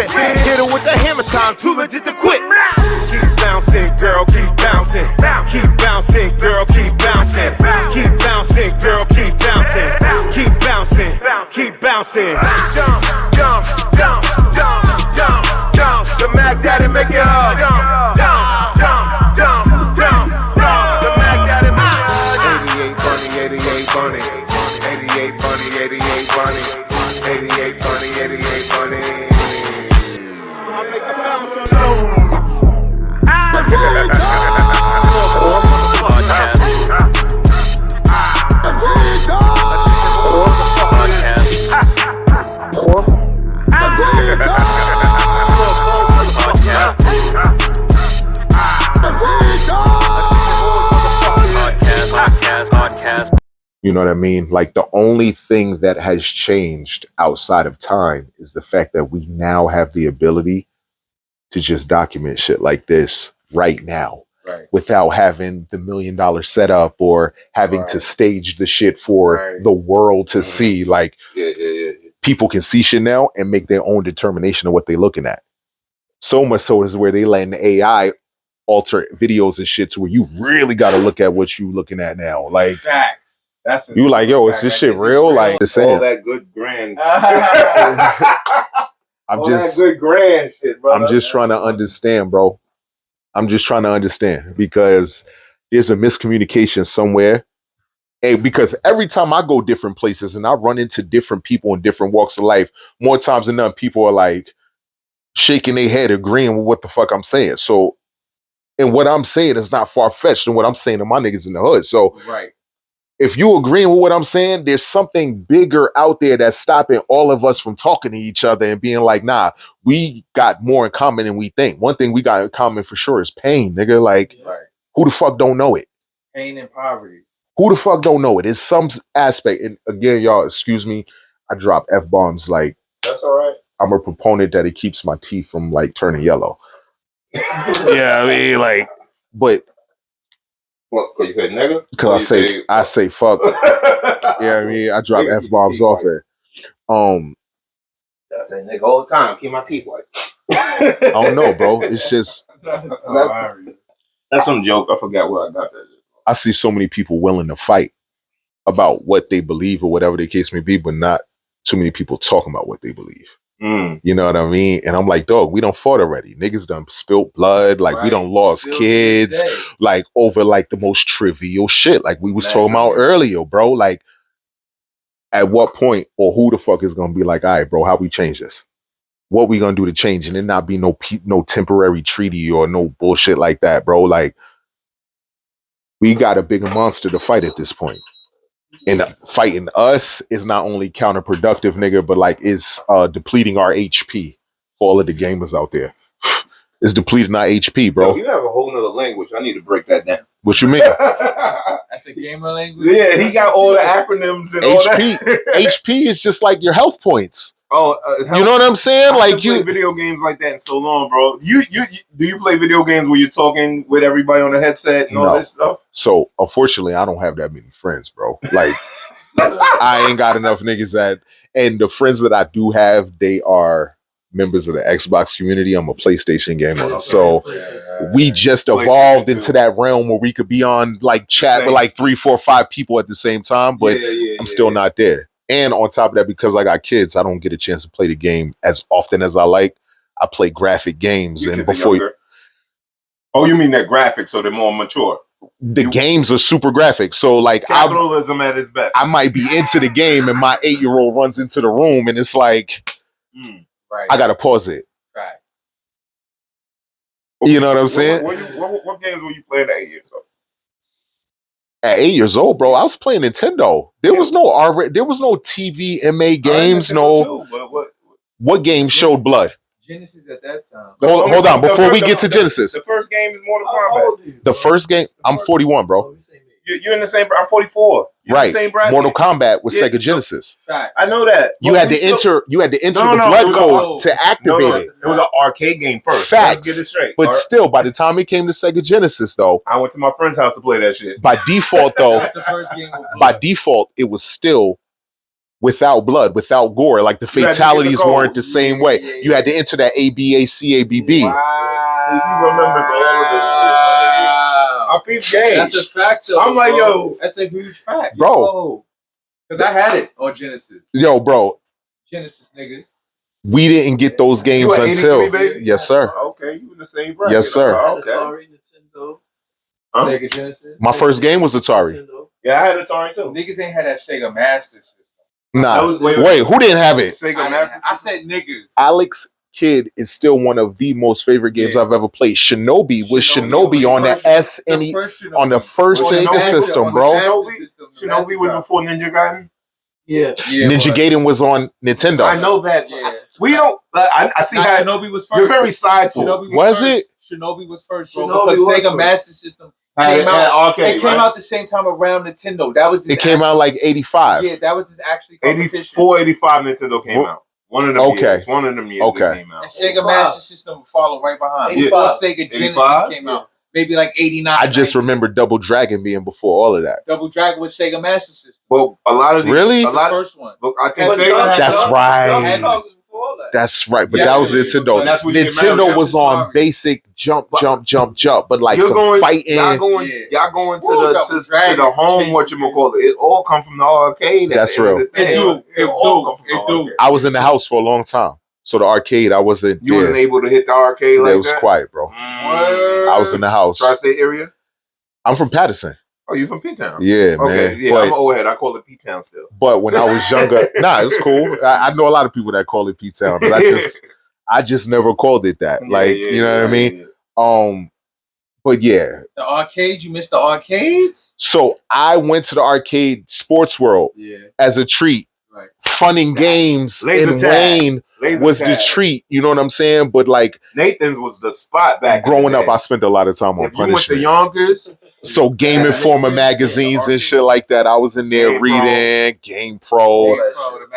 grip. Hit her with the hammer time, too legit to quit. Keep bouncing, girl, keep bouncing. Keep bouncing, girl, keep bouncing. Keep bouncing, girl, keep bouncing. Keep bouncing, keep bouncing. Jump, jump, jump, jump, jump, jump. The Mac Daddy make it hard. Jump, jump, jump, jump, jump, jump. The Mac Daddy make it hard. 88 bunny, 88 bunny, 88 bunny, 88 bunny, 88 bunny, 88 bunny. I make the bounce on the You know what I mean? Like, the only thing that has changed outside of time is the fact that we now have the ability to just document shit like this right now, right, without having the $1 million setup or having to stage the shit for the world to see. Like, people can see shit now and make their own determination of what they're looking at. So much so is where they letting the AI alter videos and shit to where you really got to look at what you looking at now. Like, facts. That's you like, yo, is this shit real? Like, the same. All that good grand. I'm just that good grand shit, bro. I'm just trying to understand, bro. I'm just trying to understand, because there's a miscommunication somewhere. And because every time I go different places and I run into different people in different walks of life, more times than none, people are like shaking their head, agreeing with what the fuck I'm saying. So, and what I'm saying is not far-fetched than what I'm saying to my niggas in the hood. So, right, if you agreeing with what I'm saying, there's something bigger out there that's stopping all of us from talking to each other and being like, nah, we got more in common than we think. One thing we got in common for sure is pain, nigga. Like, who the fuck don't know it? Pain and poverty. Who the fuck don't know it? It's some aspect. And again, y'all, excuse me, I drop F-bombs. Like, that's all right. I'm a proponent that it keeps my teeth from, like, turning yellow. Yeah, I mean, like, but... What, cause you said nigga? Because I say fuck. Yeah, I mean, I drop F-bombs off it. I say nigga all the time. Keep my teeth white. I don't know, bro. It's just that's some joke. I forgot where I got that. I see so many people willing to fight about what they believe or whatever the case may be, but not too many people talking about what they believe. You know what I mean? And I'm like, dog, we done fought already. Niggas done spilt blood. Like, we done lost kids. Like, over, like, the most trivial shit. Like, we was talking about earlier, bro. Like, at what point or who the fuck is gonna be like, all right, bro, how we change this? What we gonna do to change? And it not be no temporary treaty or no bullshit like that, bro. Like, we got a bigger monster to fight at this point. And fighting us is not only counterproductive, nigga, but like it's depleting our HP for all of the gamers out there. It's depleting our HP, bro. Yo, you have a whole nother language. I need to break that down. What you mean? That's a gamer language? Yeah, he got all the acronyms and all that. HP is just like your health points. Oh, you know what I'm saying? Like, you play video games like that in so long, bro. You do you play video games where you're talking with everybody on the headset and all this stuff? So unfortunately, I don't have that many friends, bro. Like, I ain't got enough niggas and the friends that I do have, they are members of the Xbox community. I'm a PlayStation gamer, so we just evolved into that realm where we could be on like chat with like 3, 4, 5 people at the same time, but I'm still not there. And on top of that, because I got kids, I don't get a chance to play the game as often as I like. I play graphic games, and before oh, you mean that graphics, so they're more mature. The games are super graphic, so like capitalism at its best. I might be into the game, and my 8-year-old runs into the room, and it's like, I gotta pause it. Right. You know what I'm saying? What games were you playing at 8 years old? At 8 years old, bro, I was playing Nintendo. There was no there was no TV MA games. What game showed blood? Genesis at that time. Hold on, before we get to Genesis. The first game is Mortal Kombat. The first game, I'm 41, bro. You're in the same. I'm 44. You're right. In the same bracket. Mortal Kombat was Sega Genesis. I know that. You had to enter the blood code to activate it. It was an arcade game first. Facts. Let's get it straight. But still, by the time it came to Sega Genesis, though, I went to my friend's house to play that shit. By default, though, That's the first game. By default, it was still without blood, without gore. Like the You had to get the fatalities code. weren't the same way. You had to enter that ABACABB. Wow. So he remembers all of this shit. I peep game. That's a fact, though. I'm like, bro. yo. That's a huge fact, Bro. Because I had it on Genesis. Yo, bro. Genesis, nigga. We didn't get those games You until 83, baby? Yes, sir. Okay, you in the same bracket. Yes, sir. Okay. Atari, Nintendo, Huh? Sega Genesis. My first game was Atari. Yeah, I had Atari too. Niggas ain't had that Sega Master System. Nah. Wait, Who didn't have it? Sega Master I said niggas. Alex Kidd is still one of the most favorite games I've ever played. Shinobi was Shinobi on the SNE on the first Sega system, bro. Shinobi was before Ninja Gaiden. Yeah, Ninja Gaiden was on Nintendo. I know that. Yeah. We don't. I see how Shinobi was first. you're very sideful. Shinobi Was first. it? Shinobi was first, bro. Shinobi Because was Sega first. Master System came out. Arcade, It came out the same time around Nintendo. That was his It came out like 85. Yeah, that was his actually competition. 84, 85 Nintendo came out. One of them years. One of them years it came out. And Sega Master System would follow right behind. 85. Before Sega Genesis 85? came out. Maybe like 89. I just 90. remember Double Dragon being before all of that. Double Dragon was Sega Master System. Well, a lot of these, Really? a lot, The first one. Look, I think But Sega had That's Donkey right. Kong. That's right, but Yeah, that was yeah, Nintendo. but that's what you get mad Nintendo at. was on basic jump, but like You're some going, fighting. y'all going to Ooh, the to the home. Whatchamacallit? It all come from the arcade. That's real. It do. I was in the house for a long time, so the arcade I wasn't. You wasn't there. able to hit the arcade It like was that? quiet, bro. I was in the house. Tri-State area? I'm from Patterson. Oh, you from P-Town? Yeah, Okay, man. yeah, But, I'm an old head. I call it P-Town still. but when I was younger, it's cool. I know a lot of people that call it P-Town, but I just never called it that. Like, you know what I mean? But yeah. The arcade, you missed the arcades? So I went to the arcade Sports World as a treat. Right. Fun and games Laser in tag. Wayne Laser was tag. the treat. You know what I'm saying? But like Nathan's was the spot back growing in the up, day. I spent a lot of time on If you went to Punishment. Yonkers, So Game Informer magazines and shit like that, I was in there Game Pro. reading Game Pro.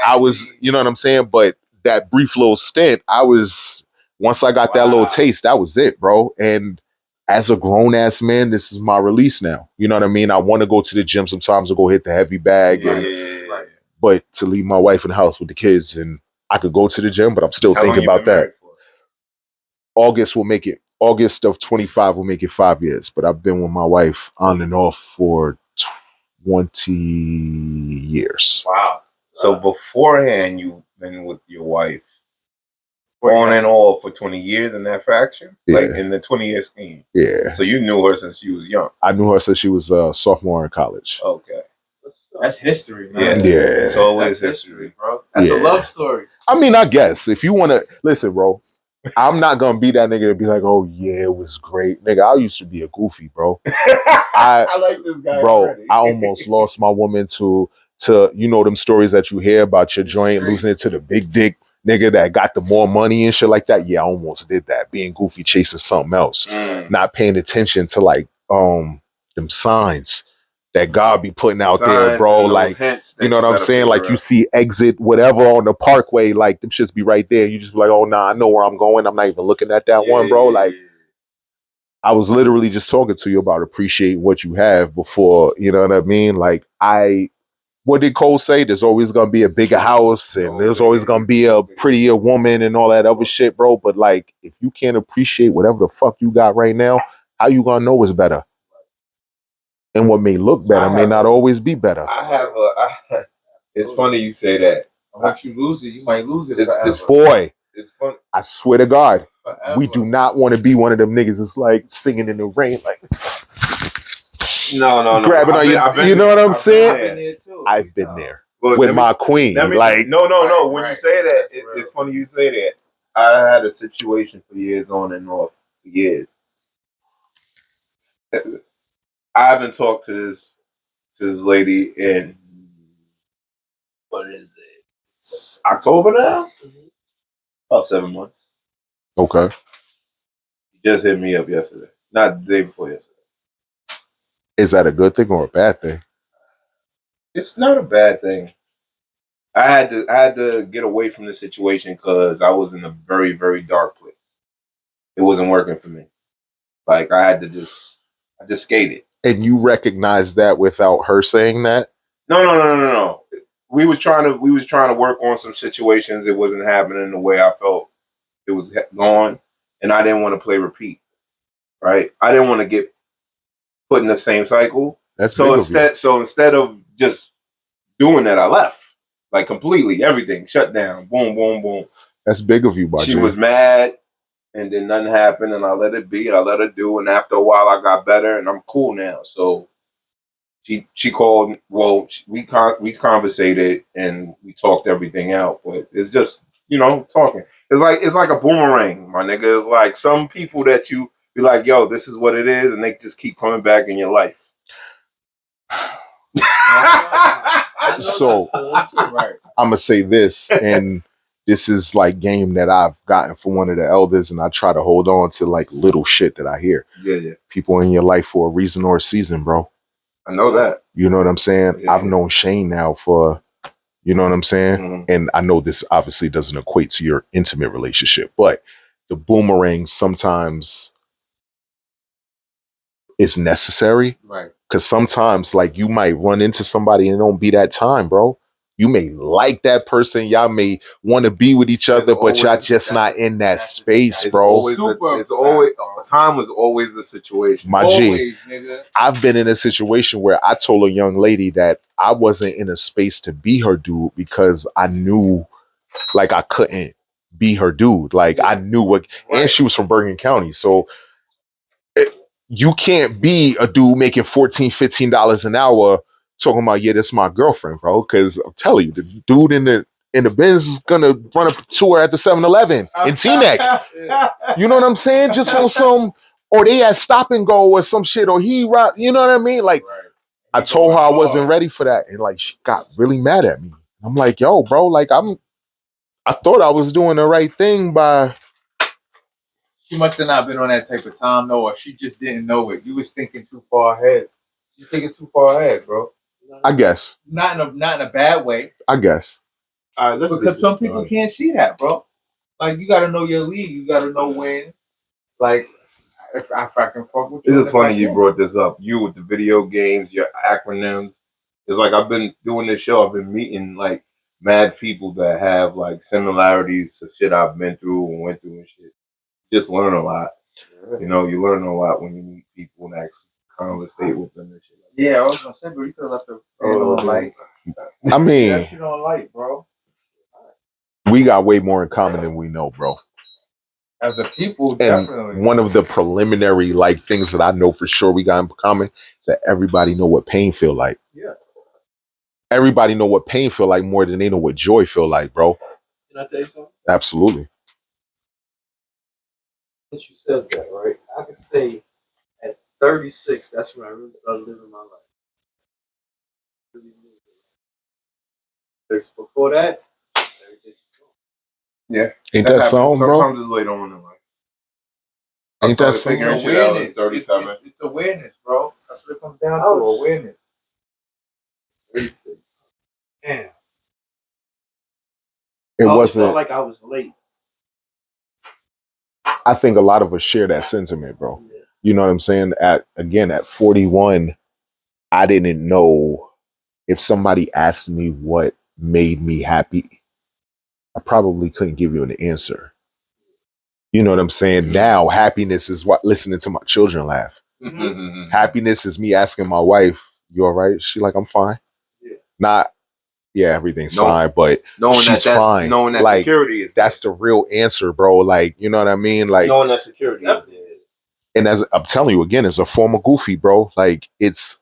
I was, you know what I'm saying? But that brief little stint, once I got that little taste, that was it, bro. And as a grown ass man, this is my release now. You know what I mean? I want to go to the gym sometimes to go hit the heavy bag. But to leave my wife in the house with the kids, and I could go to the gym, but I'm still thinking about that. August of 25 will make it 5 years. But I've been with my wife on and off for 20 years. Wow. So beforehand, you've been with your wife on and off for 20 years in that fraction? Yeah. Like in the 20-year scheme? Yeah. So you knew her since she was young? I knew her since she was a sophomore in college. Okay. That's history, man. Yeah. It's always That's history. bro. That's a love story. I mean, I guess if you want to listen, bro, I'm not gonna be that nigga to be like, oh yeah, it was great, nigga. I used to be a goofy, bro. I like this guy, bro. already. I almost lost my woman to you know them stories that you hear about your joint losing it to the big dick nigga that got the more money and shit like that. Yeah, I almost did that. Being goofy, chasing something else, not paying attention to like them signs that God be putting out there, bro. Like, you know what I'm saying? Like you see exit whatever on the parkway, like them shits be right there. You just be like, oh nah, I know where I'm going. I'm not even looking at that one, bro. Like I was literally just talking to you about appreciate what you have before, you know what I mean? Like what did Cole say? There's always gonna be a bigger house and there's always gonna be a prettier woman and all that other shit, bro. But like if you can't appreciate whatever the fuck you got right now, how you gonna know it's better? And what may look better may not always be better. It's funny you say that. Once you lose it, you might lose it forever. It's funny. I swear to God, Forever. we do not want to be one of them niggas that's like singing in the rain, like no. grabbing on you. You know what I'm saying? Been there too. I've been there But with my queen. Like no. When you Right. say that, it's funny you say that. I had a situation for years on and off for years. I haven't talked to this lady in what is it? It's October now? About 7 months. okay, She just hit me up yesterday. Not the day before yesterday. is that a good thing or a bad thing? It's not a bad thing. I had to get away from the situation because I was in a very, very dark place. It wasn't working for me. Like I just skated. And you recognize that without her saying that? No. we was trying to work on some situations. It wasn't happening the way I felt it was going, and I didn't want to play repeat. Right, I didn't want to get put in the same cycle. So instead of just doing that, I left like completely. Everything shut down. Boom, boom, boom. That's big of you, Bob. She was mad, and then nothing happened, and I let it be. I let her do, and after a while, I got better, and I'm cool now. So she called. Well, we conversated, and we talked everything out. But it's just talking. It's like a boomerang, my nigga. It's like some people that you be like, yo, this is what it is, and they just keep coming back in your life. So I'm gonna say this, and this is like game that I've gotten from one of the elders, and I try to hold on to like little shit that I hear. Yeah. People in your life for a reason or a season, bro. I know that. You know what I'm saying? Yeah. I've known Shane now for, you know what I'm saying? Mm-hmm. And I know this obviously doesn't equate to your intimate relationship, but the boomerang sometimes is necessary. Right. Because sometimes, like, you might run into somebody and it don't be that time, bro. You may like that person. Y'all may want to be with each other, but y'all just not in that space, bro. Time was always the situation. My always, G, nigga. I've been in a situation where I told a young lady that I wasn't in a space to be her dude because I knew, like, I couldn't be her dude. Like, I knew what, and she was from Bergen County. So you can't be a dude making $14, $15 an hour talking about, yeah, that's my girlfriend, bro. Because I'm telling you, the dude in the Benz is gonna run up to her at the 7-Eleven in Teaneck. You know what I'm saying? Just on some, or they at Stop and Go or some shit, or you know what I mean? Like, I told her I wasn't ready for that, and like she got really mad at me. I'm like, yo, bro, like I thought I was doing the right thing by. She must have not been on that type of time, though, or she just didn't know it. You was thinking too far ahead. You're thinking too far ahead, bro. I guess. Not in a bad way. I guess. All right, because some people can't see that, bro. Like, you got to know your league. You got to know when. Like, if I can fuck with you. This is funny you brought this up. You with the video games, your acronyms. It's like I've been doing this show. I've been meeting like mad people that have like similarities to shit I've been through and went through and shit. Just learn a lot. You know, you learn a lot when you meet people and actually conversate with them and shit. Yeah, I was gonna say, but you could have left the on light. I mean, that shit on light, bro. We got way more in common than we know, bro. As a people, and definitely. One of the preliminary like things that I know for sure we got in common is that everybody know what pain feel like. Yeah. Everybody know what pain feel like more than they know what joy feel like, bro. Can I tell you something? Absolutely. Since you said that, right? I can say at 36, that's when I really started living my life. Before that, everything's gone. Yeah. Ain't that song, bro? Sometimes it's later on in life. Ain't that song? It's awareness. It's awareness, bro. That's what it comes down to, awareness. 36. Damn. It I wasn't felt like I was late. I think a lot of us share that sentiment, bro. Yeah. You know what I'm saying? At 41, I didn't know if somebody asked me what made me happy. I probably couldn't give you an answer. You know what I'm saying? Now, happiness is what listening to my children laugh. Mm-hmm. Happiness is me asking my wife, "You all right?" She like, "I'm fine." Yeah. Not, yeah, everything's fine, but knowing she's that's fine. Knowing that like, security is that's the real answer, bro. Like, you know what I mean? Like, knowing that security is there. And as I'm telling you again, as a former goofy, bro, like it's.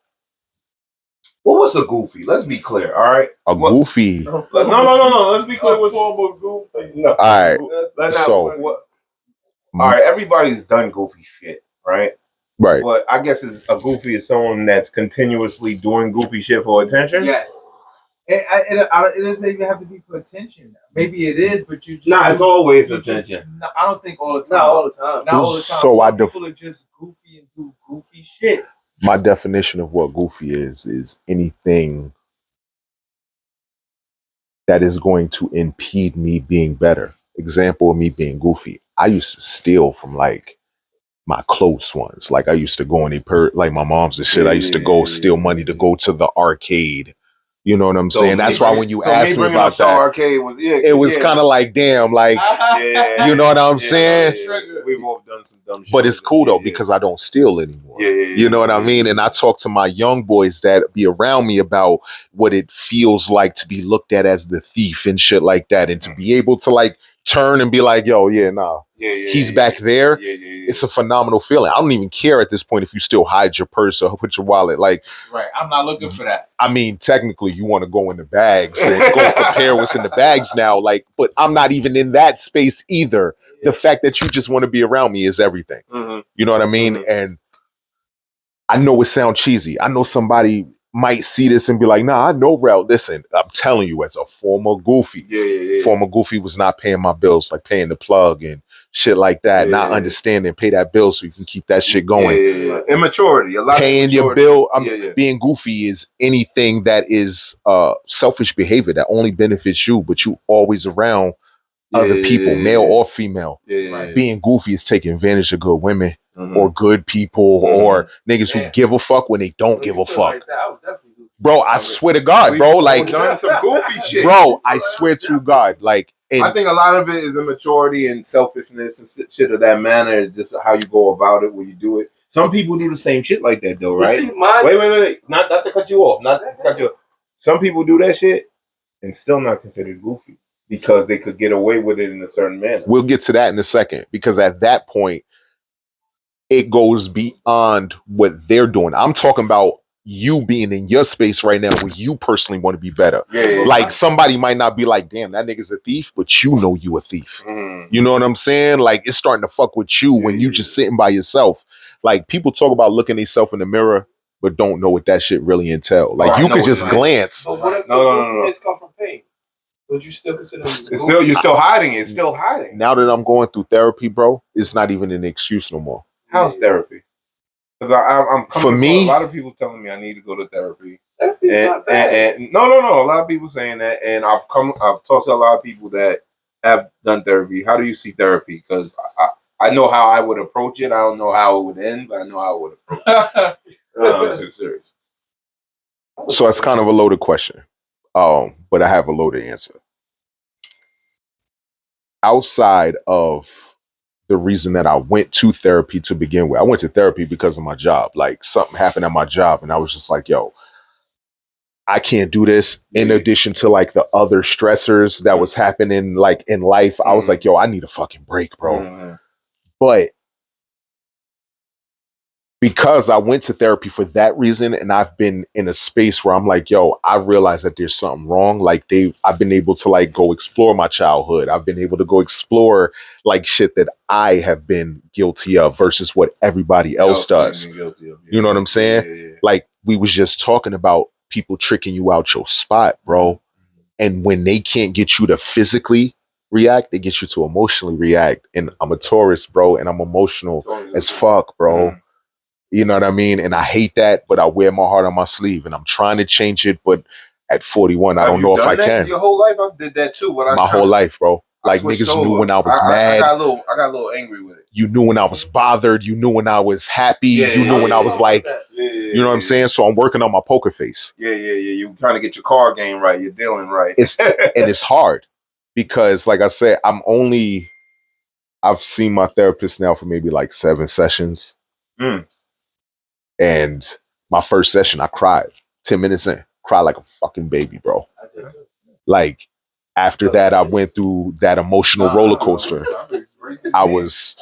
What was a goofy? Let's be clear, all right? Goofy. No. Let's be clear. What's former goofy? No. All right. All right. Everybody's done goofy shit, right? Right. But I guess a goofy is someone that's continuously doing goofy shit for attention. Yes. It doesn't even have to be for attention. Maybe it is, but you just. Nah, it's always attention. I don't think all the time. Not all the time. Not all the time. So people are just goofy and do goofy shit. My definition of what goofy is anything that is going to impede me being better. Example of me being goofy. I used to steal from like my close ones. Like I used to go in like my mom's and shit. I used to go steal money to go to the arcade You know what I'm So saying? me That's why bringing- when you so asked me bringing about up Star that, Arcade was it was kind of like, damn, like, yeah, you know what I'm saying? We've both done some dumb shit. But it's cool though because I don't steal anymore. You know what I mean? And I talk to my young boys that be around me about what it feels like to be looked at as the thief and shit like that, and to be able to like turn and be like, yo, yeah, nah, he's back there. It's a phenomenal feeling. I don't even care at this point if you still hide your purse or put your wallet. Like, Right. I'm not looking for that. I mean, technically, you want to go in the bags and go compare what's in the bags now. Like, but I'm not even in that space either. The fact that you just want to be around me is everything. You know what I mean? And I know it sounds cheesy. I know somebody might see this and be like, nah, I know Rel. Listen, I'm telling you, as a former Goofy, former Goofy was not paying my bills, like paying the plug and shit like that, not understanding, pay that bill so you can keep that shit going. Immaturity, a lot paying of your bill. Being goofy is anything that is selfish behavior that only benefits you, but you always around other people, male or female. Being goofy is taking advantage of good women or good people or niggas who give a fuck when they don't give a fuck. Bro, I swear to God, bro, like done some goofy shit. Bro, I swear to God, like, I think a lot of it is immaturity and selfishness and shit of that manner. It's just how you go about it when you do it. Some people do the same shit like that though, right? See, wait. Not to cut you off. Not to cut you off. Some people do that shit and still not considered goofy because they could get away with it in a certain manner. We'll get to that in a second because at that point, it goes beyond what they're doing. I'm talking about you being in your space right now where you personally want to be better. Like somebody might not be like, damn, that nigga's a thief, but you know you a thief. You know what I'm saying? Like it's starting to fuck with you when you just sitting by yourself. Like people talk about looking themselves in the mirror, but don't know what that shit really entail. Like you could just glance. But what if it's come from pain? Would you still consider you're still hiding it. It's still hiding. Now that I'm going through therapy, bro, it's not even an excuse no more. How's therapy? Because I'm for me, a lot of people telling me I need to go to therapy. Therapy's not bad. And no. A lot of people saying that, and I've talked to a lot of people that have done therapy. How do you see therapy? Because I know how I would approach it. I don't know how it would end, but I know how I would approach it. I'm just serious. So it's kind of a loaded question, but I have a loaded answer. Outside of the reason that I went to therapy to begin with, I went to therapy because of my job. Like something happened at my job, and I was just like, "Yo, I can't do this." In addition to like the other stressors that was happening, like in life, I was like, "Yo, I need a fucking break, bro." But because I went to therapy for that reason, and I've been in a space where I'm like, yo, I realize that there's something wrong. Like I've been able to like go explore my childhood. I've been able to go explore like shit that I have been guilty of versus what everybody else does. You know what I'm saying? Yeah. Like we was just talking about people tricking you out your spot, bro. And when they can't get you to physically react, they get you to emotionally react. And I'm a Taurus, bro, and I'm emotional as fuck, bro. You know what I mean? And I hate that, but I wear my heart on my sleeve and I'm trying to change it. But at 41, I don't know if I can. Your whole life, I did that too. But my whole life, bro. Like niggas knew when I was mad. I got a little angry with it. You knew when I was bothered. You knew when I was happy. You knew when I was like, you know what I'm saying? So I'm working on my poker face. Yeah. You're trying to get your card game right. You're dealing right. And it's hard because, like I said, I've seen my therapist now for maybe like 7 sessions. And my first session, I cried 10 minutes in, cried like a fucking baby, bro. Like after that, I went through that emotional roller coaster. I was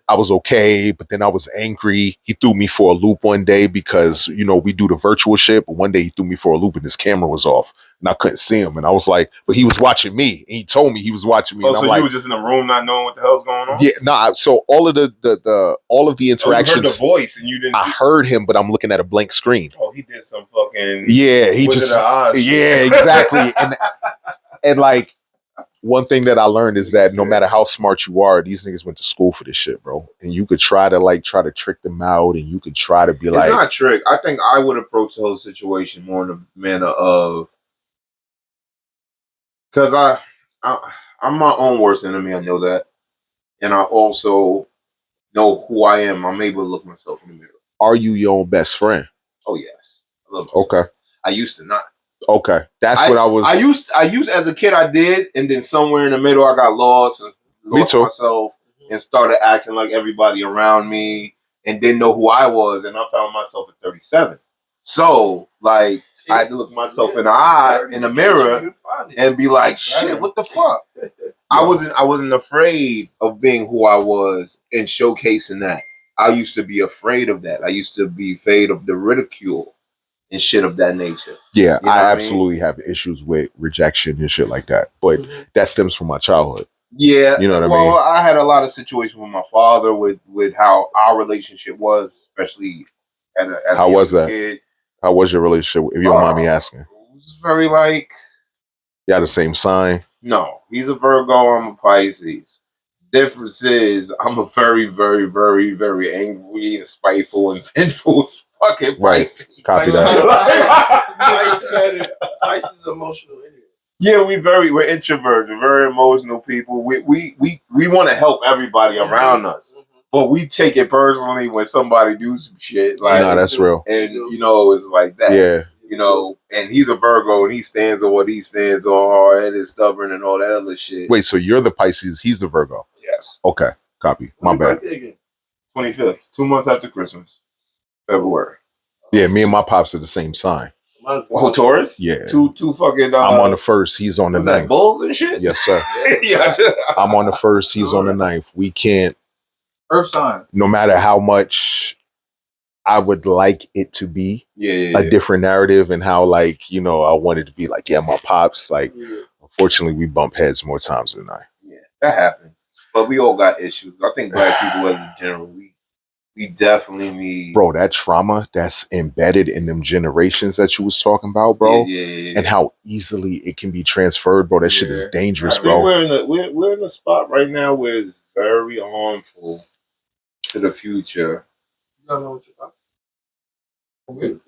okay, but then I was angry. He threw me for a loop one day because, you know, we do the virtual shit, but one day he threw me for a loop and his camera was off and I couldn't see him. And I was like, but he was watching me and he told me he was watching me. Oh, and so I'm like, you were just in the room not knowing what the hell's going on? Yeah, nah. So all of the interactions. You heard the voice and you didn't I heard him, but I'm looking at a blank screen. Oh, he did some fucking he just exactly. And like one thing that I learned is that no matter how smart you are, these niggas went to school for this shit, bro. And you could try to trick them out, and you could try to be it's not trick. I think I would approach the whole situation more in the manner of, because I'm my own worst enemy. I know that, and I also know who I am. I'm able to look myself in the mirror. Are you your own best friend? Oh yes, I love myself. Okay. I used to not. Okay, that's what I was. I used as a kid. I did, and then somewhere in the middle, I got lost and Me lost too. myself and started acting like everybody around me, and didn't know who I was. And I found myself at 37. So, like, I had to look myself in the eye, in the mirror, and be like, "Shit, what the fuck?" I wasn't afraid of being who I was and showcasing that. I used to be afraid of that. I used to be afraid of the ridicule and shit of that nature. Yeah, You know I what absolutely have issues with rejection and shit like that, but that stems from my childhood. Yeah, you know what I well, mean. I had a lot of situations with my father with how our relationship was, especially as How a was younger that? kid. How was your relationship? If you don't mind me asking. It was very like, You had the same sign. no, he's a Virgo, I'm a Pisces. Difference is I'm a very, very, very, very angry and spiteful and vengeful as fucking Right. Pisces. Copy that. Pisces emotional anyway. Yeah, we're introverts. We're very emotional people. We want to help everybody around us, but we take it personally when somebody do some shit. Like, Nah, that's real. and you know, it's like that. Yeah. You know, and he's a Virgo, and he stands on what he stands on, hard and stubborn, and all that other shit. Wait, so you're the Pisces, he's the Virgo. Yes. Okay, copy. My bad. 25th, 2 months after Christmas, February. Yeah, me and my pops are the same sign. Oh, Taurus? Yeah. Two fucking. I'm on the 1st. He's on the 9th. That bulls and shit? Yes, sir. Yeah. I'm on the 1st. He's on the 9th. We can't. Earth sign. No matter how much I would like it to be a different narrative, and how, like, you know, I wanted to be like, yeah, my pops. Like, unfortunately, we bump heads more times than not. Yeah, that happens. But we all got issues. I think black people, as a general, we definitely need, bro, that trauma that's embedded in them generations that you was talking about, bro, and how easily it can be transferred, bro. That shit is dangerous, bro. We're in a spot right now where it's very harmful to the future. You don't know what you're talking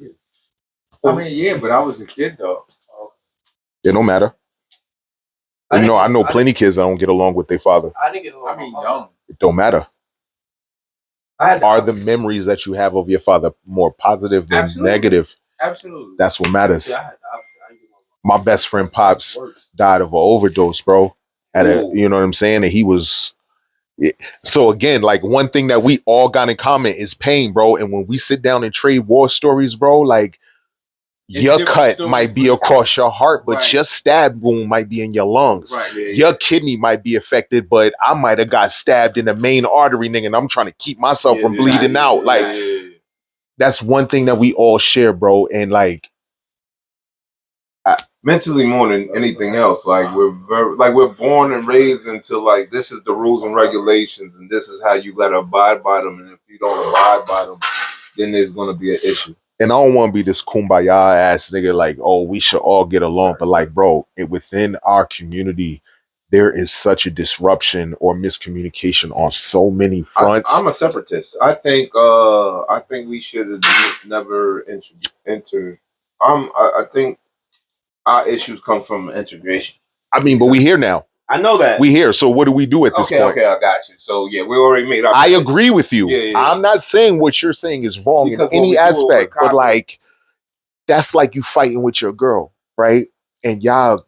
I mean, yeah, but I was a kid though. It don't matter. I know plenty kids that don't get along with their father. I didn't get along. I mean, young. It don't matter. Are the memories that you have of your father more positive than negative? Absolutely. That's what matters. My best friend Pops died of an overdose, bro. You know what I'm saying? And he was. So again, like, one thing that we all got in common is pain, bro. And when we sit down and trade war stories, bro, like, your cut might be across your heart, but your stab wound might be in your lungs. Your kidney might be affected, but I might have got stabbed in the main artery, nigga, and I'm trying to keep myself from bleeding out. Like, that's one thing that we all share, bro. And like, mentally more than anything else, like, we're born and raised into, like, this is the rules and regulations, and this is how you gotta abide by them. And if you don't abide by them, then there's gonna be an issue. And I don't want to be this kumbaya ass nigga, like, oh, we should all get along. But like, bro, within our community, there is such a disruption or miscommunication on so many fronts. I'm a separatist. I think we should have never entered. I think our issues come from integration. I mean, but we here now. I know that. We here. So what do we do at this point? Okay, I got you. So yeah, we already made up. I agree with you. Yeah. I'm not saying what you're saying is wrong in any aspect, but like, that's like you fighting with your girl, right? And y'all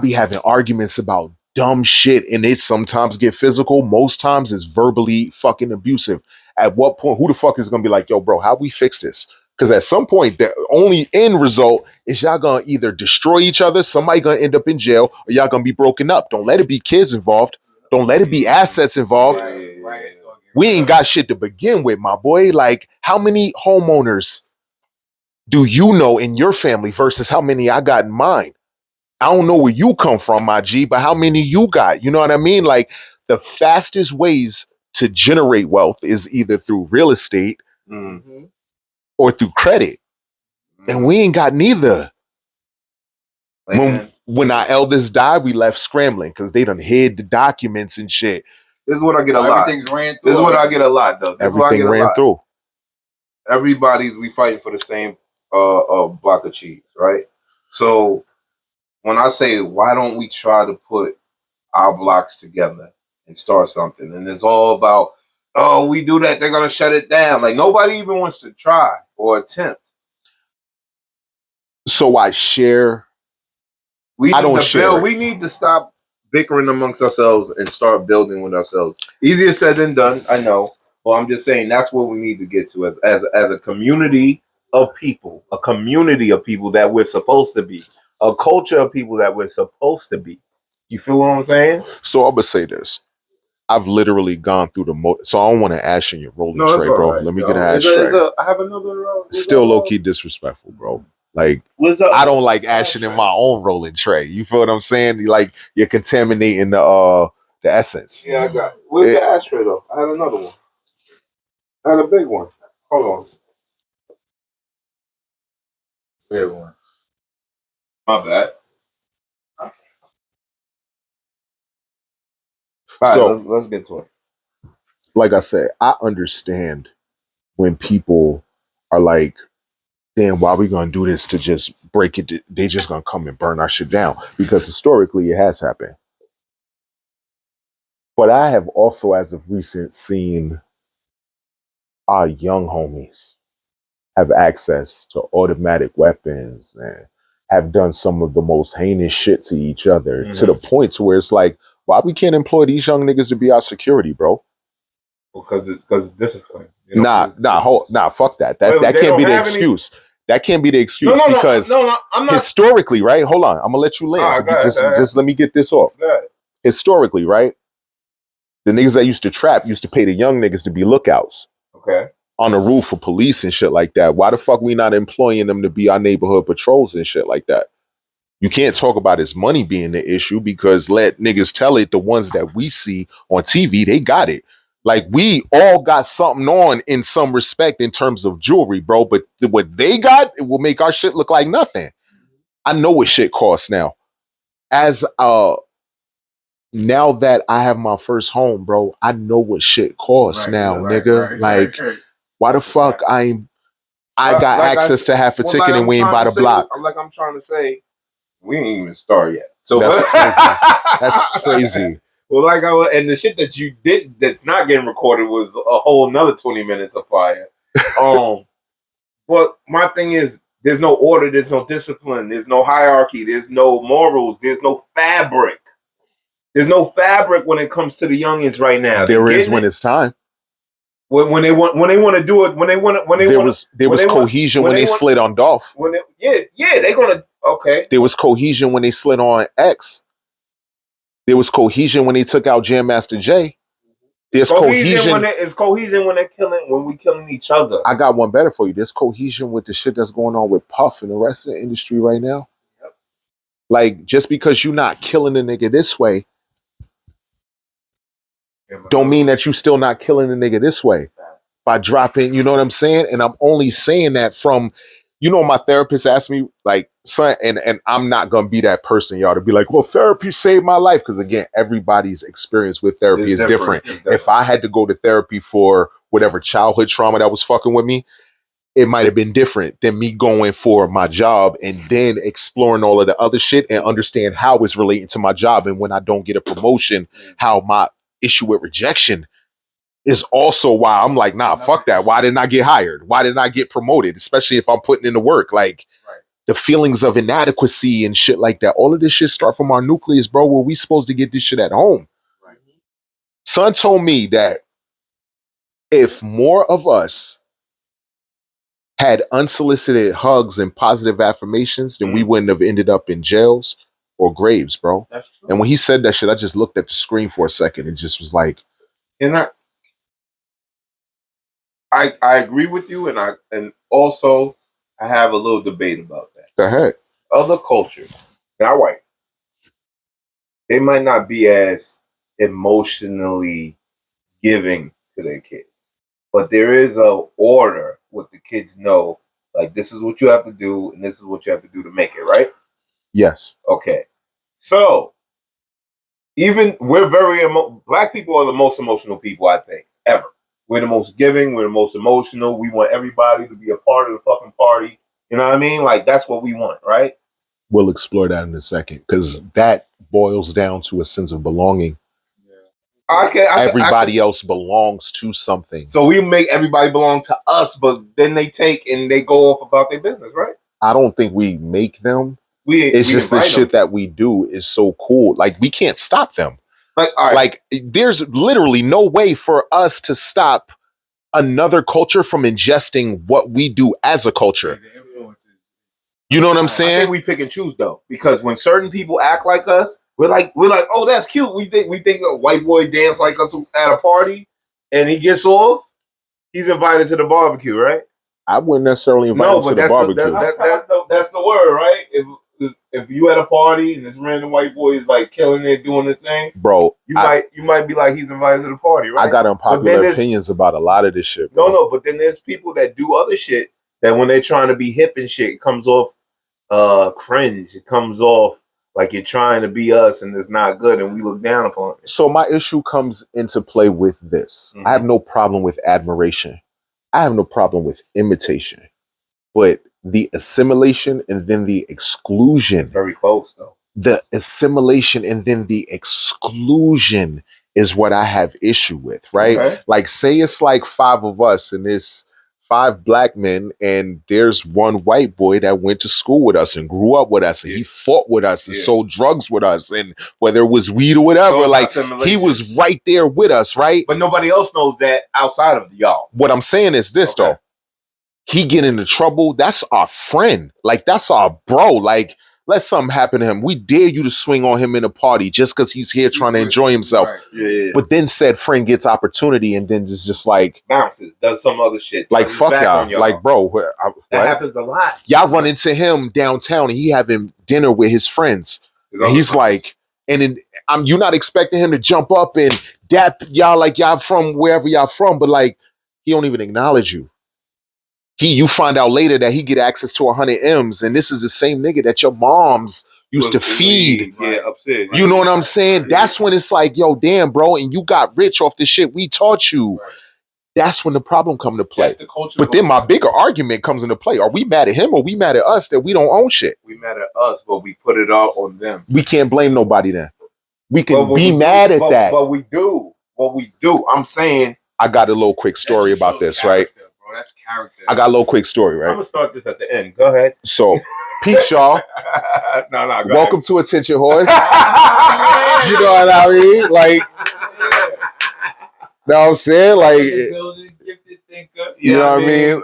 be having arguments about dumb shit, and it sometimes get physical. Most times it's verbally fucking abusive. At what point, who the fuck is gonna be like, yo, bro, how we fix this? Because at some point, the only end result is y'all gonna either destroy each other, somebody gonna end up in jail, or y'all gonna be broken up. Don't let it be kids involved. Don't let it be assets involved. We ain't got shit to begin with, my boy. Like, how many homeowners do you know in your family versus how many I got in mine? I don't know where you come from, my G, but how many you got? You know what I mean? Like, the fastest ways to generate wealth is either through real estate or through credit. And we ain't got neither. When our eldest died, we left scrambling because they done hid the documents and shit. This is what I get a lot. Everything's ran through. This is what I get a lot, though. Everything ran through. We fighting for the same block of cheese, right? So when I say, why don't we try to put our blocks together and start something? And it's all about, oh, we do that, they're gonna shut it down. Like, nobody even wants to try or attempt. So I share. We I need don't to share build. it. We need to stop bickering amongst ourselves and start building with ourselves. Easier said than done, I know. Well, I'm just saying that's what we need to get to as a community of people, a community of people that we're supposed to be, a culture of people that we're supposed to be. You feel what I'm saying? So I'm gonna say this. I've literally gone through the so I don't want to ash in your rolling No, that's tray, all bro. right. Let me get an ashtray. I have another. Still low key disrespectful, bro. Like I don't like ashing in my own rolling tray. You feel what I'm saying? Like you're contaminating the essence. Yeah, I got it. Where's the ashtray though? I had another one. I had a big one. Hold on. Big one. My bad. All right, So, let's get to it. like I said, I understand when people are like, damn, why are we gonna do this to just break it? They just gonna come and burn our shit down. Because historically it has happened. But I have also, as of recent, seen our young homies have access to automatic weapons and have done some of the most heinous shit to each other to the point to where it's like, why we can't employ these young niggas to be our security, bro? Because it's discipline. Nah, fuck that. That They can't don't be the have any. excuse. That can't be the No, excuse no, because no. I'm not. historically, right? Hold on, I'm gonna let you land. All right, go ahead, Just let me get this off. go ahead. Historically, right? The niggas that used to trap used to pay the young niggas to be lookouts Okay. on the roof for police and shit like that. Why the fuck we not employing them to be our neighborhood patrols and shit like that? You can't talk about his money being the issue because let niggas tell it, the ones that we see on TV, they got it. Like we all got something on in some respect in terms of jewelry, bro. But what they got, it will make our shit look like nothing. I know what shit costs now. As now that I have my first home, bro, I know what shit costs now, nigga. Like, why the fuck I got Like access to half a ticket like and I'm we ain't trying by to the say, block? like I'm trying to say, we ain't even started yet. So That's crazy. That's crazy. Well, and the shit that you did that's not getting recorded was a whole another 20 minutes of fire. But my thing is, there's no order, there's no discipline, there's no hierarchy, there's no morals, there's no fabric. There's no fabric when it comes to the youngins right now. There is when it's time. When they want to do it, There was cohesion when they slid on Dolph. They're gonna okay. There was cohesion when they slid on X. There was cohesion when they took out Jam Master Jay. There's cohesion. It's cohesion when we killing each other. I got one better for you. There's cohesion with the shit that's going on with Puff and the rest of the industry right now. Yep. Like, just because you're not killing a nigga this way, don't mean that you still not killing a nigga this way by dropping, you know what I'm saying? And I'm only saying that from, my therapist asked me, like, son, and I'm not gonna be that person, y'all, to be like, well, therapy saved my life. Because again, everybody's experience with therapy is different. If I had to go to therapy for whatever childhood trauma that was fucking with me, it might have been different than me going for my job and then exploring all of the other shit and understand how it's relating to my job. And when I don't get a promotion, how my issue with rejection is also why I'm like, nah, fuck that. Why didn't I get hired? Why didn't I get promoted? Especially if I'm putting in the work. Like the feelings of inadequacy and shit like that. All of this shit start from our nucleus, bro, where we supposed to get this shit at home. Right. Son told me that if more of us had unsolicited hugs and positive affirmations, then we wouldn't have ended up in jails or graves, bro. That's true. And when he said that shit, I just looked at the screen for a second and just was like, and I agree with you, and also I have a little debate about that. Go ahead. Other cultures, not white, they might not be as emotionally giving to their kids, but there is a order what the kids know. Like this is what you have to do, and this is what you have to do to make it right. Yes. Okay. So even we're black people are the most emotional people I think ever. We're the most giving. We're the most emotional. We want everybody to be a part of the fucking party. You know what I mean? Like that's what we want, right? We'll explore that in a second because that boils down to a sense of belonging. Everybody else belongs to something. So we make everybody belong to us, but then they take and they go off about their business, right? I don't think we make them. we It's just the invite shit them. that we do is so cool. Like, we can't stop them. Like, all right, Like, there's literally no way for us to stop another culture from ingesting what we do as a culture. The influences. You know what I'm I saying? think we pick and choose though, because when certain people act like us, we're like, oh, that's cute. We think a white boy dance like us at a party, and he gets off. He's invited to the barbecue, right? I wouldn't necessarily invite No, him to but the barbecue. that's the word, right? If you at a party and this random white boy is like killing it, doing this thing, Bro, you might be like, he's invited to the party, right? I got But unpopular then opinions about a lot of this shit, bro. no, but then there's people that do other shit that when they're trying to be hip and shit, it comes off cringe. It comes off like you're trying to be us and it's not good and we look down upon it. So my issue comes into play with this. I have no problem with admiration. I have no problem with imitation. But the assimilation and then the exclusion. It's very close though. The assimilation and then the exclusion is what I have issue with, right? Okay. Like, say it's like 5 of us and it's 5 black men and there's one white boy that went to school with us and grew up with us and he fought with us and sold drugs with us, and whether it was weed or whatever, So like, assimilation. he was right there with us, right? But nobody else knows that outside of y'all. What I'm saying is this, though. He get into trouble, that's our friend. Like, that's our bro. Like, let something happen to him. We dare you to swing on him in a party just because he's here trying to enjoy himself. Right. Yeah. But then said friend gets opportunity and then just like Bounces, does some other shit. like, Turns fuck back on y'all. Like, bro, what? That happens a lot. Y'all run into him downtown and he having dinner with his friends. And he's like, and then you're not expecting him to jump up and dap y'all like y'all from wherever y'all from, but like, he don't even acknowledge you. You find out later that he get access to 100 M's, and this is the same nigga that your moms used to feed. Yeah, upstairs. You know what I'm saying? That's when it's like, yo, damn, bro, and you got rich off the shit we taught you. Right. That's when the problem come into play. That's the culture. But then my bigger argument comes into play. Are we mad at him or we mad at us that we don't own shit? We mad at us, but we put it all on them. We can't blame nobody then. We can But be mad at that. But we do. What we do. I'm saying. I got a little quick story about this, right? Bro, that's character. I got a little quick story, I'm right? gonna start this at the end. Go ahead. So, peace, y'all. No, Welcome to Attention Horse. You know what I mean? Like, know what I'm saying? Like, Gifted thinker. you know what I mean?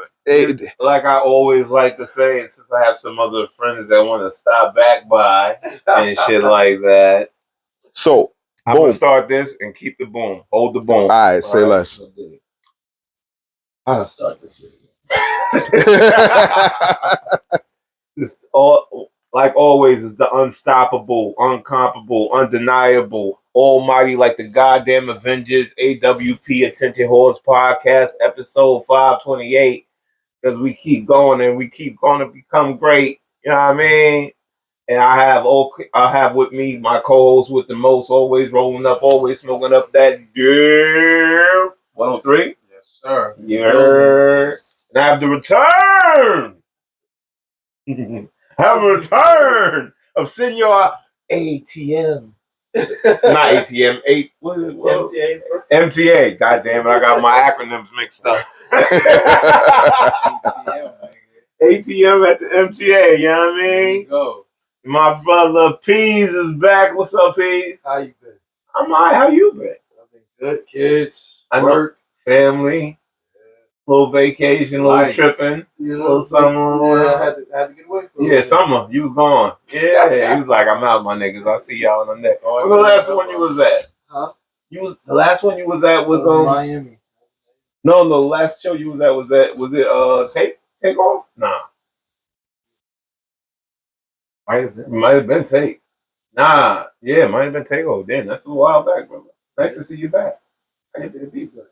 Like I always like to say, and since I have some other friends that want to stop back by and shit like that. So, I'm gonna start this and keep the boom. Hold the boom. All right, say less. I'm gonna start this. This all, like always, is the unstoppable, uncomparable, undeniable, almighty, like the goddamn Avengers, AWP Attention Horse Podcast, episode 528. Because we keep going and we keep going to become great. You know what I mean? And I have with me my co-host with the most, always rolling up, always smoking up that 103. Yes, sir. Yeah. And I have the return. I have a return of Senor ATM. Not ATM. MTA. MTA. God damn it, I got my acronyms mixed up. ATM at the MTA, you know what I mean? Go. My brother Peas is back. What's up, Peas? How you been? I'm all right. How you been? I've been good. Kids, I know. work, Family, little vacation, little Life. tripping, little summer. Yeah, I had to get away from Yeah, it. summer. You was gone. Yeah, he was like, I'm out, my niggas. I'll see y'all on the next. Oh, What's the last one you was at? Huh? The last one you was at was Miami. No, the last show you was at was it take off? Nah. Might have been take. Nah, yeah, might have been takeover. Damn, that's a while back, brother. Nice to see you back.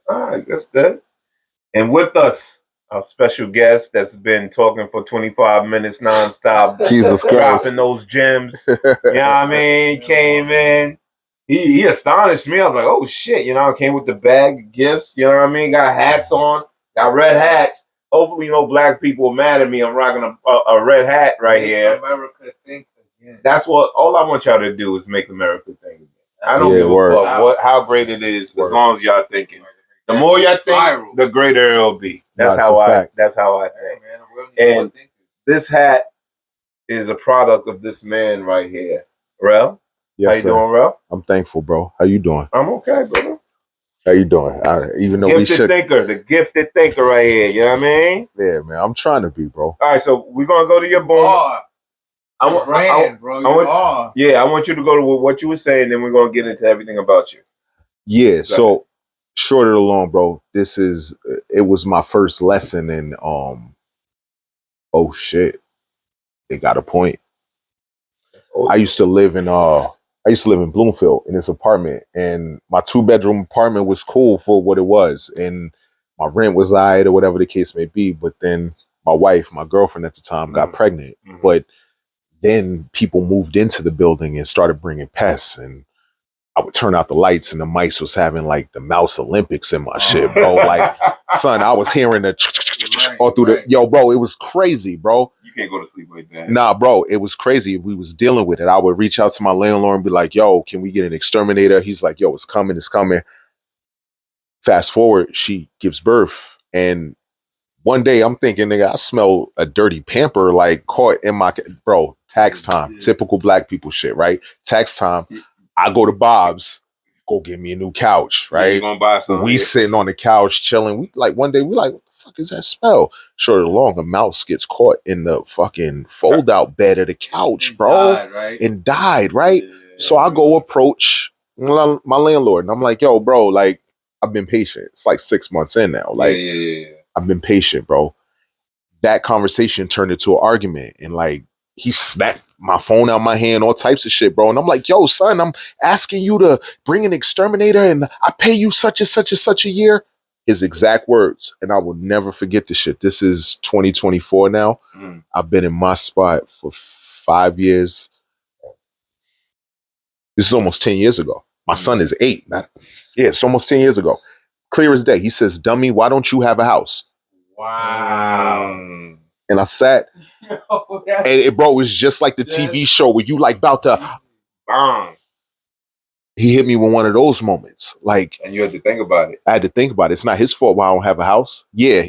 All right, that's good. And with us, our special guest that's been talking for 25 minutes nonstop. Jesus Christ. Dropping those gems. You know what I mean? Came in. He astonished me. I was like, oh shit. You know, I came with the bag of gifts. You know what I mean? Got hats on. Got red hats. Hopefully no black people are mad at me. I'm rocking a red hat right here. America think again. That's what all I want y'all to do is make America think again. I don't give word. a fuck how great it is Word. as long as y'all thinking. The more y'all think, Viral. the greater it'll be. That's That's how a I fact. think. Yeah, man, And this hat is a product of this man right here. Rel? Yes, how you sir. doing, Rel? I'm thankful, bro. How you doing? I'm okay, brother. How you doing? Even though Gifted thinker, the gifted thinker right here. You know what I mean? Yeah, man. I'm trying to be, bro. All right, so we're gonna go to your boom. Yeah, I want you to go to what you were saying, then we're gonna get into everything about you. Yeah, so short of the long, bro, it was my first lesson in oh shit, they got a point. I used to live in Bloomfield in this apartment, and my 2-bedroom apartment was cool for what it was, and my rent was alright or whatever the case may be. But then my girlfriend at the time, got pregnant. But then people moved into the building and started bringing pests, and I would turn out the lights and the mice was having like the mouse Olympics in my shit, bro. Like, son, I was hearing the all through the bro. It was crazy, bro. You can't go to sleep like that. Nah, bro, it was crazy. We was dealing with it. I would reach out to my landlord and be like, "Yo, can we get an exterminator?" He's like, "Yo, it's coming, it's coming." Fast forward, she gives birth, and one day I'm thinking, nigga, I smell a dirty pamper like caught in my tax time. Typical black people shit, right? Tax time. I go to Bob's, go get me a new couch, right? You gonna buy something? We sitting on the couch chilling. We like one day we like, what the fuck is that smell? Short or long, a mouse gets caught in the fucking fold out bed of the couch, bro, and died, right? Yeah. So I go approach my landlord, and I'm like, yo, bro, like I've been patient. It's like 6 months in now, like I've been patient, bro. That conversation turned into an argument, and like he snapped my phone out my hand, all types of shit, bro. And I'm like, yo, son, I'm asking you to bring an exterminator and I pay you such and such and such a year. His exact words. And I will never forget this shit. This is 2024 now. I've been in my spot for 5 years. This is almost 10 years ago. My son is 8. Yeah, it's almost 10 years ago. Clear as day. He says, dummy, why don't you have a house? Wow. And I sat, and bro, it was just like the TV show where you like about to bang. He hit me with one of those moments. Like, and you had to think about it. I had to think about it. It's not his fault why I don't have a house. Yeah,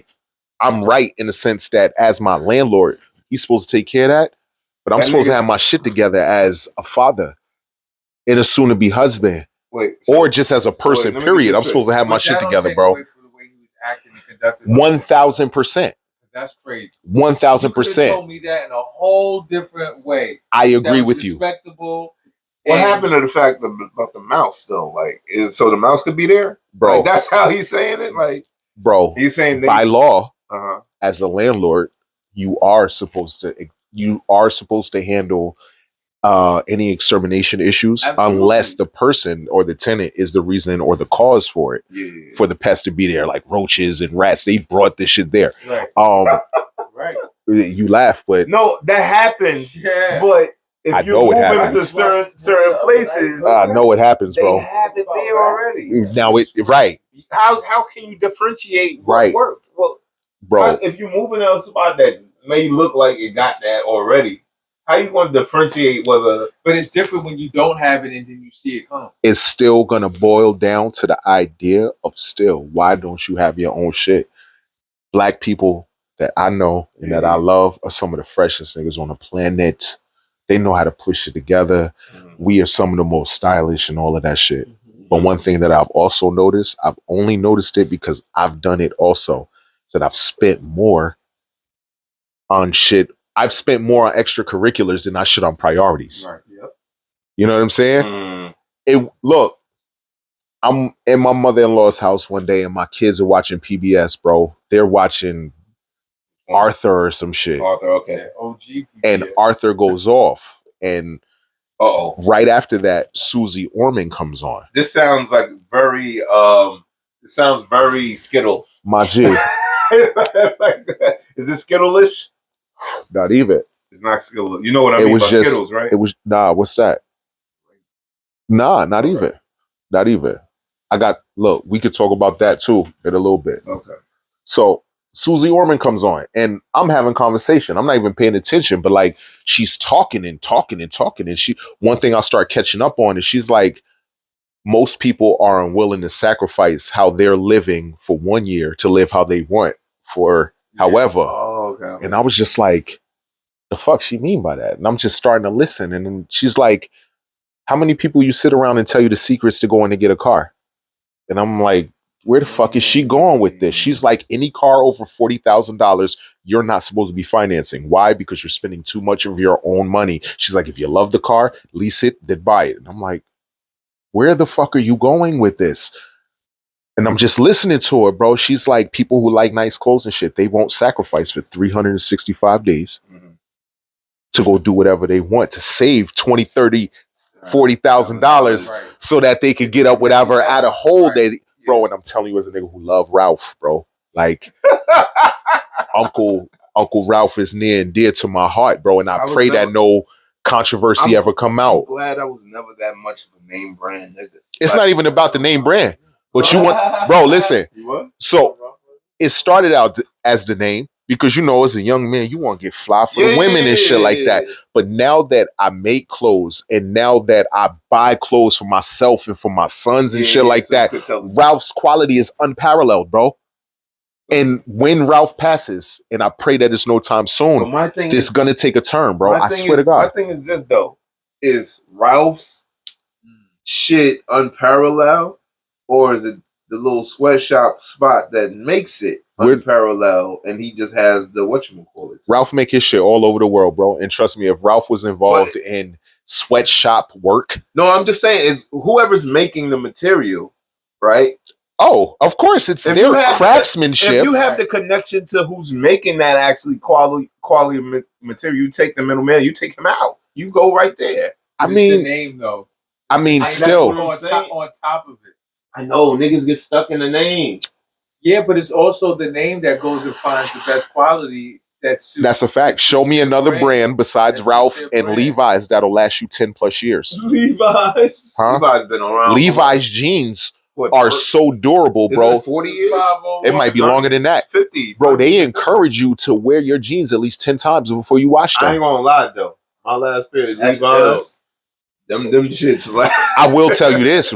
I'm right in the sense that as my landlord, he's supposed to take care of that. But I'm supposed to have my shit together as a father and a soon-to-be husband. Or just as a person, period. I'm supposed to have my shit together, bro. 1,000%. That's crazy. 1,000%. Told me that in a whole different way. I agree with you. Respectable. What happened to the fact about the mouse though? Like, so the mouse could be there, bro? Like, that's how he's saying it. Like, bro, he's saying by law, as the landlord, you are supposed to handle any extermination issues. Absolutely. Unless the person or the tenant is the reason or the cause for it. Yeah. For the pests to be there, like roaches and rats. They brought this shit there. Right. Right. You laugh, but no, that happens. Yeah. But if you move into certain places, I know it happens, bro. They have it there already. Now right. How can you differentiate what right. works? Well, bro, if you move in a spot that may look like it got that already, how you going to differentiate whether? But it's different when you don't have it and then you see it come. It's still gonna boil down to the idea of why don't you have your own shit? Black people that I know and that I love are some of the freshest niggas on the planet. They know how to push it together. We are some of the most stylish and all of that shit. But one thing that I've also noticed, I've only noticed it because I've done it also, is that I've spent more on shit. I've spent more on extracurriculars than I should on priorities. Right. Yep. You know what I'm saying? Look, I'm in my mother-in-law's house one day and my kids are watching PBS, bro. They're watching Arthur or some shit. Arthur, okay. OG PBS. And Arthur goes off. And right after that, Susie Orman comes on. This sounds like very Skittles. My G. It's like, is it Skittle-ish? Not even. It's not Skittles. You know what I mean by Skittles, right? It was what's that? Nah, not even. Not even. Look, we could talk about that too in a little bit. Okay. So Susie Orman comes on and I'm having conversation. I'm not even paying attention, but like she's talking and talking and talking. And one thing I'll start catching up on is she's like, most people are unwilling to sacrifice how they're living for 1 year to live how they want for however. Oh, okay. And I was just like, the fuck she mean by that? And I'm just starting to listen. And then she's like, how many people you sit around and tell you the secrets to going to get a car? And I'm like, where the fuck is she going with this? She's like, any car over $40,000, you're not supposed to be financing. Why? Because you're spending too much of your own money. She's like, if you love the car, lease it, then buy it. And I'm like, where the fuck are you going with this? And I'm just listening to her, bro. She's like, people who like nice clothes and shit, they won't sacrifice for 365 days to go do whatever they want to save 20, 30, $40,000 so that they could get up whatever out of hole they, bro. And I'm telling you, as a nigga who love Ralph, bro, like Uncle Ralph is near and dear to my heart, bro. And I pray that no controversy ever come out. I'm glad I was never that much of a name brand nigga. It's not even about the name brand, but you want, bro. Listen, so it started out as the name. Because, you know, as a young man, you want to get fly for the women and shit like that. But now that I make clothes and now that I buy clothes for myself and for my sons and shit like that, Ralph's quality is unparalleled, bro. And when Ralph passes, and I pray that it's no time soon, it's going to take a turn, bro. I swear to God. My thing is this, though. Is Ralph's shit unparalleled? Or is it the little sweatshop spot that makes it unparalleled, and he just has the whatchamacallit? Ralph make his shit all over the world, bro. And trust me, if Ralph was involved in sweatshop work. No, I'm just saying, is whoever's making the material, right? Oh, of course, it's their craftsmanship. If you have the connection to who's making that actually quality material, you take the middleman, you take him out. You go right there. I mean, the name though. I mean, still on top of it. I know niggas get stuck in the name. Yeah, but it's also the name that goes and finds the best quality. That's a fact. Show me another brand besides Ralph and Levi's that'll last you 10 plus years. Levi's. Huh? Levi's been around. Levi's jeans are so durable, bro. Is it 40 years? It might be longer than that. 50. Bro, they encourage you to wear your jeans at least 10 times before you wash them. I ain't gonna lie though. My last pair of Levi's, them shits like. I will tell you this,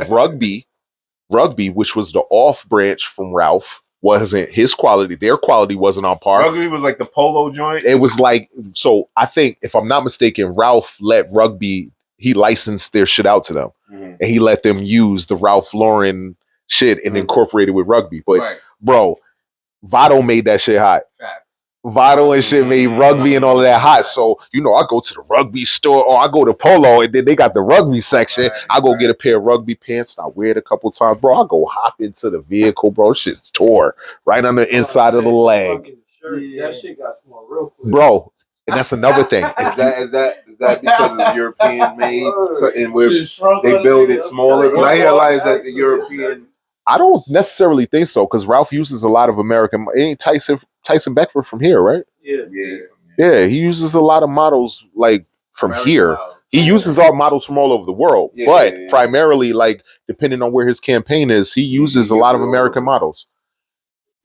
Rugby, which was the off branch from Ralph, wasn't his quality. Their quality wasn't on par. Rugby was like the polo joint. It was like, so I think, if I'm not mistaken, Ralph let Rugby, he licensed their shit out to them. And he let them use the Ralph Lauren shit and incorporate it with Rugby. But bro, Votto made that shit hot. Votto and shit made Rugby and all of that hot. So, you know, I go to the Rugby store or I go to Polo and then they got the Rugby section. I go get a pair of Rugby pants and I wear it a couple times. Bro, I go hop into the vehicle, bro. Shit's tore right on the inside of the leg. That shit got small real quick. Bro, and that's another thing. Is that because it's European made and they build it smaller? Because I realize that the European. I don't necessarily think so, because Ralph uses a lot of American. Ain't Tyson Beckford from here, right? Yeah. He uses a lot of models like from American here. Models. He uses our models from all over the world, but primarily, like depending on where his campaign is, he uses a lot of American models.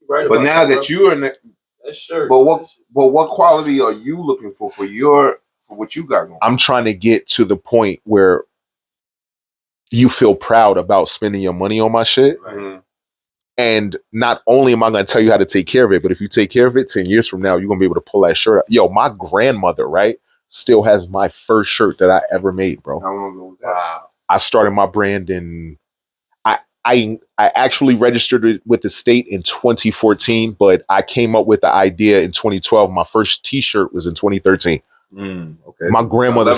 Right. But now that you're in, but what quality are you looking for what you got going? I'm trying to get to the point where you feel proud about spending your money on my shit. And not only am I going to tell you how to take care of it, but if you take care of it 10 years from now, you're going to be able to pull that shirt out. Yo, my grandmother, right, still has my first shirt that I ever made, bro. How long ago was that? Wow. I started my brand I actually registered it with the state in 2014, but I came up with the idea in 2012. My first t-shirt was in 2013. Okay. My grandmother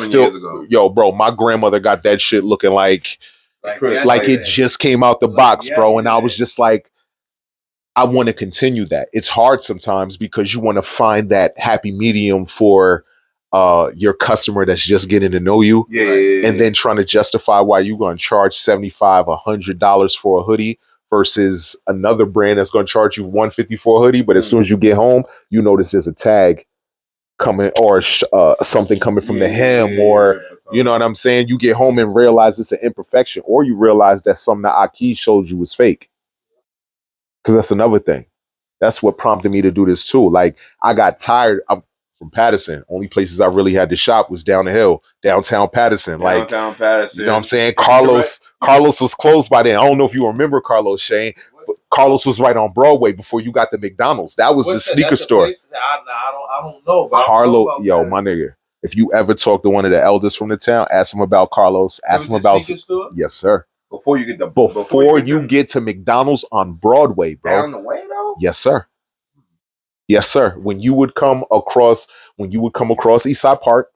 my grandmother got that shit looking like it just came out the box, bro. And I was just like, I want to continue that. It's hard sometimes because you want to find that happy medium for your customer that's just getting to know you. And then trying to justify why you're going to charge $75, $100 for a hoodie versus another brand that's going to charge you $150 for a hoodie. But as soon as you get home, you notice there's a tag coming or something coming from the hem or you know what I'm saying? You get home and realize it's an imperfection, or you realize that something that Aki showed you was fake. Because that's another thing. That's what prompted me to do this too. Like I got tired. I'm from Patterson. Only places I really had to shop was down the hill, downtown Patterson. Downtown Patterson. You know what I'm saying? Carlos was closed by then. I don't know if you remember Carlos, Shane. Carlos was right on Broadway before you got the McDonald's. That was the sneaker store. I don't know. But Carlo, yo, my nigga. If you ever talk to one of the elders from the town, ask them about Carlos. Ask them about. Sneaker store? Yes, sir. Before you get get to McDonald's on Broadway, bro. Down the way though. Yes, sir. Yes, sir. When you would come across Eastside Park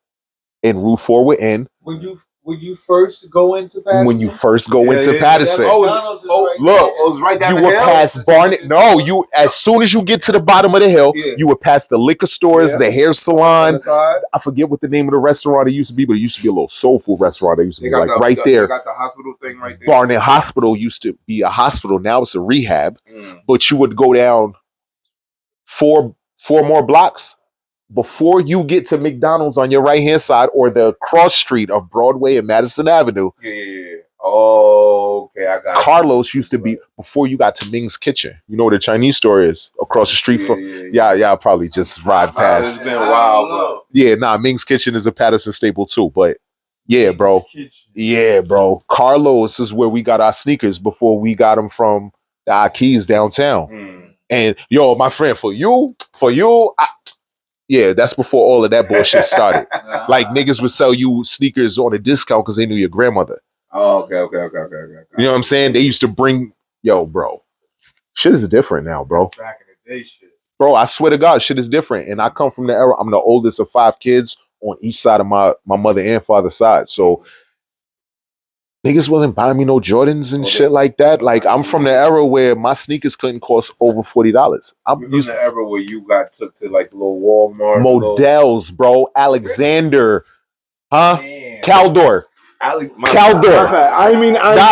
and Route 4 would end. When you first go into Patterson? When you first go into Patterson. Right look, it was right down you the would hill? pass Barnett. No, you as soon as you get to the bottom of the hill, you would pass the liquor stores, the hair salon. I forget what the name of the restaurant it used to be, but it used to be a little soulful restaurant. It used to be like right there. They got the hospital thing right there. Barnett Hospital used to be a hospital. Now it's a rehab. But you would go down four more blocks before you get to McDonald's on your right-hand side or the cross street of Broadway and Madison Avenue. Yeah. Oh, okay, I got Carlos used to be before you got to Ming's Kitchen. You know where the Chinese store is? Across the street from... Yeah, I'll probably just ride past. It's been a while, bro. Yeah, Ming's Kitchen is a Patterson staple too, but yeah, bro. Yeah, bro. Carlos is where we got our sneakers before we got them from theIkeys downtown. And, yo, my friend, for you... Yeah, that's before all of that bullshit started. Like, niggas would sell you sneakers on a discount because they knew your grandmother. Oh, okay. You know what I'm saying? They used to bring... Yo, bro. Shit is different now, bro. Back in the day, shit. Bro, I swear to God, shit is different. And I come from the era... I'm the oldest of 5 kids on each side of my mother and father's side. So, niggas wasn't buying me no Jordans and shit like that. Like, I'm from the era where my sneakers couldn't cost over $40. I'm used to the era where you got took to like the little Walmart. Models, bro. Alexander. Huh? Damn. Caldor. Caldor.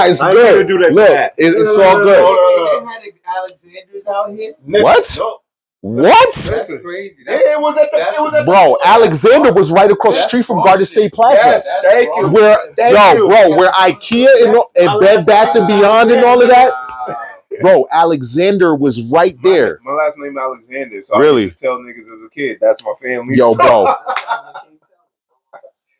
It's good. Look, it's all good. They had Alexander's out here? What? No. What? That's crazy. It was at the Bro, Alexander was right across the street from Garden State Plaza. Yes, thank you. Where IKEA and Bed Bath and Beyond and all of that. Bro, Alexander was right there. My last name Alexander, so really? I used to tell niggas as a kid, that's my family. Yo, bro.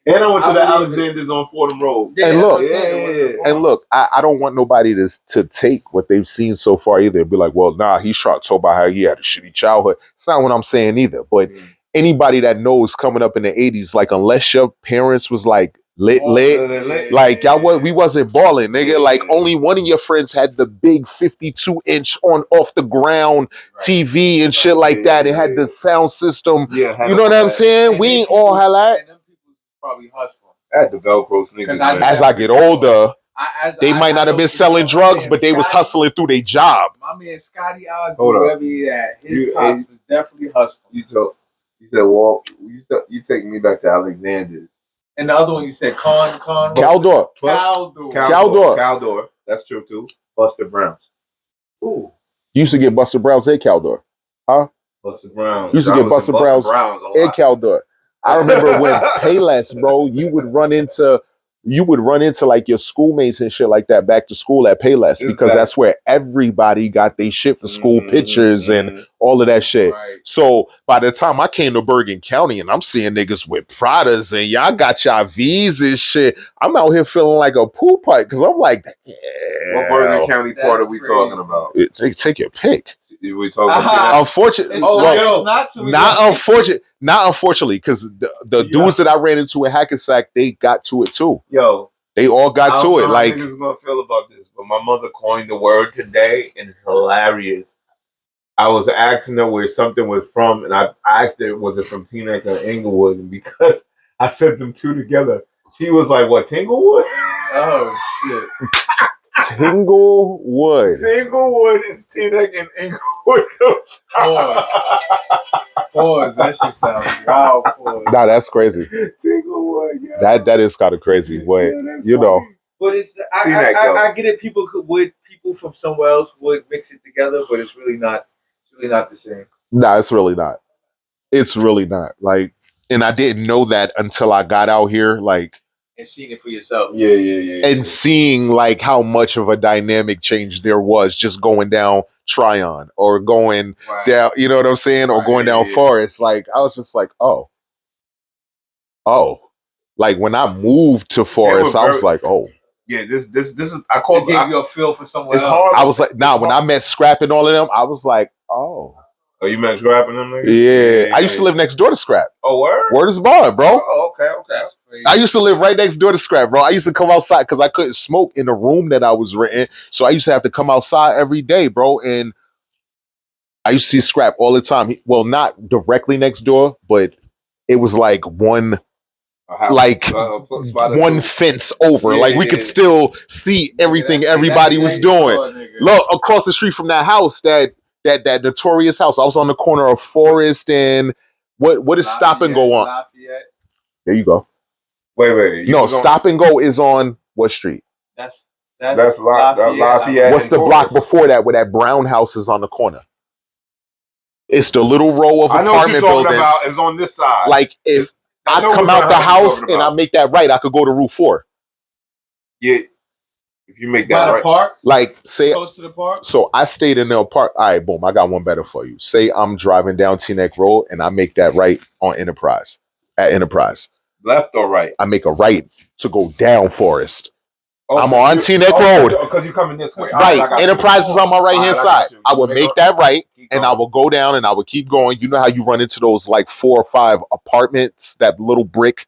And I went to the Alexanders on Fordham Road. And look, I don't want nobody to take what they've seen so far either and be like, well, nah, he talk about how he had a shitty childhood. It's not what I'm saying either. But anybody that knows coming up in the 80s, like unless your parents was like lit, like we wasn't balling, nigga. Like only one of your friends had the big 52-inch on off the ground TV and shit like that. It had the sound system. Yeah, you know what I'm saying? We ain't all had that. Probably hustling. I had the Velcro sneakers. As I get older, they might not have been selling drugs, but they was hustling through their job. My man Scotty Osborne, wherever he at, his pops was definitely hustling. You said, well, you take me back to Alexander's. And the other one you said, Caldor. That's true too. Buster Browns. Ooh. You used to get Buster Browns and Caldor. Huh? Buster Browns. You used to get Buster Browns and Caldor. I remember when Payless, bro, you would run into like your schoolmates and shit like that back to school at Payless because that's where everybody got their shit for school pictures and all of that shit. Right. So by the time I came to Bergen County and I'm seeing niggas with Pradas and y'all got y'all V's and shit, I'm out here feeling like a pool pipe because I'm like, what Bergen County part are we talking about? Take your pick. We talking about unfortunately, not unfortunately, because the dudes that I ran into in Hackensack, they got to it too. Yo, they all got to it. Like, niggas gonna feel about this, but my mother coined the word today, and it's hilarious. I was asking her where something was from, and I asked her, was it from Teaneck or Inglewood? And because I said them two together, she was like, "What, Tinglewood?" Oh shit. Tinglewood. Tinglewood is Teaneck and Inglewood. Pause. That shit sounds wild. Nah, that's crazy. Tinglewood. Yeah. That is kind of crazy, but you know. But it's I get it. People from somewhere else would mix it together, but it's really not. It's really not the same. Nah, it's really not. It's really not. Like, and I didn't know that until I got out here. Like. And seeing it for yourself. Yeah. And seeing like how much of a dynamic change there was just going down Tryon or going down, you know what I'm saying? Or going down Forest. Like, I was just like, oh. Like when I moved to Forest, I was like, oh. Yeah, this is. I called. It gave you a feel for someone It's else. hard. I was like, when I met Scrap and all of them, I was like, oh. Oh, you met Scrapping them niggas? Yeah. I used to live next door to Scrap. Oh, word? Word is bond, bro. Oh, okay. That's crazy. I used to live right next door to Scrap, bro. I used to come outside because I couldn't smoke in the room that I was renting. So I used to have to come outside every day, bro. And I used to see Scrap all the time. Well, not directly next door, but it was like one one fence over. Yeah, like we could still see everything everybody was doing. Look, across the street from that house, that notorious house. I was on the corner of Forest and what is Stop and Go on? Lafayette. There you go. Wait. No, Stop and Go is on what street? That's Lafayette. What's the block before that where that brown house is on the corner? It's the little row of apartment buildings. I know what you're talking about. Is on this side. Like if I come out the house and I make that right, I could go to Route 4. Yeah. If you make that by right. the park? Like say Close to the park? So I stayed in the park. All right, boom. I got one better for you. Say I'm driving down Teaneck Road and I make that right on Enterprise. At Enterprise. Left or right? I make a right to go down Forest. Oh, I'm on Teaneck Road. Because you're coming this way. Right. Enterprise is on my right hand side. I would make that right and I will go down and I will keep going. You know how you run into those like 4 or 5 apartments, that little brick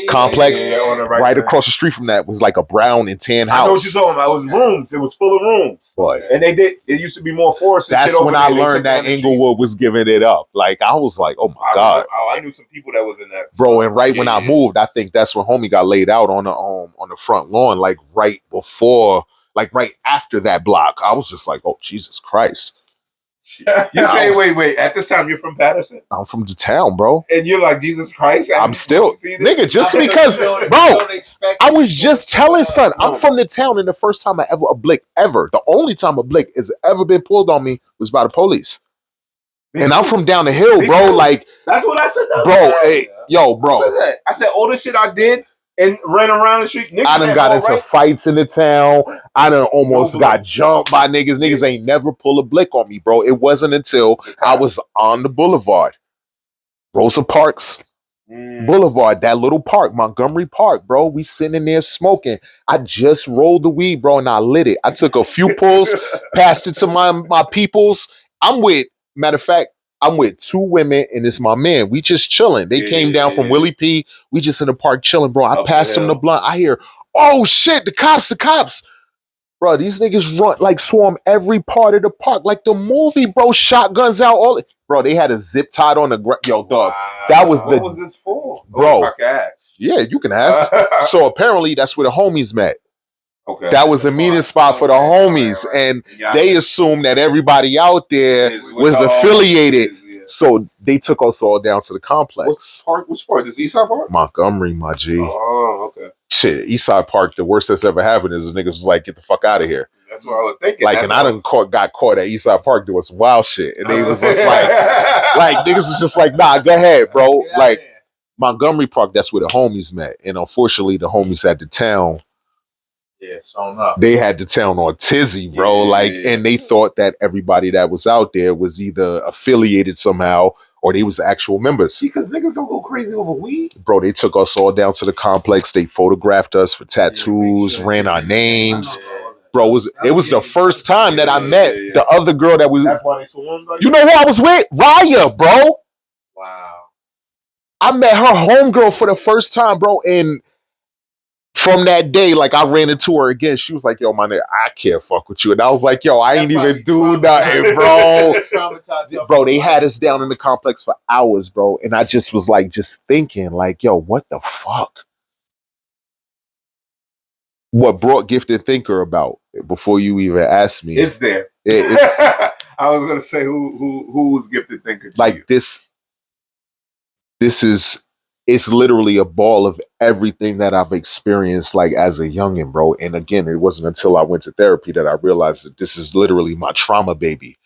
complex? Yeah, on the right across the street from that was like a brown and tan house. I know what you're talking about. It was rooms. It was full of rooms. Boy. And it used to be more forest. That's when I learned that Inglewood was giving it up. Like I was like, oh my God. I knew some people that was in that. Bro, and when I moved, I think that's when homie got laid out on the front lawn, like right before, like right after that block. I was just like, oh Jesus Christ. You say, wait. At this time, you're from Patterson? I'm from the town, bro. And you're like, Jesus Christ? I'm still, nigga, just because, bro, I was just telling son, I'm from the town, and the first time I ever, the only time a blick has ever been pulled on me was by the police. And I'm from down the hill, bro. Like, that's what I said, bro. Hey, yo, bro. I said all the shit I did and ran around the street. Niggas I done got into fights in the town. I done almost got jumped by niggas. Niggas ain't never pull a blick on me, bro. It wasn't until I was on the boulevard. Rosa Parks Boulevard, that little park, Montgomery Park, bro. We sitting in there smoking. I just rolled the weed, bro, and I lit it. I took a few pulls, passed it to my peoples. Matter of fact, I'm with 2 women and it's my man. We just chilling. They came down from Willie P. We just in the park chilling, bro. I passed them the blunt. I hear, oh shit, the cops. Bro, these niggas run, like swarm every part of the park. Like the movie, bro, shotguns out. Bro, they had a zip tied on the ground. Yo, dog. That was what was this for? Bro. I can ask. Yeah, you can ask. So apparently that's where the homies met. Okay. That was the meeting spot for the homies. Right. And they assumed that everybody out there was affiliated. So they took us all down to the complex. Which part? This Eastside Park? Montgomery, my G. Oh, okay. Shit, Eastside Park, the worst that's ever happened is the niggas was like, get the fuck out of here. That's what I was thinking. Like, and I got caught at Eastside Park doing some wild shit. And they was just like niggas was just like, nah, go ahead, bro. Like, Montgomery Park, that's where the homies met. And unfortunately, the homies at the town, they had the town on tizzy, bro. And they thought that everybody that was out there was either affiliated somehow or they was actual members. Because niggas don't go crazy over weed. Bro, they took us all down to the complex. They photographed us for tattoos, ran our names. Bro, it was the first time that I met the other girl that was. That's why they swarmed. You know who I was with? Raya, bro. Wow. I met her homegirl for the first time, bro. And from that day, like, I ran into her again. She was like, yo, my nigga, I can't fuck with you. And I was like, yo, I ain't even do nothing, bro. Bro, they had us down in the complex for hours, bro. And I just was like, just thinking, like, yo, what the fuck? What brought Gifted Thinker about before you even asked me? It's there. I was gonna say who's Gifted Thinker. Like this is, it's literally a ball of everything that I've experienced, like as a youngin', bro. And again, it wasn't until I went to therapy that I realized that this is literally my trauma baby.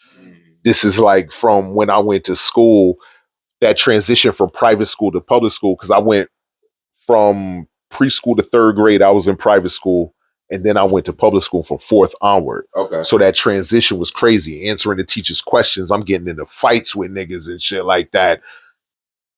This is like from when I went to school, that transition from private school to public school, because I went from preschool to 3rd grade, I was in private school, and then I went to public school from 4th onward. Okay. So that transition was crazy. Answering the teacher's questions, I'm getting into fights with niggas and shit like that.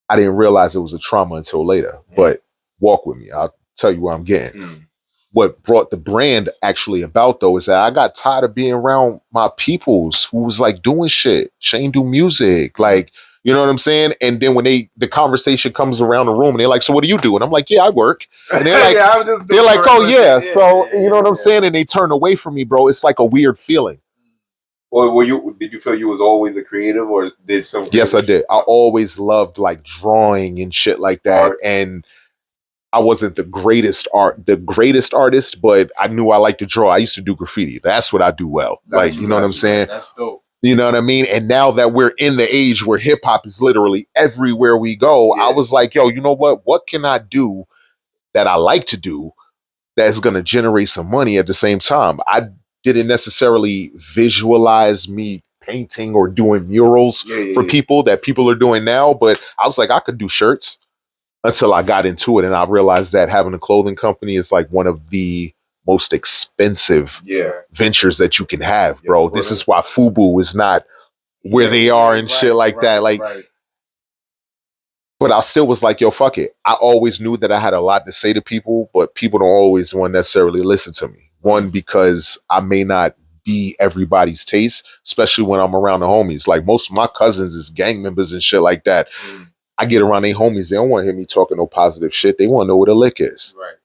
I didn't realize it was a trauma until later. But walk with me. I'll tell you where I'm getting. what brought the brand actually about though is that I got tired of being around my peoples who was like doing shit. Shane do music, like, you know what I'm saying? And then when the conversation comes around the room and they're like, so what do you do? And I'm like, yeah, I work. And they're like, I'm just they're like, oh yeah. So you know what I'm yeah. saying? And they turn away from me, bro. It's like a weird feeling. Or did you feel you was always a creative, or did some? Yes, I did. I always loved like drawing and shit like that. Art. And I wasn't the greatest artist, but I knew I liked to draw. I used to do graffiti. That's what I do well. Like, you know what I'm saying? That's dope. You know what I mean? And now that we're in the age where hip hop is literally everywhere we go, I was like, yo, you know what? What can I do that I like to do that's going to generate some money at the same time? I didn't necessarily visualize me painting or doing murals for people that people are doing now, but I was like, I could do shirts until I got into it. And I realized that having a clothing company is like one of the most expensive ventures that you can have, bro. This is why FUBU is not where they are and shit like that. Like, but I still was like, yo, fuck it. I always knew that I had a lot to say to people, but people don't always want to necessarily listen to me. One, because I may not be everybody's taste, especially when I'm around the homies. Like most of my cousins is gang members and shit like that. I get around their homies, they don't want to hear me talking no positive shit. They want to know what a lick is. Right.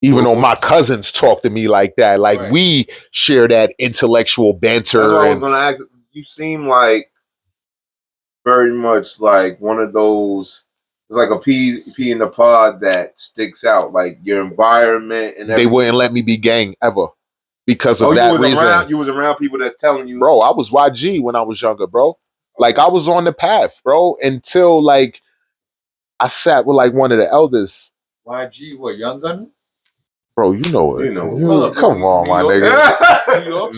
Even though my cousins talk to me like that, like we share that intellectual banter. That's what I was going to ask. You seem like very much like one of those. It's like a pea in the pod that sticks out, like your environment and everything. They wouldn't let me be gang ever because of that reason. You was around people that telling you, bro. I was YG when I was younger, bro. Like I was on the path, bro, until like I sat with like one of the elders. YG, what, Young Gunner? Bro, you know it. Come on, my nigga.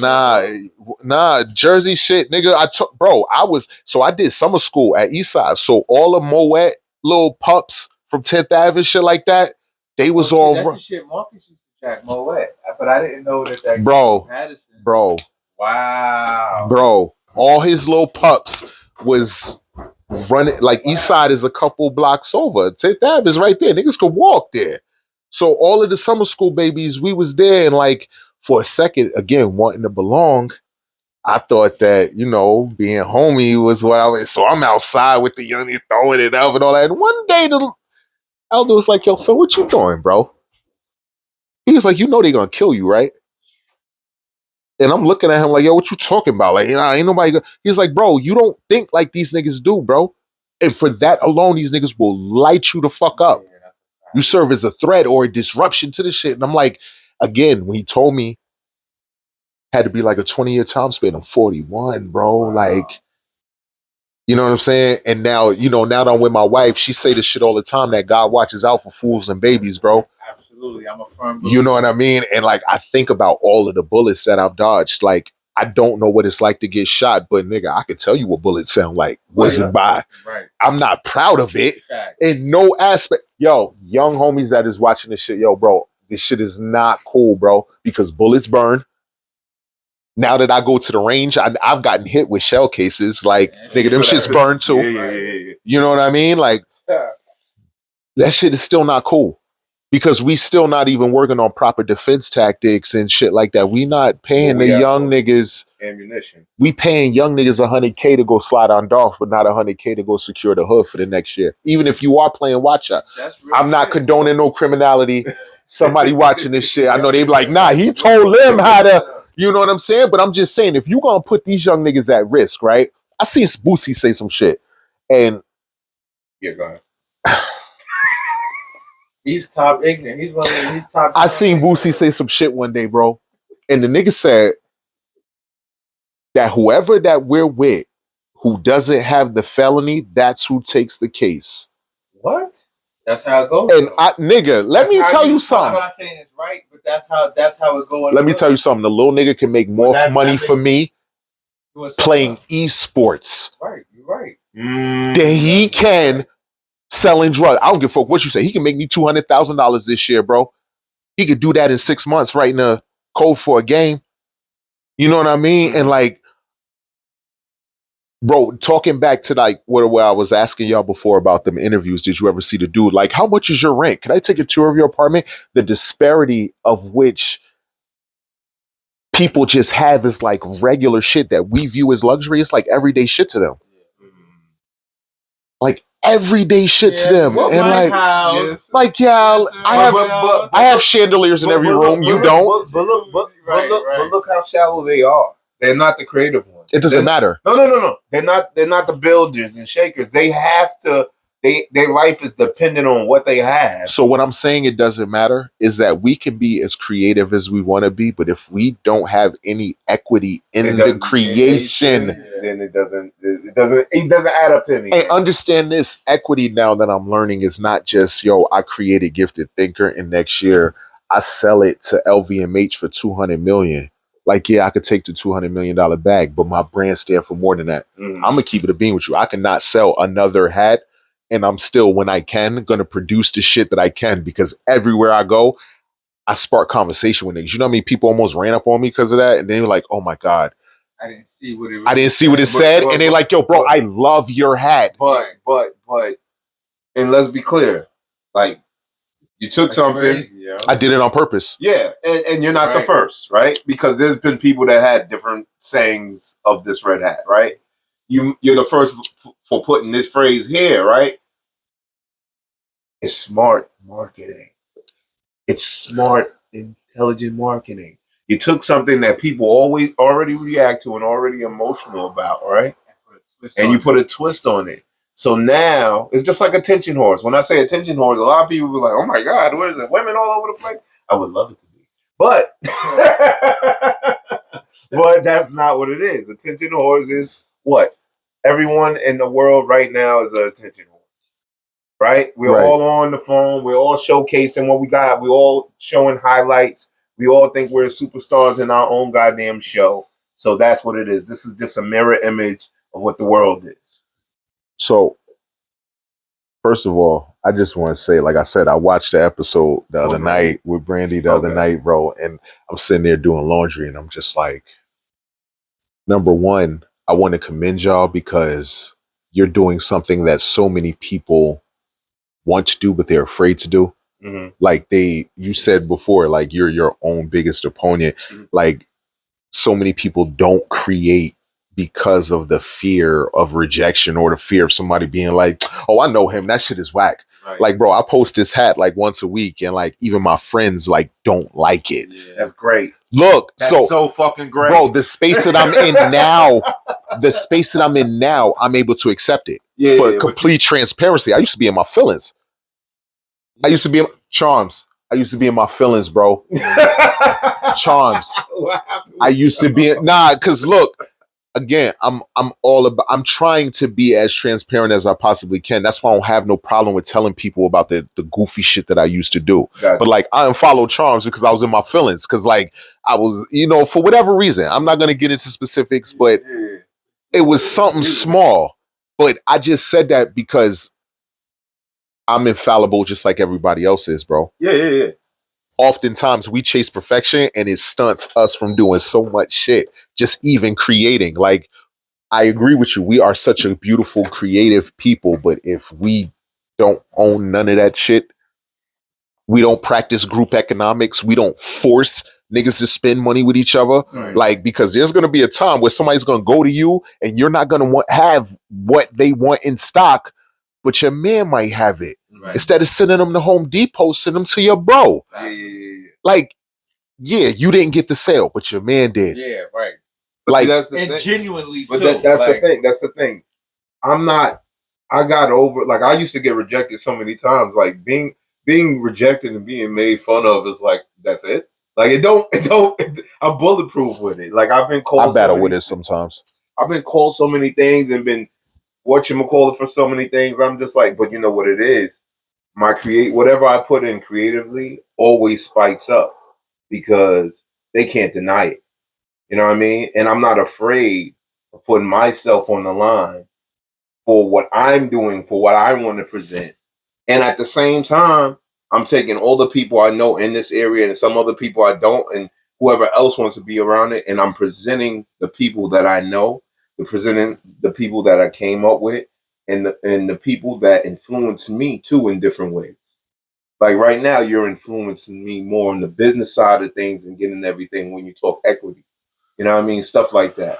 Nah, Jersey shit, nigga. I did summer school at Eastside. So all of Moet little pups from 10th Ave and shit like that, they was all. That's the shit Marcus used to track Moet, but I didn't know that. Bro. Wow. Bro, all his little pups was running. Like Eastside is a couple blocks over. 10th Ave is right there. Niggas could walk there. So all of the summer school babies, we was there, and like for a second, again, wanting to belong, I thought that, you know, being homie was what I was. So I'm outside with the youngies throwing it up and all that. And one day the elder was like, yo, so what you doing, bro? He was like, you know they gonna kill you, right? And I'm looking at him like, yo, what you talking about? Like, ain't nobody. He's like, bro, you don't think like these niggas do, bro. And for that alone, these niggas will light you the fuck up. You serve as a threat or a disruption to the shit. And I'm like, again, when he told me had to be like a 20-year time span, I'm 41, bro. Like, you know what I'm saying? And now, you know, now that I'm with my wife, she say this shit all the time that God watches out for fools and babies, bro. Absolutely. I'm a firm believer. You know what I mean? And like, I think about all of the bullets that I've dodged. Like, I don't know what it's like to get shot, but nigga, I can tell you what bullets sound like. Wasn't by. Right. I'm not proud of it in no aspect. Yo, young homies that is watching this shit, yo, bro, this shit is not cool, bro, because bullets burn. Now that I go to the range, I've gotten hit with shell cases. Like, nigga, them shits burn too. Yeah. You know what I mean? Like, that shit is still not cool. Because we still not even working on proper defense tactics and shit like that. We not paying the young niggas ammunition. We paying young niggas $100K to go slide on Dolph, but not $100K to go secure the hood for the next year. Even if you are playing watch out, I'm not condoning no criminality. Somebody watching this shit, I know they be like, nah, he told them how to. You know what I'm saying? But I'm just saying, if you gonna put these young niggas at risk, right? I seen Boosie say some shit, and go ahead. He's top ignorant. He's top. I seen Boosie say some shit one day, bro. And the nigga said that whoever that we're with who doesn't have the felony, that's who takes the case. What? That's how it goes. And nigga, let me tell you something. I'm not saying it's right, but that's how it goes. Let me tell you something. The little nigga can make more money for me playing esports. Right, you're right. Than he can selling drugs. I don't give a fuck what you say. He can make me $200,000 this year, bro. He could do that in 6 months, writing a code for a game. You know what I mean? And like, Bro, talking back to like where I was asking y'all before about them interviews, did you ever see the dude? Like, how much is your rent? Can I take a tour of your apartment? The disparity of which people just have is like regular shit that we view as luxury. It's like everyday shit to them. Like everyday shit to them. Well, and my like, house. like, yeah, I have chandeliers in every room. You don't. But look how shallow they are. They're not the creative ones. It doesn't matter. No. They're not the builders and shakers. They have to. Their life is dependent on what they have. So what I'm saying it doesn't matter is that we can be as creative as we want to be, but if we don't have any equity in the creation, then it doesn't add up to anything. And understand this, equity now that I'm learning is not just, yo, I created Gifted Thinker and next year I sell it to LVMH for 200 million. Like, yeah, I could take the $200 million bag, but my brand stand for more than that. I'm going to keep it a bean with you. I cannot sell another hat. And I'm still, when I can, going to produce the shit that I can, because everywhere I go, I spark conversation with niggas. You know what I mean? People almost ran up on me because of that. And they were like, oh my God. I didn't see what it said. And they like, yo, bro, I love your hat. But, and let's be clear. Like, you took something. Crazy, I did it on purpose. Yeah. And you're not the first, right? Because there's been people that had different sayings of this red hat, right? You're the first for putting this phrase here, right? It's smart marketing. It's smart, intelligent marketing. You took something that people already react to and already emotional about, right? And you put a twist on it. So now it's just like attention whores. When I say attention whores, a lot of people be like, "Oh my God, what is it? Women all over the place." I would love it to be, but but that's not what it is. Attention whores is what? Everyone in the world right now is an attention whore, right? We're all on the phone. We're all showcasing what we got. We're all showing highlights. We all think we're superstars in our own goddamn show. So that's what it is. This is just a mirror image of what the world is. So, first of all, I just want to say, like I said, I watched the episode the other night with Brandy the other night, bro, and I'm sitting there doing laundry, and I'm just like, number one, I want to commend y'all because you're doing something that so many people want to do, but they're afraid to do. Like you said before, like you're your own biggest opponent. Like so many people don't create because of the fear of rejection or the fear of somebody being like, oh, I know him. That shit is whack. Right. Like, bro, I post this hat like once a week and like even my friends like don't like it. Yeah. That's great. Look, that's so fucking great. Bro, the space that I'm in now, I'm able to accept it. Yeah. But complete transparency. I used to be in my feelings. I used to be in my feelings, bro. Charms. I used to be because look, again, I'm trying to be as transparent as I possibly can. That's why I don't have no problem with telling people about the goofy shit that I used to do. Gotcha. But like I unfollowed Charms because I was in my feelings. Cause like I was, for whatever reason. I'm not gonna get into specifics, but it was something small. But I just said that because I'm infallible just like everybody else is, bro. Yeah. Oftentimes we chase perfection and it stunts us from doing so much shit, just even creating. Like, I agree with you. We are such a beautiful, creative people, but if we don't own none of that shit, we don't practice group economics, we don't force niggas to spend money with each other. Right. Like, because there's going to be a time where somebody's going to go to you and you're not going to have what they want in stock, but your man might have it. Right. Instead of sending them to Home Depot, send them to your bro. Yeah. Like, yeah, you didn't get the sale, but your man did. Yeah, right. But like, see, that's the and thing. Genuinely, but too. That's the thing. That's the thing. I got over, like, I used to get rejected so many times. Like, being rejected and being made fun of is like, that's it. Like, I'm bulletproof with it. Like, I've been called. I battle with it sometimes. I've been called so many things and been whatchamacallit for so many things. I'm just like, but you know what it is? Whatever I put in creatively always spikes up because they can't deny it. You know what I mean? And I'm not afraid of putting myself on the line for what I'm doing, for what I want to present. And at the same time, I'm taking all the people I know in this area and some other people I don't, and whoever else wants to be around it, and I'm presenting the people that I know the president, the people that I came up with, and the people that influenced me too in different ways. Like right now, you're influencing me more on the business side of things and getting everything when you talk equity. You know what I mean? Stuff like that.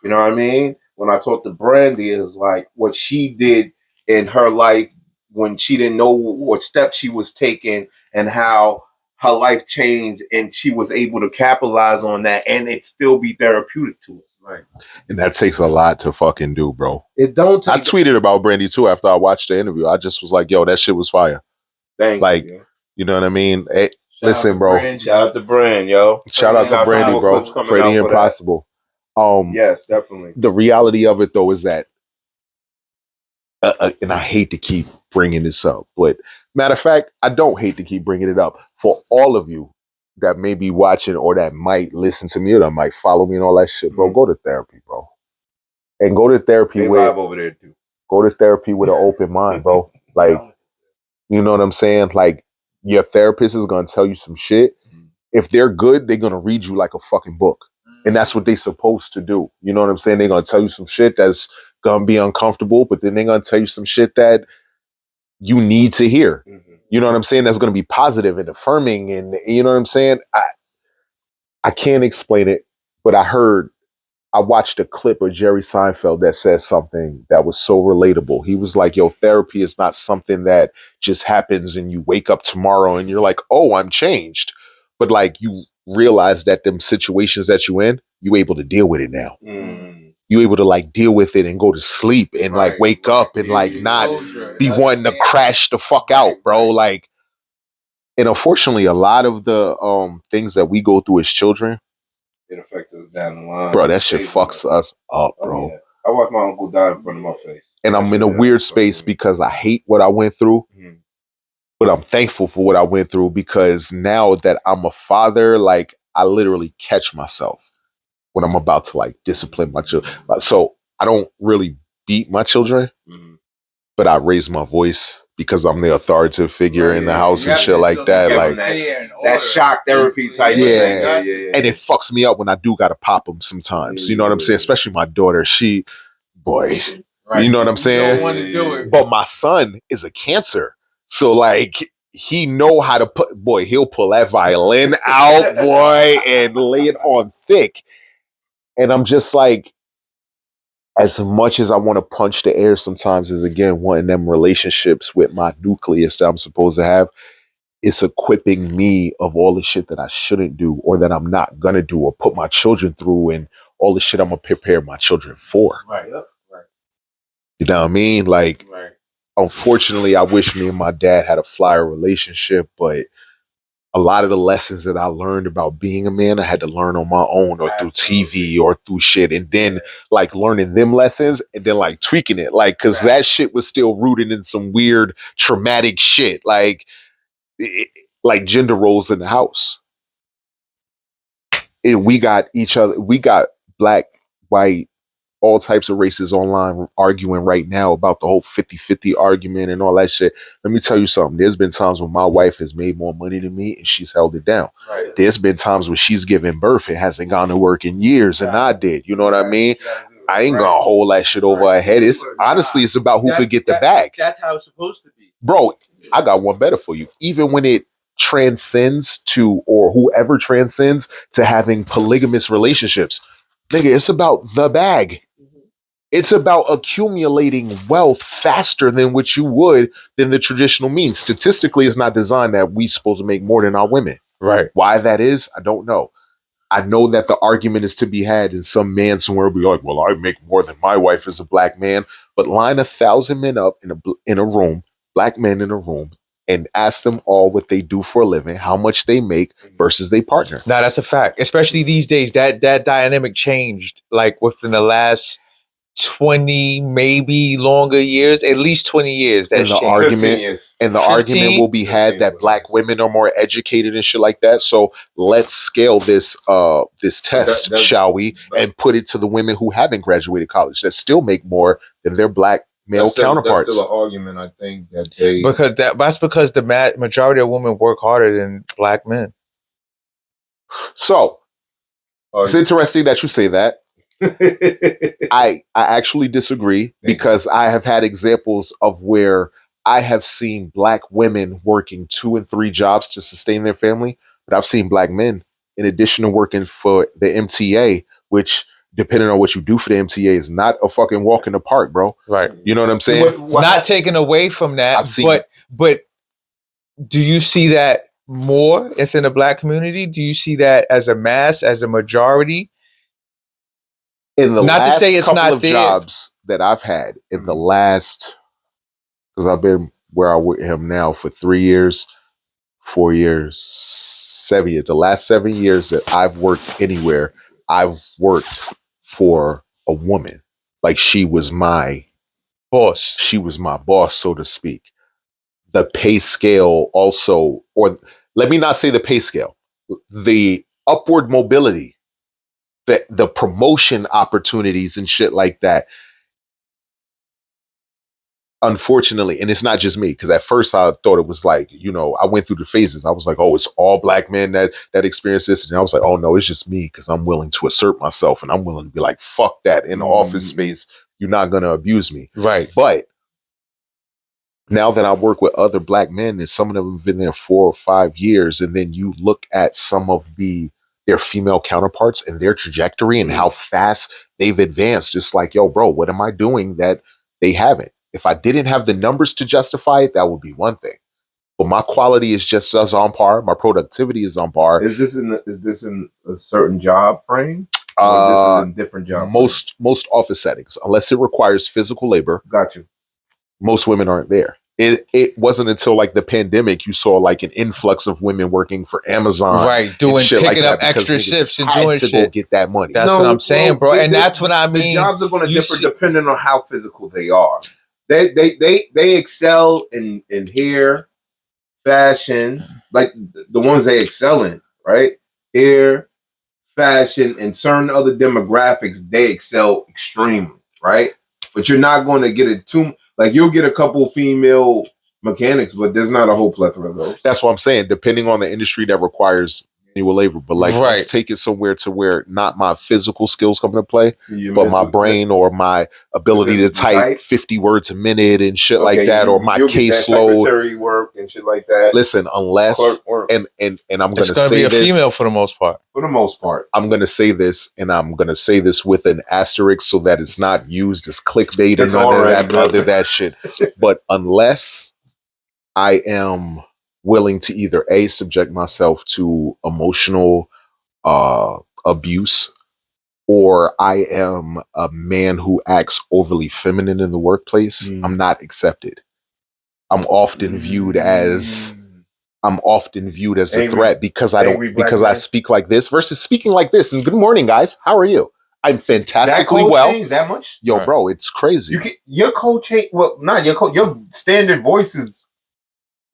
You know what I mean? When I talk to Brandy, is like what she did in her life when she didn't know what steps she was taking and how her life changed, and she was able to capitalize on that and it still be therapeutic to it. Right. And that takes a lot to fucking do, bro. It don't I take. tweeted about Brandy too after I watched the interview. I just was like, yo, that shit was fire. Thank Like, you. you know what I mean? Hey, Shout out listen, to bro. Brandy. Shout out to Brand, yo. Shout out to Got some Brandy, more bro. clips coming Pretty out for that. Impossible. Yes, definitely. The reality of it, though, is that, and I hate to keep bringing this up, but matter of fact, I don't hate to keep bringing it up. For all of you that may be watching or that might listen to me or that might follow me and all that shit, bro, go to therapy, bro. And go to therapy They with live over there too. Go to therapy with an open mind, bro. Like, you know what I'm saying? Like, your therapist is gonna tell you some shit. If they're good, they're gonna read you like a fucking book. And that's what they're supposed to do. You know what I'm saying? They're gonna tell you some shit that's gonna be uncomfortable, but then they're gonna tell you some shit that you need to hear. You know what I'm saying? That's gonna be positive and affirming, and you know what I'm saying? I can't explain it, but I watched a clip of Jerry Seinfeld that said something that was so relatable. He was like, yo, therapy is not something that just happens and you wake up tomorrow and you're like, oh, I'm changed. But like you realize that them situations that you in, you able to deal with it now. You able to like deal with it and go to sleep and like wake up and like not be wanting to crash the fuck out, bro. Like, and unfortunately, a lot of the things that we go through as children, it affects us down the line. Bro, that shit fucks us up, bro. Oh, yeah. I watched my uncle die in front of my face. And I'm in a weird space because I hate what I went through, but I'm thankful for what I went through because now that I'm a father, like I literally catch myself when I'm about to like discipline my children. So I don't really beat my children, but I raise my voice because I'm the authoritative figure in the house and shit like that. Like that shock therapy type of thing. And it fucks me up when I do gotta pop them sometimes. You know what I'm saying? Especially my daughter. You know what I'm saying? Don't want to do it. But my son is a Cancer. So like he know how to he'll pull that violin out, boy, and lay it on thick. And I'm just like, as much as I want to punch the air sometimes is again wanting them relationships with my nucleus that I'm supposed to have, it's equipping me of all the shit that I shouldn't do or that I'm not gonna do or put my children through and all the shit I'm gonna prepare my children for. Right. You know what I mean? Like, unfortunately, I wish me and my dad had a flyer relationship, but a lot of the lessons that I learned about being a man, I had to learn on my own or through TV or through shit. And then like learning them lessons and then like tweaking it. Like, cause that shit was still rooted in some weird traumatic shit. Like gender roles in the house. We got each other. We got black, white, all types of races online arguing right now about the whole 50-50 argument and all that shit. Let me tell you something. There's been times when my wife has made more money than me and she's held it down. Right. There's been times when she's given birth and hasn't gone to work in years and I did. You know what I mean? I ain't gonna hold that shit over her head. It's honestly, it's about who could get the bag. That's how it's supposed to be. Bro, I got one better for you. Even when it transcends to, or whoever transcends to having polygamous relationships, nigga, it's about the bag. It's about accumulating wealth faster than what you would than the traditional means. Statistically, it's not designed that we supposed to make more than our women. Right. Why that is, I don't know. I know that the argument is to be had in some man somewhere be like, well, I make more than my wife as a black man. But line 1,000 men up in a room, black men in a room, and ask them all what they do for a living, how much they make versus their partner. Now that's a fact. Especially these days, that dynamic changed like within the last 20, maybe longer years, at least 20 years. And the argument will be had that black women are more educated and shit like that. So let's scale this test, shall we, and put it to the women who haven't graduated college that still make more than their black male counterparts. That's still an argument, I think, that they that's because the majority of women work harder than black men. So it's interesting that you say that. I actually disagree because I have had examples of where I have seen black women working 2 and 3 jobs to sustain their family, but I've seen black men, in addition to working for the MTA, which, depending on what you do for the MTA, is not a fucking walk in the park, bro. Right. You know what I'm saying? Not taken away from that, I've seen but do you see that more within the black community? Do you see that as a mass, as a majority? In the Not to last say it's couple not of there. jobs that I've had, in the last, because I've been where I with him now for 3 years, 4 years, 7 years. The last 7 years that I've worked anywhere, I've worked for a woman. Like she was my boss, so to speak. The pay scale also, or let me not say the pay scale, the upward mobility, the promotion opportunities and shit like that. Unfortunately, and it's not just me, because at first I thought it was like, you know, I went through the phases. I was like, oh, it's all black men that experience this. And I was like, oh no, it's just me, because I'm willing to assert myself and I'm willing to be like, fuck that. In the office space, you're not gonna abuse me. Right. But now that I work with other black men, and some of them have been there 4 or 5 years, and then you look at some of their female counterparts and their trajectory and how fast they've advanced, it's like, yo, bro, what am I doing that they haven't? If I didn't have the numbers to justify it, that would be one thing. But my quality is just as on par. My productivity is on par. Is this in a certain job frame? Or this is in different job most office settings, unless it requires physical labor. Got you. Most women aren't there. It wasn't until like the pandemic you saw like an influx of women working for Amazon, right? Picking up extra shifts and doing shit. Go get that money. That's what I'm saying, bro. And that's what I mean. The jobs are going to differ depending on how physical they are. They excel in hair, fashion, like the ones they excel in, right? Hair, fashion, and certain other demographics, they excel extremely, right? But you're not going to get it too, like you'll get a couple female mechanics, but there's not a whole plethora of those. That's what I'm saying. Depending on the industry that requires manual labor, but like let's take it somewhere to where not my physical skills come into play, but my brain or my ability to type 50 words a minute and shit like that, or my caseload, secretary work and shit like that. Listen, unless and I'm going to say be a this, female for the most part. For the most part, I'm going to say this, and I'm going to say this with an asterisk so that it's not used as clickbait and none of that shit. But unless I am willing to either subject myself to emotional abuse, or I am a man who acts overly feminine in the workplace, I'm not accepted. I'm often viewed as a threat because I speak like this versus speaking like this. And good morning, guys. How are you? I'm fantastically well. Changed that much? Yo, bro, it's crazy. Your code change. Well, not your code. Your standard voice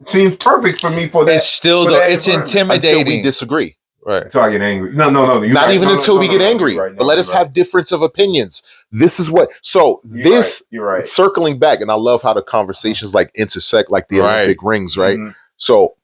seems perfect for me for that. It's still though. It's intimidating. Until we disagree. Right. Until I get angry. No. Not even until we get angry. But let us have difference of opinions. This is what. So you're right. Circling back, and I love how the conversations like intersect, like the Olympic rings, right? Mm-hmm. So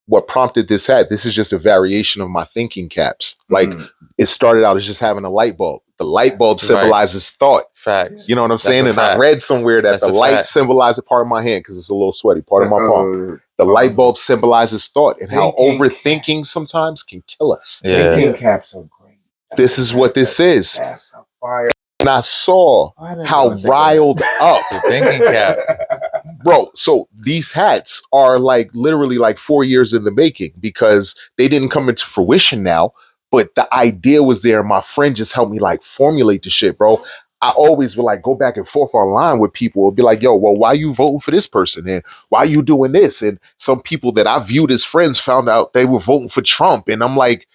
what prompted this this is just a variation of my thinking caps. Like it started out as just having a light bulb. The light bulb symbolizes thought. Facts. You know what I'm saying? And I read somewhere that the light symbolizes part of my hand because it's a little sweaty, part of my palm. The light bulb symbolizes thought and how overthinking sometimes can kill us. Yeah. Thinking caps are great. This is what this is. That's a fire. And I saw how riled up the thinking cap. Bro, so these hats are like literally like 4 years in the making because they didn't come into fruition now, but the idea was there. My friend just helped me like formulate the shit, bro. I always would like go back and forth online with people. It'd be like, yo, well, why you voting for this person? And why you doing this? And some people that I viewed as friends found out they were voting for Trump. And I'm like,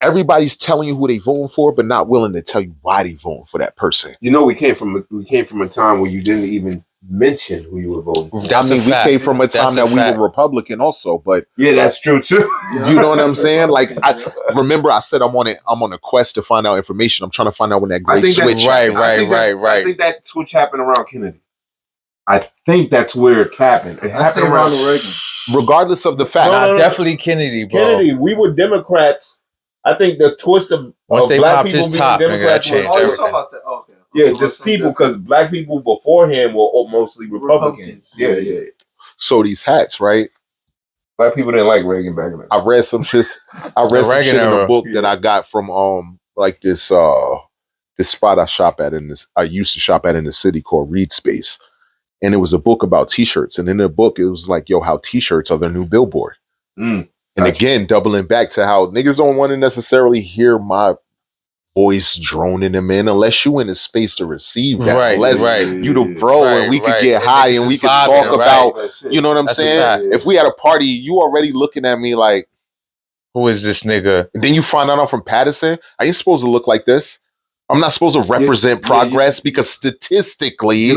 everybody's telling you who they voting for, but not willing to tell you why they voting for that person. You know, we came from a time where you didn't even mention who you were voting for. We came from a time that we were Republican also, but yeah, that's true too. You know what I'm saying? Like I remember I said I'm on a quest to find out information. I'm trying to find out when that great switch. Right. I think that switch happened around Kennedy. I think that's where it happened. It happened around Reagan. Regardless of the fact. Definitely Kennedy, bro. Kennedy, we were Democrats. I think the twist of Once they black popped people his being top, nigga, that Democrats was changed Oh, you everything. talking about that? Oh, okay. yeah, just people because black people beforehand were mostly Republicans. Yeah. So these hats, right? Black people didn't like Reagan back in the day. I read some shit. I read The some Reagan shit in a era. book that I got from like this spot I shop at I used to shop at in the city called Read Space. And it was a book about t-shirts. And in the book, it was like, yo, how t-shirts are the new billboard. And again, doubling back to how niggas don't want to necessarily hear my voice droning them in unless you in a space to receive that. Right, Unless right. you the bro and we could get high and we could talk about, you know what I'm That's a saying? fact. If we had a party, you already looking at me like, who is this nigga? and then you find out I'm from Patterson. I ain't supposed to look like this. I'm not supposed to represent progress because statistically,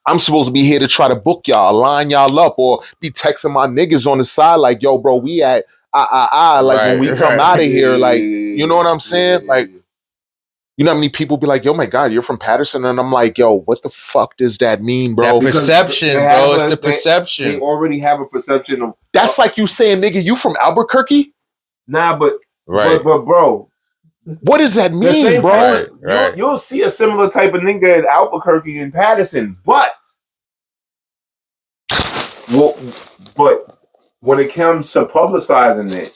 I'm supposed to be here to try to book y'all, line y'all up, or be texting my niggas on the side like, yo, bro, we at like when we come out of here, like, you know what I'm saying? Like, you know how many people be like, yo, my God, you're from Patterson? And I'm like, yo, what the fuck does that mean, bro? That perception, bro. It's the perception. They already have a perception of... That's like you saying, nigga, you from Albuquerque? Nah, but bro... What does that mean, bro? Right. You'll see a similar type of nigga at Albuquerque and Patterson, but when it comes to publicizing it,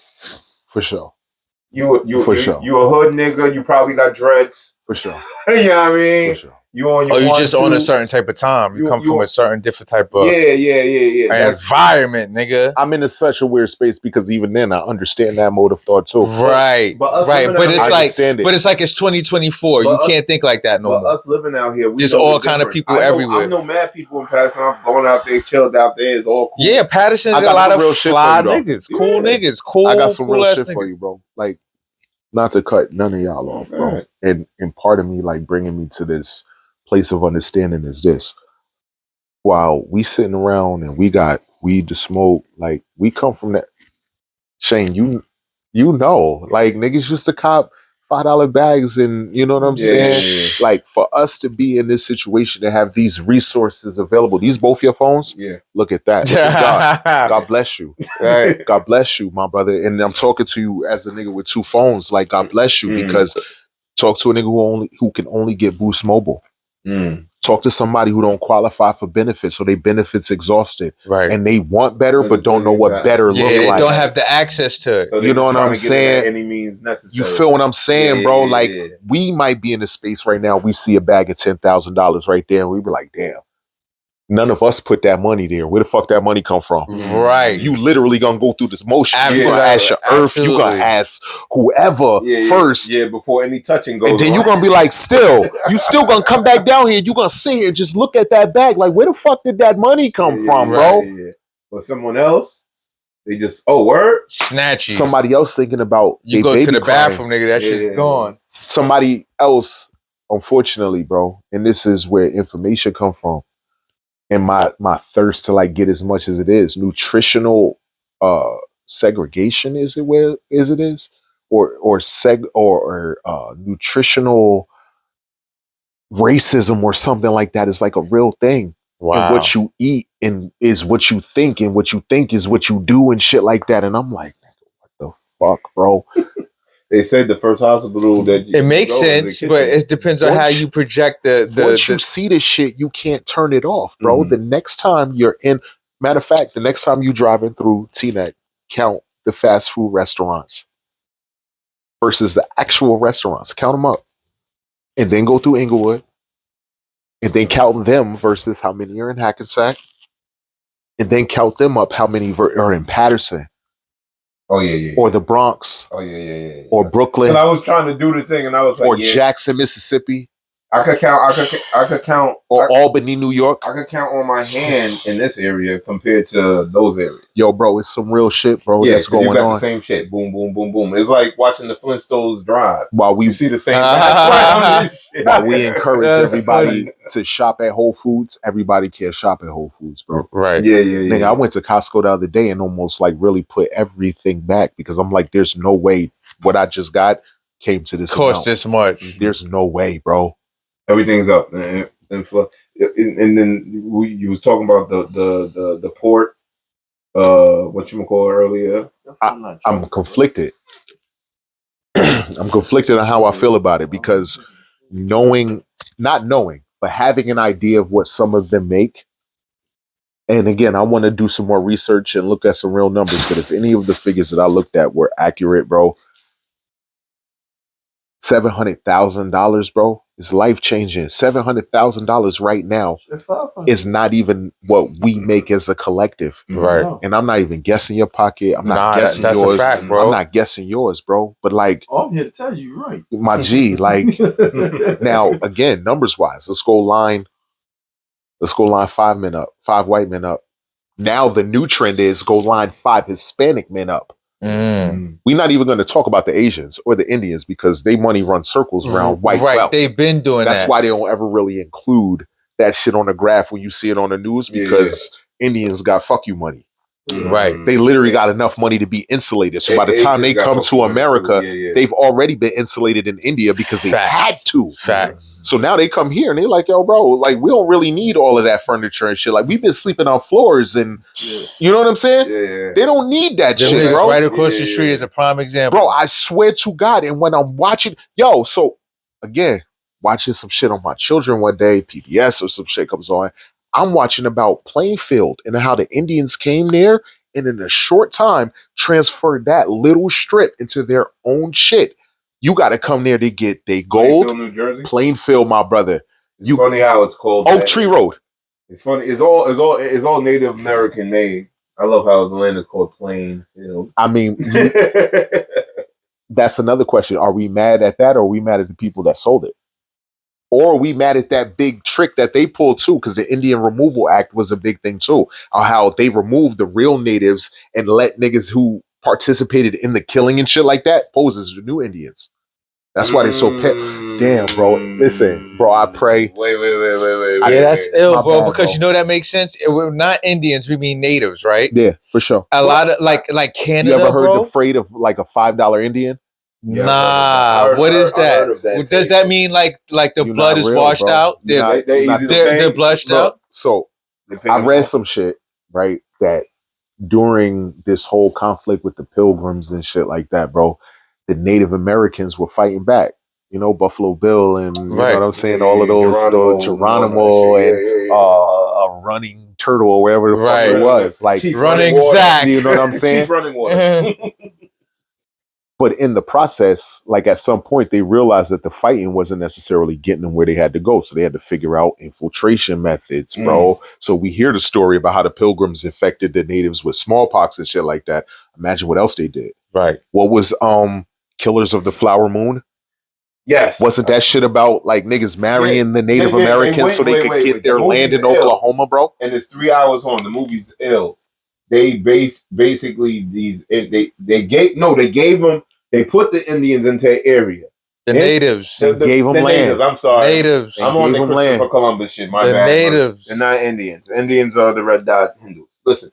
for sure, you a hood nigga. You probably got dreads, for sure. You know what I mean? For sure. You on your you just on a certain type of time. You come from a certain different type of environment, nigga. I'm in such a weird space because even then I understand that mode of thought too. Right. But it's like it's 2024. You can't think like that no more. Us living out here, there's all kind of people everywhere. I know mad people in Patterson. I'm going out there, chilled out there. It's all cool. Yeah, Patterson's got a lot of fly niggas, cool niggas, cool. I got some real shit niggas for you, bro. Like, not to cut none of y'all off, bro. Right. And part of me like bringing me to this place of understanding is this. While we sitting around and we got weed to smoke, like we come from that. Shane, you know, like niggas used to cop $5 bags, and you know what I'm saying? Yeah. Like for us to be in this situation to have these resources available, these both your phones. Yeah, look at that. Look at God. God bless you. Right. God bless you, my brother. And I'm talking to you as a nigga with 2 phones. Like God bless you because talk to a nigga who can only get Boost Mobile. Talk to somebody who don't qualify for benefits, so they benefits exhausted, right? And they want better, but don't know what better look like. They don't have the access to it. So you know what I'm saying? Any means necessary. You feel what I'm saying, bro? Like we might be in a space right now. We see a bag of $10,000 right there, and we be like, damn. None of us put that money there. Where the fuck that money come from? Right. You literally gonna go through this motion. Absolutely. You're gonna ask your earth. You're gonna ask whoever first. Yeah, before any touching goes on. And then you're gonna be like, you still gonna come back down here. You're gonna sit here and just look at that bag. Like, where the fuck did that money come from, bro? Yeah. But someone else, they just, word? Snatch you. Somebody else thinking about you go to the bathroom, nigga, that shit's gone. Somebody else, unfortunately, bro, and this is where information come from. And my thirst to like get as much as it is, nutritional segregation is it where is it is, or nutritional racism or something like that is like a real thing. Wow. And what you eat and is what you think, and what you think is what you do, and shit like that. And I'm like, what the fuck, bro? They said the first hospital that it makes sense, but it depends on how you project the. Once you see this shit, you can't turn it off, bro. The next time you're in, matter of fact, the next time you driving through Teaneck, count the fast food restaurants versus the actual restaurants. Count them up, and then go through Inglewood, and then count them versus how many are in Hackensack, and then count them up how many are in Patterson. Oh yeah. Or the Bronx. Oh yeah. Or Brooklyn. And I was trying to do the thing, and I was like, or Jackson, Mississippi. I could count. Or Albany, New York. I could count on my hand in this area compared to those areas. Yo, bro, it's some real shit, bro. Yeah, that's going on. You got the same shit. Boom, boom, boom, boom. It's like watching the Flintstones drive. While you see the same. While we encourage everybody to shop at Whole Foods, everybody can shop at Whole Foods, bro. Right. Yeah. Nigga, I went to Costco the other day and almost like really put everything back because I'm like, there's no way what I just got came to this cost amount. This much. There's no way, bro. Everything's up, and then you was talking about the port. What you call earlier? I'm conflicted. I'm conflicted on how I feel about it because not knowing, but having an idea of what some of them make. And again, I want to do some more research and look at some real numbers. But if any of the figures that I looked at were accurate, bro, $700,000, bro, is life changing. $700,000 right now is not even what we make as a collective. Right. And I'm not even guessing your pocket. I'm not Nah, guessing that's yours. a fact, bro. I'm not guessing yours, bro. But like, Oh, I'm here to tell you, you're right. my G, like now again, numbers wise, let's go line 5 men up, 5 white men up. Now the new trend is go line 5 Hispanic men up. We're not even going to talk about the Asians or the Indians because they money run circles around white wealth. They've been doing that. That's why they don't ever really include that shit on the graph when you see it on the news because Indians got fuck you money. Right. They literally got enough money to be insulated. So by the time they come to America, they've already been insulated in India because they had to. Facts. So now they come here and they're like, yo, bro, like we don't really need all of that furniture and shit. Like we've been sleeping on floors and you know what I'm saying? Yeah. They don't need that Them shit, niggas bro. right across the street is a prime example. Bro, I swear to God. And when I'm watching, so again, watching some shit on my children one day, PBS or some shit comes on. I'm watching about Plainfield and how the Indians came there and in a short time transferred that little strip into their own shit. You got to come there to get their gold. Plainfield, New Jersey. Plainfield, my brother. It's funny how it's called Oak Tree Road. It's funny. It's all Native American made. I love how the land is called Plainfield. I mean, that's another question. Are we mad at that or are we mad at the people that sold it? Or are we mad at that big trick that they pulled too? Because the Indian Removal Act was a big thing too. How they removed the real natives and let niggas who participated in the killing and shit like that pose as the new Indians. That's why they're so pissed. Damn, bro. Listen, bro, I pray. Wait. Yeah, that's ill, bro, bad, because bro. you know that makes sense. We're not Indians, we mean natives, right? Yeah, for sure. A lot of like Canada. You ever heard bro? the freight of like a $5 Indian? Yeah, Nah, what is that? Does that mean like the You're blood not is real, washed bro. out? You're not- They're you're not- easy to They're pay. blushed Look, out? so I read some shit, right, that during this whole conflict with the Pilgrims and shit like that, bro, the Native Americans were fighting back. You know, Buffalo Bill and you know what I'm saying? All of those, Geronimo and a running turtle or wherever the fuck it was. Like, Chief Running Zach. you know what I'm saying? Chief Running Water. But in the process, like at some point, they realized that the fighting wasn't necessarily getting them where they had to go. So they had to figure out infiltration methods, bro. So we hear the story about how the Pilgrims infected the natives with smallpox and shit like that. Imagine what else they did. Right. What was Killers of the Flower Moon? Yes. Wasn't that shit about like niggas marrying the Native Americans so they could get their land in Oklahoma, bro? And it's 3 hours on. The movie's ill. They basically they gave them. They put the Indians into an area. The natives. Gave them land. Natives, I'm sorry. Natives. I'm on the gave 'em Christopher land. Columbus shit. My The bad. natives. They're not Indians. Indians are the red dot Hindus. Listen,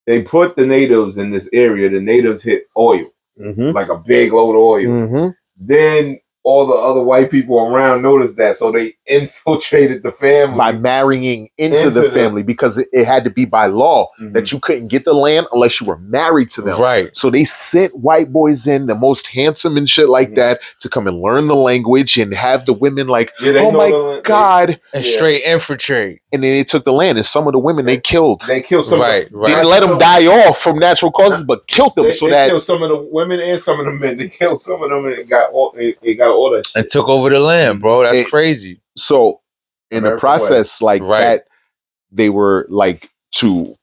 they put the natives in this area. The natives hit oil, like a big load of oil. Then all the other white people around noticed that, so they infiltrated the family by marrying into the family because it had to be by law that you couldn't get the land unless you were married to them. Right. So they sent white boys in, the most handsome and shit like that, to come and learn the language and have the women like, oh my God. And straight infiltrate. And then they took the land and some of the women they killed. They killed some right. Didn't let them die off from natural causes, but killed them they killed some of the women and some of the men. They killed some of them and it got all that shit. And took over the land, bro. That's crazy. So in the process, like that, they were like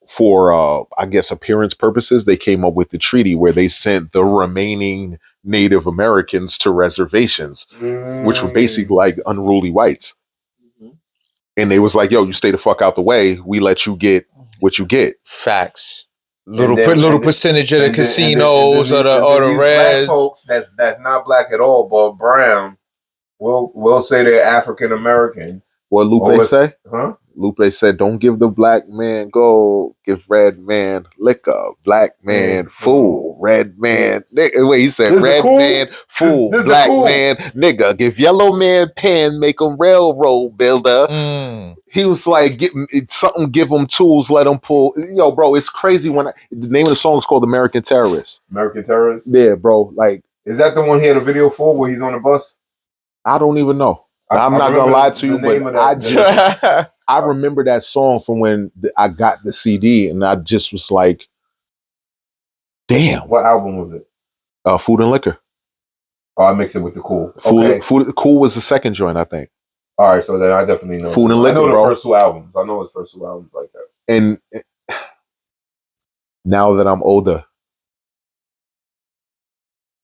for I guess appearance purposes, they came up with the treaty where they sent the remaining Native Americans to reservations, which were basically like unruly whites. And they was like, yo, you stay the fuck out the way. We let you get what you get. Facts. Little percentage of the casinos or the Black res. folks that's not black at all, but brown, we'll say they're African Americans. What Lupe say? Huh? Lupe said, don't give the black man gold, give red man liquor, black man fool, red man nigga. Wait, he said red man fool, black man nigga, give yellow man pen, make him railroad builder. He was like, give him tools, let him pull. Yo, bro, it's crazy when the name of the song is called American Terrorist. American Terrorist? Yeah, bro. Like, Is that the one he had a video for where he's on the bus? I don't even know. I'm not gonna lie to you, but I remember that song from when I got the CD, and I just was like, "Damn!" What album was it? Food and Liquor. Oh, I mixed it with the Cool. Food Cool was the second joint, I think. All right, so then I definitely know. Food and Liquor, I know the bro. first two albums. I know his first two albums like that. And now that I'm older,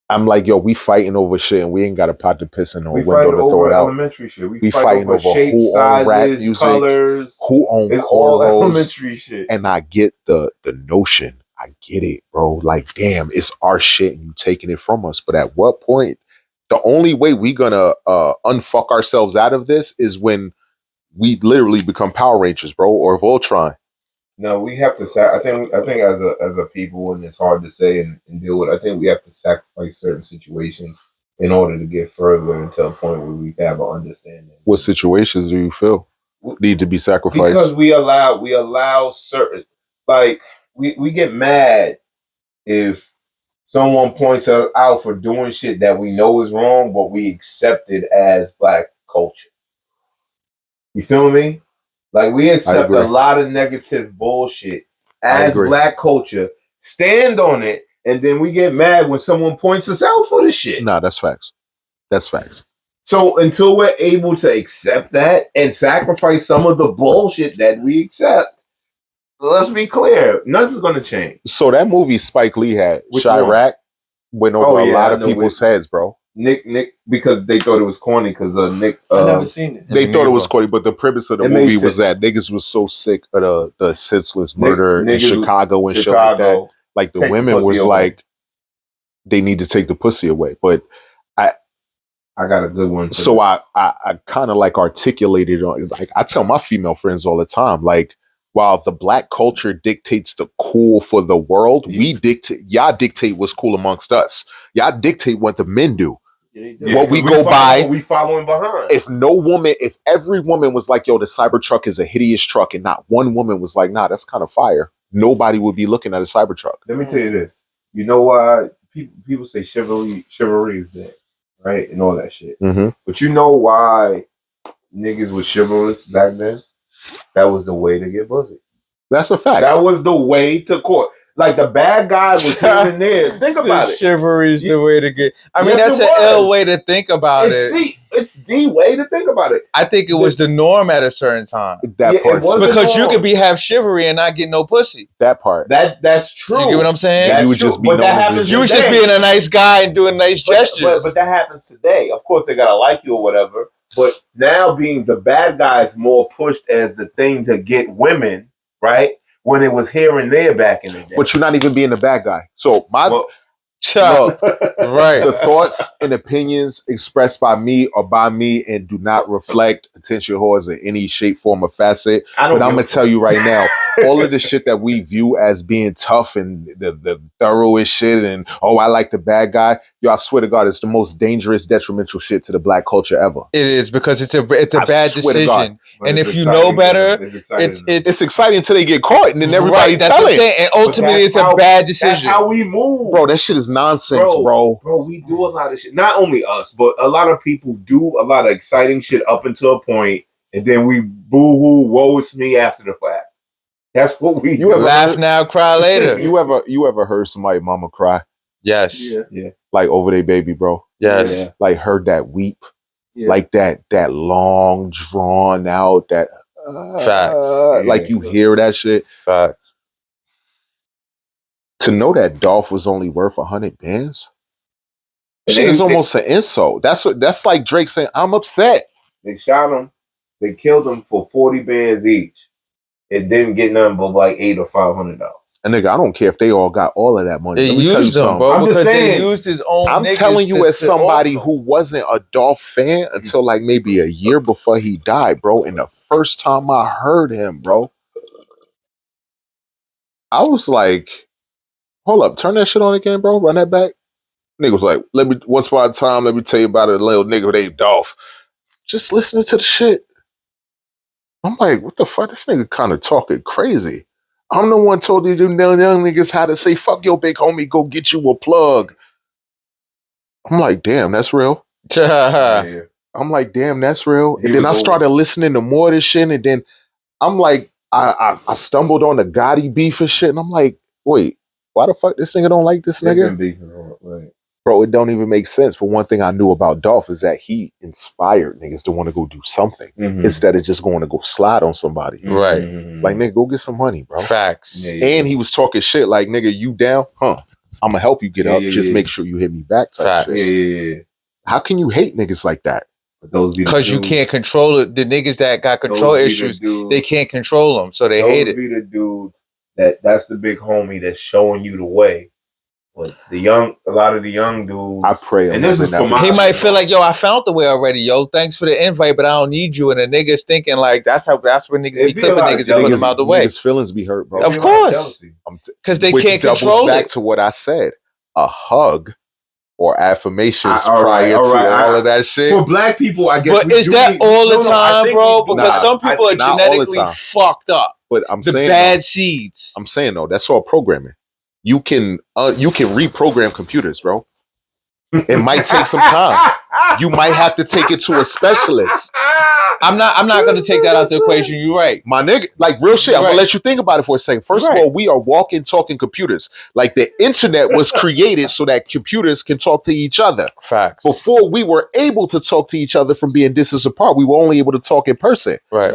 I'm like, yo, we fighting over shit, and we ain't got a pot to piss in no window to throw it out. Elementary shit. We fighting over shape, who sizes, own rap music, colors, who own it's all cornrows, elementary shit. And I get the notion. I get it, bro. Like, damn, it's our shit, and you taking it from us. But at what point? The only way we gonna unfuck ourselves out of this is when we literally become Power Rangers, bro, or Voltron. No, we have to. I think as a people, and it's hard to say and deal with. I think we have to sacrifice certain situations in order to get further into a point where we have an understanding. What situations do you feel need to be sacrificed? Because we allow certain, like we get mad if someone points us out for doing shit that we know is wrong, but we accept it as Black culture. You feel me? Like, we accept a lot of negative bullshit as Black culture, stand on it, and then we get mad when someone points us out for the shit. Nah, that's facts. That's facts. So until we're able to accept that and sacrifice some of the bullshit that we accept, let's be clear, nothing's going to change. So that movie Spike Lee had, Chirac, went over a lot of people's heads, bro. Nick, because they thought it was corny because Nick. I never seen it. They thought it was corny, but the premise of the movie was that niggas was so sick of the senseless murder in Chicago and shit like that. Like, the women was like, they need to take the pussy away. But I got a good one. So I kind of like articulated on, like, I tell my female friends all the time, like, while the Black culture dictates the cool for the world, y'all dictate what's cool amongst us. Y'all dictate what the men do. What we go by, we following behind. If every woman was like, yo, the Cybertruck is a hideous truck, and not one woman was like, nah, that's kind of fire, nobody would be looking at a Cybertruck. Let me tell you this. You know why people say chivalry is dead, right? And all that shit. Mm-hmm. But you know why niggas was chivalrous back then? That was the way to get pussy. That's a fact. That was the way to court. Like, the bad guy was here and there. Think about it. Chivalry is the way to get. I mean, that's an ill way to think about it. It's the way to think about it. I think it was the norm at a certain time. That part, because you could have chivalry and not get no pussy. That part. That's true. You get what I'm saying? You would just be. But that happens. You was just being a nice guy and doing nice gestures. But that happens today. Of course, they gotta like you or whatever. But now, being the bad guy is more pushed as the thing to get women, right? When it was here and there back in the day. But you're not even being the bad guy. So look, right. The thoughts and opinions expressed by me are by me and do not reflect potential whores in any shape, form, or facet. But I'm gonna tell you right now, all of the shit that we view as being tough and the thoroughest shit, and I like the bad guy. Yo, I swear to God, it's the most dangerous, detrimental shit to the Black culture ever. It is, because it's a bad decision. And if you know better, it's exciting until they get caught, and then everybody that's what I'm saying. And ultimately, it's a bad decision. That's how we move, bro. That shit is nonsense, bro. Bro, we do a lot of shit. Not only us, but a lot of people do a lot of exciting shit up until a point, and then we boo-hoo, woe is me after the fact. That's what we do. Laugh now, cry later. You ever heard somebody mama cry? Yes. Yeah. Like over their baby, bro. Yes. Yeah. Like heard that weep. Yeah. Like that long drawn out that facts. Like you hear that shit. Facts. To know that Dolph was only worth 100 bands, shit is almost an insult. That's like Drake saying, "I'm upset." They shot him. They killed him for 40 bands each. It didn't get nothing but like $800 or $500. And nigga, I don't care if they all got all of that money. They used them, bro. I'm just saying, they used his own. I'm telling you, as somebody who wasn't a Dolph fan until like maybe a year before he died, bro. And the first time I heard him, bro, I was like, "Hold up, turn that shit on again, bro. Run that back." Nigga was like, once upon a time, let me tell you about a little nigga named Dolph. Just listening to the shit. I'm like, what the fuck? This nigga kind of talking crazy. I'm the one told you young niggas how to say, fuck your big homie, go get you a plug. I'm like, damn, that's real. Yeah. I'm like, damn, that's real. He And then was I started listening to more of this shit, and then I'm like, I stumbled on the Gotti beef and shit, and I'm like, wait, why the fuck this nigga don't like this They've nigga? been beefing on it, right? Bro, it don't even make sense. But one thing I knew about Dolph is that he inspired niggas to want to go do something instead of just going to go slide on somebody. Right. Like, nigga, go get some money, bro. Facts. Yeah, And he was talking shit like, nigga, you down? Huh. I'm gonna help you get up. Just make sure you hit me back type Facts. shit. yeah. How can you hate niggas like that? But those be the Because you dudes- can't control it. The niggas that got control those be the issues, dudes- they can't control them, so they those hate it. be the dudes that's the big homie that's showing you the way. But a lot of the young dudes. I pray. And this is for my He might feel like, yo, I found the way already, yo. Thanks for the invite, but I don't need you. And the niggas thinking like that's when niggas It'd be be a clipping lot of niggas and put them out the way. Niggas' feelings be hurt, bro. Of course. Because they Which can't doubles control back it. to what I said. A hug or affirmations All right, prior all right. to all of that shit. For black people, I guess. But is that all the time, bro? do. Because some Nah, people are not all the genetically time. fucked up. But I'm The saying bad though, seeds. I'm saying though, that's all programming. You can reprogram computers, bro. It might take some time. You might have to take it to a specialist. I'm not gonna take that out the equation. You're right. My nigga, like real shit. I'm Right. gonna let you think about it for a second. First of Right. all, we are walking, talking computers. Like the internet was created so that computers can talk to each other. Facts. Before we were able to talk to each other from being distance apart, we were only able to talk in person. Right.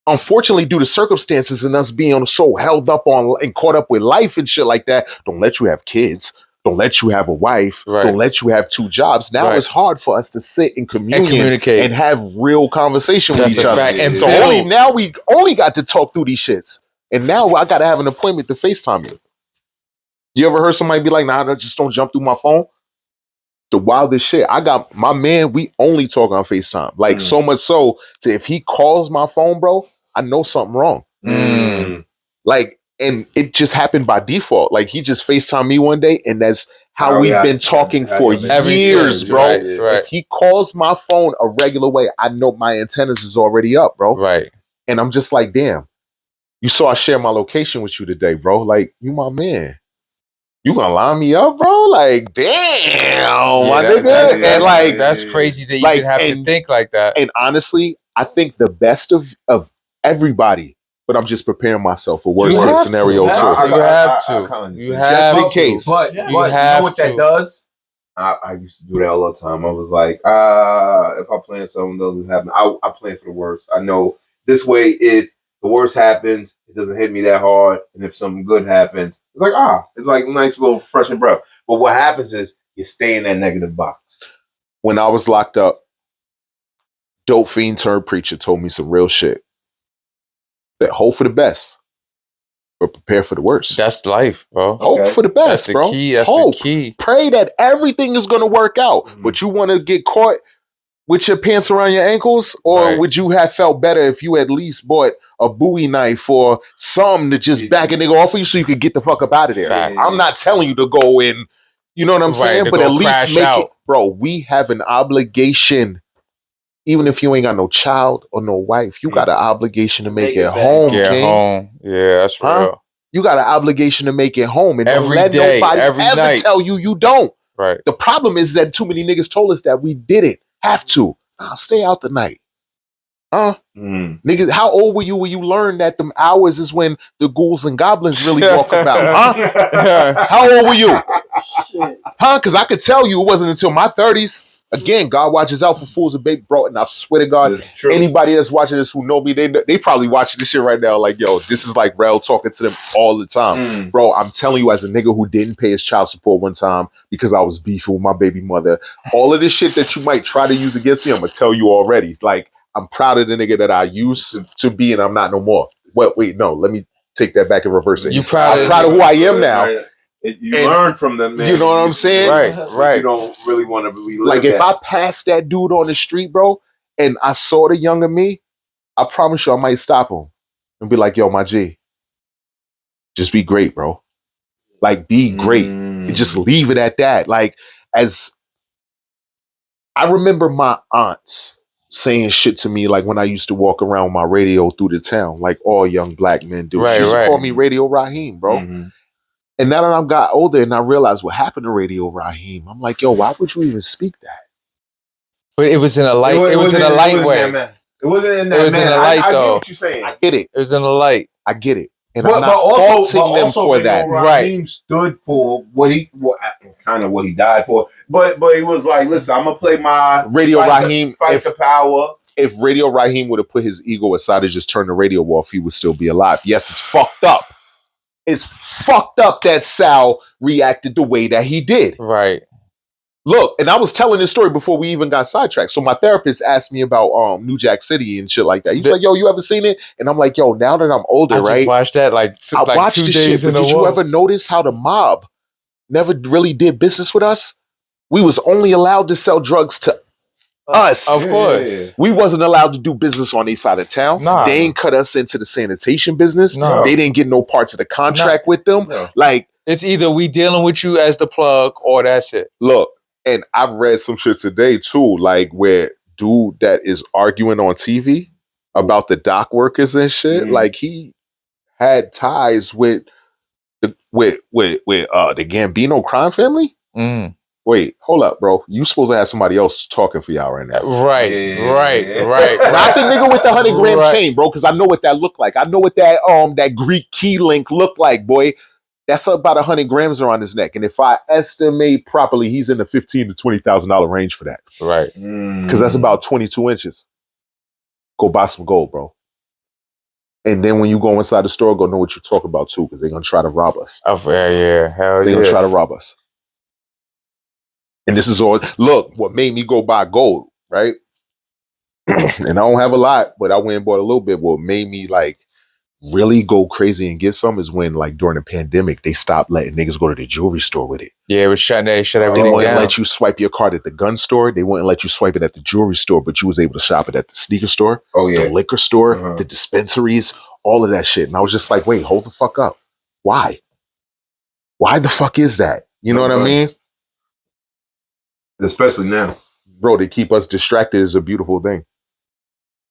Unfortunately, due to circumstances and us being so held up on and caught up with life and shit like that, don't let you have kids. Don't let you have a wife. Right. Don't let you have 2 jobs. Now Right. it's hard for us to sit and communicate. and have real conversation That's with each a other. fact. And So we only got to talk through these shits. And now I got to have an appointment to FaceTime you. You ever heard somebody be like, nah, just don't jump through my phone? The wildest shit. I got my man, we only talk on FaceTime. Like so much so to if he calls my phone, bro, I know something wrong. Like, and it just happened by default. Like he just FaceTime me one day, and that's how we've been talking for years, bro. Right. If he calls my phone a regular way, I know my antennas is already up, bro. Right. And I'm just like, damn, you saw I share my location with you today, bro. Like, you my man. You gonna line me up, bro? Like, damn, my nigga. And like, that's crazy that you like, can have to think like that. and honestly, I think the best of everybody, but I'm just preparing myself for worst case scenario too. You have to. You have Just in case. But You you know have what that to. does? I used to do that all the time. I was like, if I plan something doesn't happen, I plan for the worst. I know this way, if the worst happens, it doesn't hit me that hard, and if something good happens, it's like it's like a nice little fresh and breath. But what happens is you stay in that negative box. When I was locked up, dope fiend turned preacher told me some real shit. That hope for the best, but prepare for the worst. That's life, bro. Hope for the best, That's the bro. key. That's Hope. the key. Pray that everything is going to work out. But you want to get caught with your pants around your ankles? Or would you have felt better if you at least bought a Bowie knife or something to just back a nigga off of you so you could get the fuck up out of there? Fact. I'm not telling you to go in, you know what I'm saying? to But go at least crash make out. it. Bro, we have an obligation. Even if you ain't got no child or no wife, you got an obligation to make it home, Get King. home. Yeah, that's real. You got an obligation to make it home. And don't Every let day, nobody every ever night. tell you you don't. Right. The problem is that too many niggas told us that we didn't have to. Nah, stay out the night. Niggas, how old were you when you learned that them hours is when the ghouls and goblins really walk about? How old were you? Because I could tell you it wasn't until my 30s. Again, God watches out for fools and bait bro. And I swear to God, anybody that's watching this who know me, they probably watching this shit right now. Like, yo, this is like Rel talking to them all the time. Bro, I'm telling you, as a nigga who didn't pay his child support one time because I was beefing with my baby mother, all of this shit that you might try to use against me, I'm going to tell you already. Like, I'm proud of the nigga that I used to be and I'm not no more. Wait, no, let me take that back and reverse it. You proud I'm proud of who I am now. You learn from them, man. You know what I'm saying? Right. You don't really want to relive Like, if that. I passed that dude on the street, bro, and I saw the younger me, I promise you I might stop him and be like, yo, my G, just be great, bro. Like, be great. And just leave it at that. Like, as I remember my aunts saying shit to me, like when I used to walk around with my radio through the town, like all young black men do. She used to call me Radio Raheem, bro. And now that I've got older and I realized what happened to Radio Raheem, I'm like, yo, why would you even speak that? But it was in a light. It was in a light way. It wasn't in that It was in manner. a light, I get though. what you're saying. I get it. It was in a light. I get it. And But I'm not faulting them for Radio that. Raheem stood for kind of what he died for. But he was like, listen, I'm gonna play my Radio Raheem. Fight the power. If Radio Raheem would have put his ego aside and just turned the radio off, he would still be alive. Yes, it's fucked up. It's fucked up that Sal reacted the way that he did. Right. Look, and I was telling this story before we even got sidetracked. So my therapist asked me about New Jack City and shit like that. He's like, yo, you ever seen it? And I'm like, yo, now that I'm older, I right? just watched that I watched 2 the days shit, in but a did row. you ever notice how the mob never really did business with us? We was only allowed to sell drugs to us. Of course. We wasn't allowed to do business on each side of town. Nah. They ain't cut us into the sanitation business. No. They didn't get no parts of the contract with them. No. Like, It's either we dealing with you as the plug or that's it. look, and I've read some shit today too, like where dude that is arguing on TV about the dock workers and shit, like he had ties with the Gambino crime family. Mm. Wait, hold up, bro. You supposed to have somebody else talking for y'all right now. Right. Not the nigga with the 100-gram Right. chain, bro, because I know what that looked like. I know what that Greek key link looked like, boy. That's about 100 grams around his neck. And if I estimate properly, he's in the $15,000 to $20,000 range for that. Right. Because that's about 22 inches. Go buy some gold, bro. And then when you go inside the store, go know what you're talking about too, because they're going to try to rob us. Oh, yeah. Hell They're going to yeah. try to rob us. And this is all, look, what made me go buy gold, right? And I don't have a lot, but I went and bought a little bit. What made me like really go crazy and get some is when, like, during the pandemic, they stopped letting niggas go to the jewelry store with it. Yeah, it was shut They everything wouldn't down. let you swipe your card at the gun store. They wouldn't let you swipe it at the jewelry store, but you was able to shop it at the sneaker store, the liquor store, the dispensaries, all of that shit. And I was just like, wait, hold the fuck up. Why? Why the fuck is that? You know what I mean? Especially now. Bro, to keep us distracted is a beautiful thing.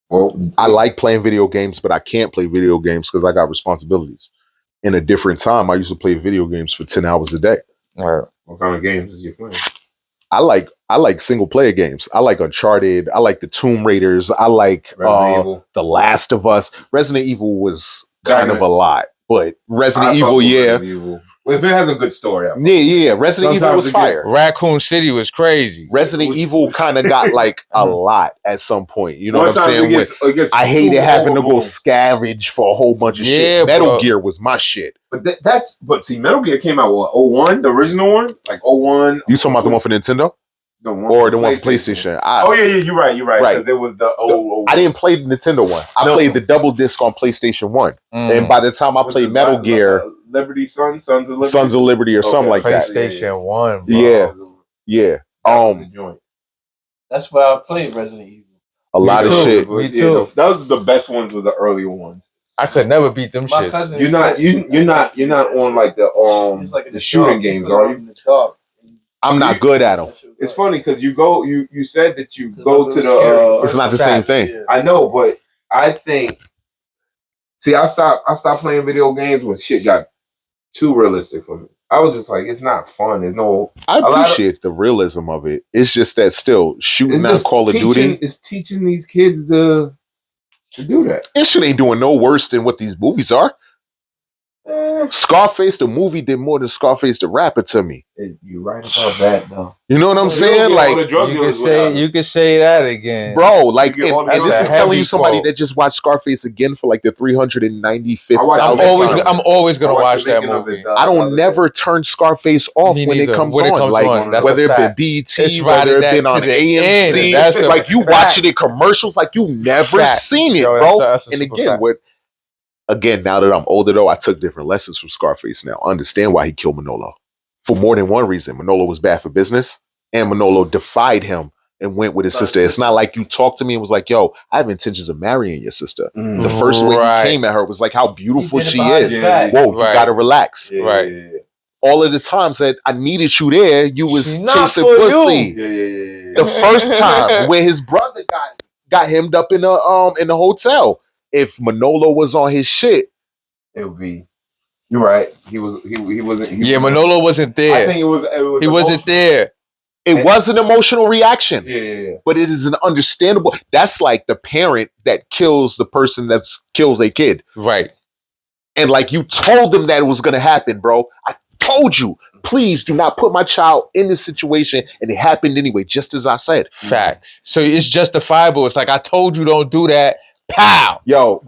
Well, I like playing video games, but I can't play video games because I got responsibilities. In a different time, I used to play video games for 10 hours a day. All right. What kind of games is you playing? I like single player games. I like Uncharted. I like the Tomb Raiders. I like Resident Evil. The Last of Us. Resident Evil was kind of a lot, but Resident I fuck Evil, with yeah. Resident Evil. Well, if it has a good story, Yeah. Resident Evil Sometimes was it gets- fire. Raccoon City was crazy. Resident Evil kind of got like a lot at some point. You know what I'm saying? It gets I hated too having to go overblown. scavenge for a whole bunch of Yeah, shit. Metal bro. Gear was my shit. But see, Metal Gear came out what, 01, the original one? Like 01. You talking about the one for Nintendo? The one Or the one for PlayStation? Yeah, you're right. Right. Because there was the old. I didn't play the Nintendo one. I played the double disc on PlayStation 1. And by the time I played Metal Gear, Liberty Sons of Liberty. Sons of Liberty or something like that. PlayStation 1, bro. Yeah. That's where I played Resident Evil. A lot of shit. Me too. That was the best ones. Was the earlier ones. I could never beat them My shit. cousin. You're not on like the shooting games, are you? I'm not good at them. It's funny because you said that you go to It's not the same thing. I know, but I think. See, I stopped playing video games when shit got too realistic for me. I was just like, it's not fun. There's no. I appreciate the realism of it. It's just that still shooting that Call of Duty. It's teaching these kids to do that. This shit ain't doing no worse than what these movies are. Scarface, the movie, did more than Scarface, the rapper, to me. You're right about that, though. You know what I'm saying? Like, You could say that again. bro, like, You get all and the- this That's is a telling heavy you somebody quote. that just watched Scarface again for like the 395th. I'm always gonna watch that movie. I don't never turn Scarface off Me when it neither. comes When it on. comes Like, on, that's whether a it fact. been BT, It's whether riding it that been to on the AMC, end. That's a like you fact. watching it commercials, like you've never Fact. seen it, Yo, bro. that's a And super again, fact. now that I'm older though, I took different lessons from Scarface now. I understand why he killed Manolo. For more than one reason. Manolo was bad for business, and Manolo defied him and went with his sister. It's not like you talked to me and was like, yo, I have intentions of marrying your sister. The first way he came at her was like how beautiful she is. Whoa, you gotta relax. Right. All of the times that I needed you there, you was She's not chasing for pussy. you. The first time when his brother got hemmed up in the hotel. If Manolo was on his shit, It would be. You're right. He wasn't. Manolo wasn't I there. think it was. He wasn't there. It was an emotional reaction. Yeah. But it is an understandable. That's like the parent that kills the person that kills a kid. Right. And like you told them that it was going to happen, bro. I told you, please do not put my child in this situation. And it happened anyway, just as I said. Facts. So it's justifiable. It's like, I told you don't do that. Pow. Yo,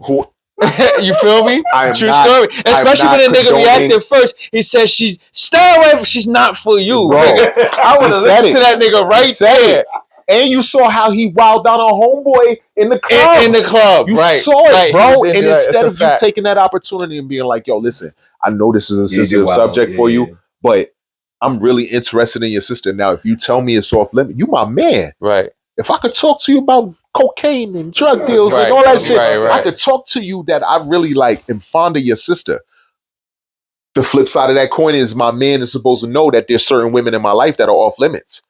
You feel me? I am True not- story. Especially I'm when not a nigga condoning- reacted first. He said, stay away from, she's not for you. Bro, Nigga, I would have he said listened to that nigga right said there. it. And you saw how he wowed out on homeboy in the club. In the club. You right. saw it, right. He bro. was in And there. instead It's of a you fact. taking that opportunity and being like, yo, listen, I know this is a Yeah, sensitive wow, subject for yeah. you, but I'm really interested in your sister. Now, if you tell me it's off limit, you my man. Right. If I could talk to you about cocaine and drug deals Right, and all that shit, right. I could talk to you that I really like am fond of your sister. The flip side of that coin is my man is supposed to know that there's certain women in my life that are off limits.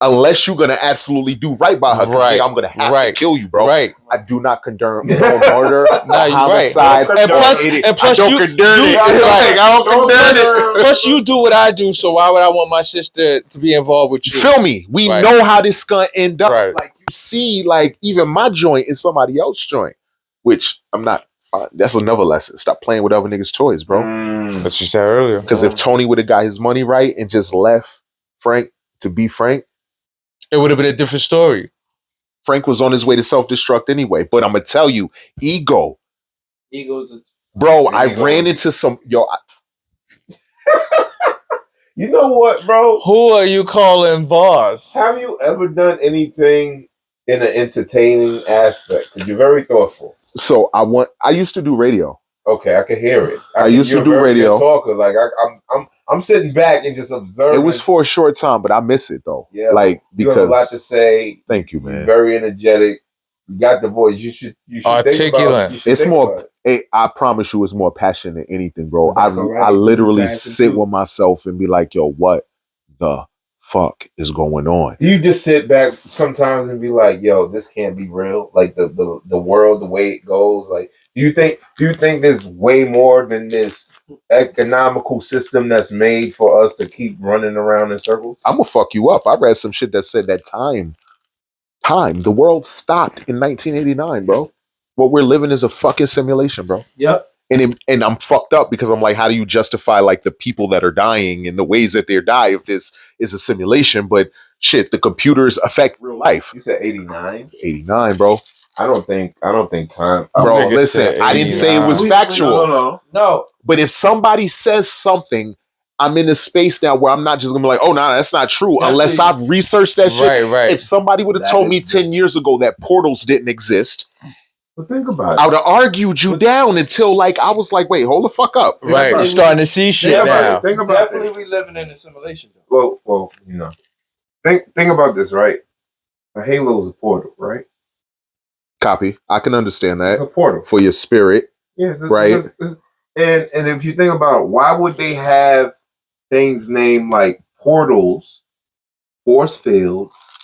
Unless you're gonna absolutely do right by her, 'cause Right, I'm gonna have right, to kill you, bro. Right. I do not condone murder, Nah, you're right. homicide, And plus, I you, don't condone it. right. I don't condone it. Plus, you do what I do, so why would I want my sister to be involved with you? Feel me? We Right. know how this gonna end up. Right. Like you see, like even my joint is somebody else's joint, which I'm not. That's another lesson. Stop playing with other niggas' toys, bro. That's what you said earlier. Because if Tony would have got his money right and just left Frank to be Frank, It would have been a different story. Frank was on his way to self-destruct anyway. But I'm gonna tell you, ego, bro. I ran into some You know what, bro? Who are you calling boss? Have you ever done anything in an entertaining aspect? Because you're very thoughtful. So I used to do radio. Okay, I can hear it. I used to you're do a very radio. good talker. Like I'm sitting back and just observing. It was for a short time, but I miss it though. Yeah, like you have a lot to say. Thank you, You're man. very energetic. You got the voice. You should Articulate. It's more. I promise you, it's more passion than anything, bro. That's all right. I literally This is passion, sit too. with myself and be like, yo, what the fuck is going on? You just sit back sometimes and be like, "Yo, this can't be real." Like the world, the way it goes. Like, do you think there's way more than this economical system that's made for us to keep running around in circles? I'm gonna fuck you up. I read some shit that said that time, the world stopped in 1989, bro. What we're living is a fucking simulation, bro. Yep. And I'm fucked up because I'm like, how do you justify like the people that are dying and the ways that they die if this is a simulation? But shit, the computers affect real life. You said 89. 89, bro. I don't think time. Bro, nigga listen, said I didn't say it was 89. factual. No. But if somebody says something, I'm in a space now where I'm not just gonna be like, oh, no, that's not true. Definitely. Unless I've researched that shit. Right. If somebody would have That told me is- 10 years ago that portals didn't exist, But think about I would have argued you down until like I was like, wait, hold the fuck up. Right. You're starting to see shit now. Think about Definitely this. we living in a simulation. Though. Well, you know. Think about this, right? A halo is a portal, right? Copy. I can understand It's a that portal. for your spirit. Yes, Right. And if you think about it, why would they have things named like portals, force fields,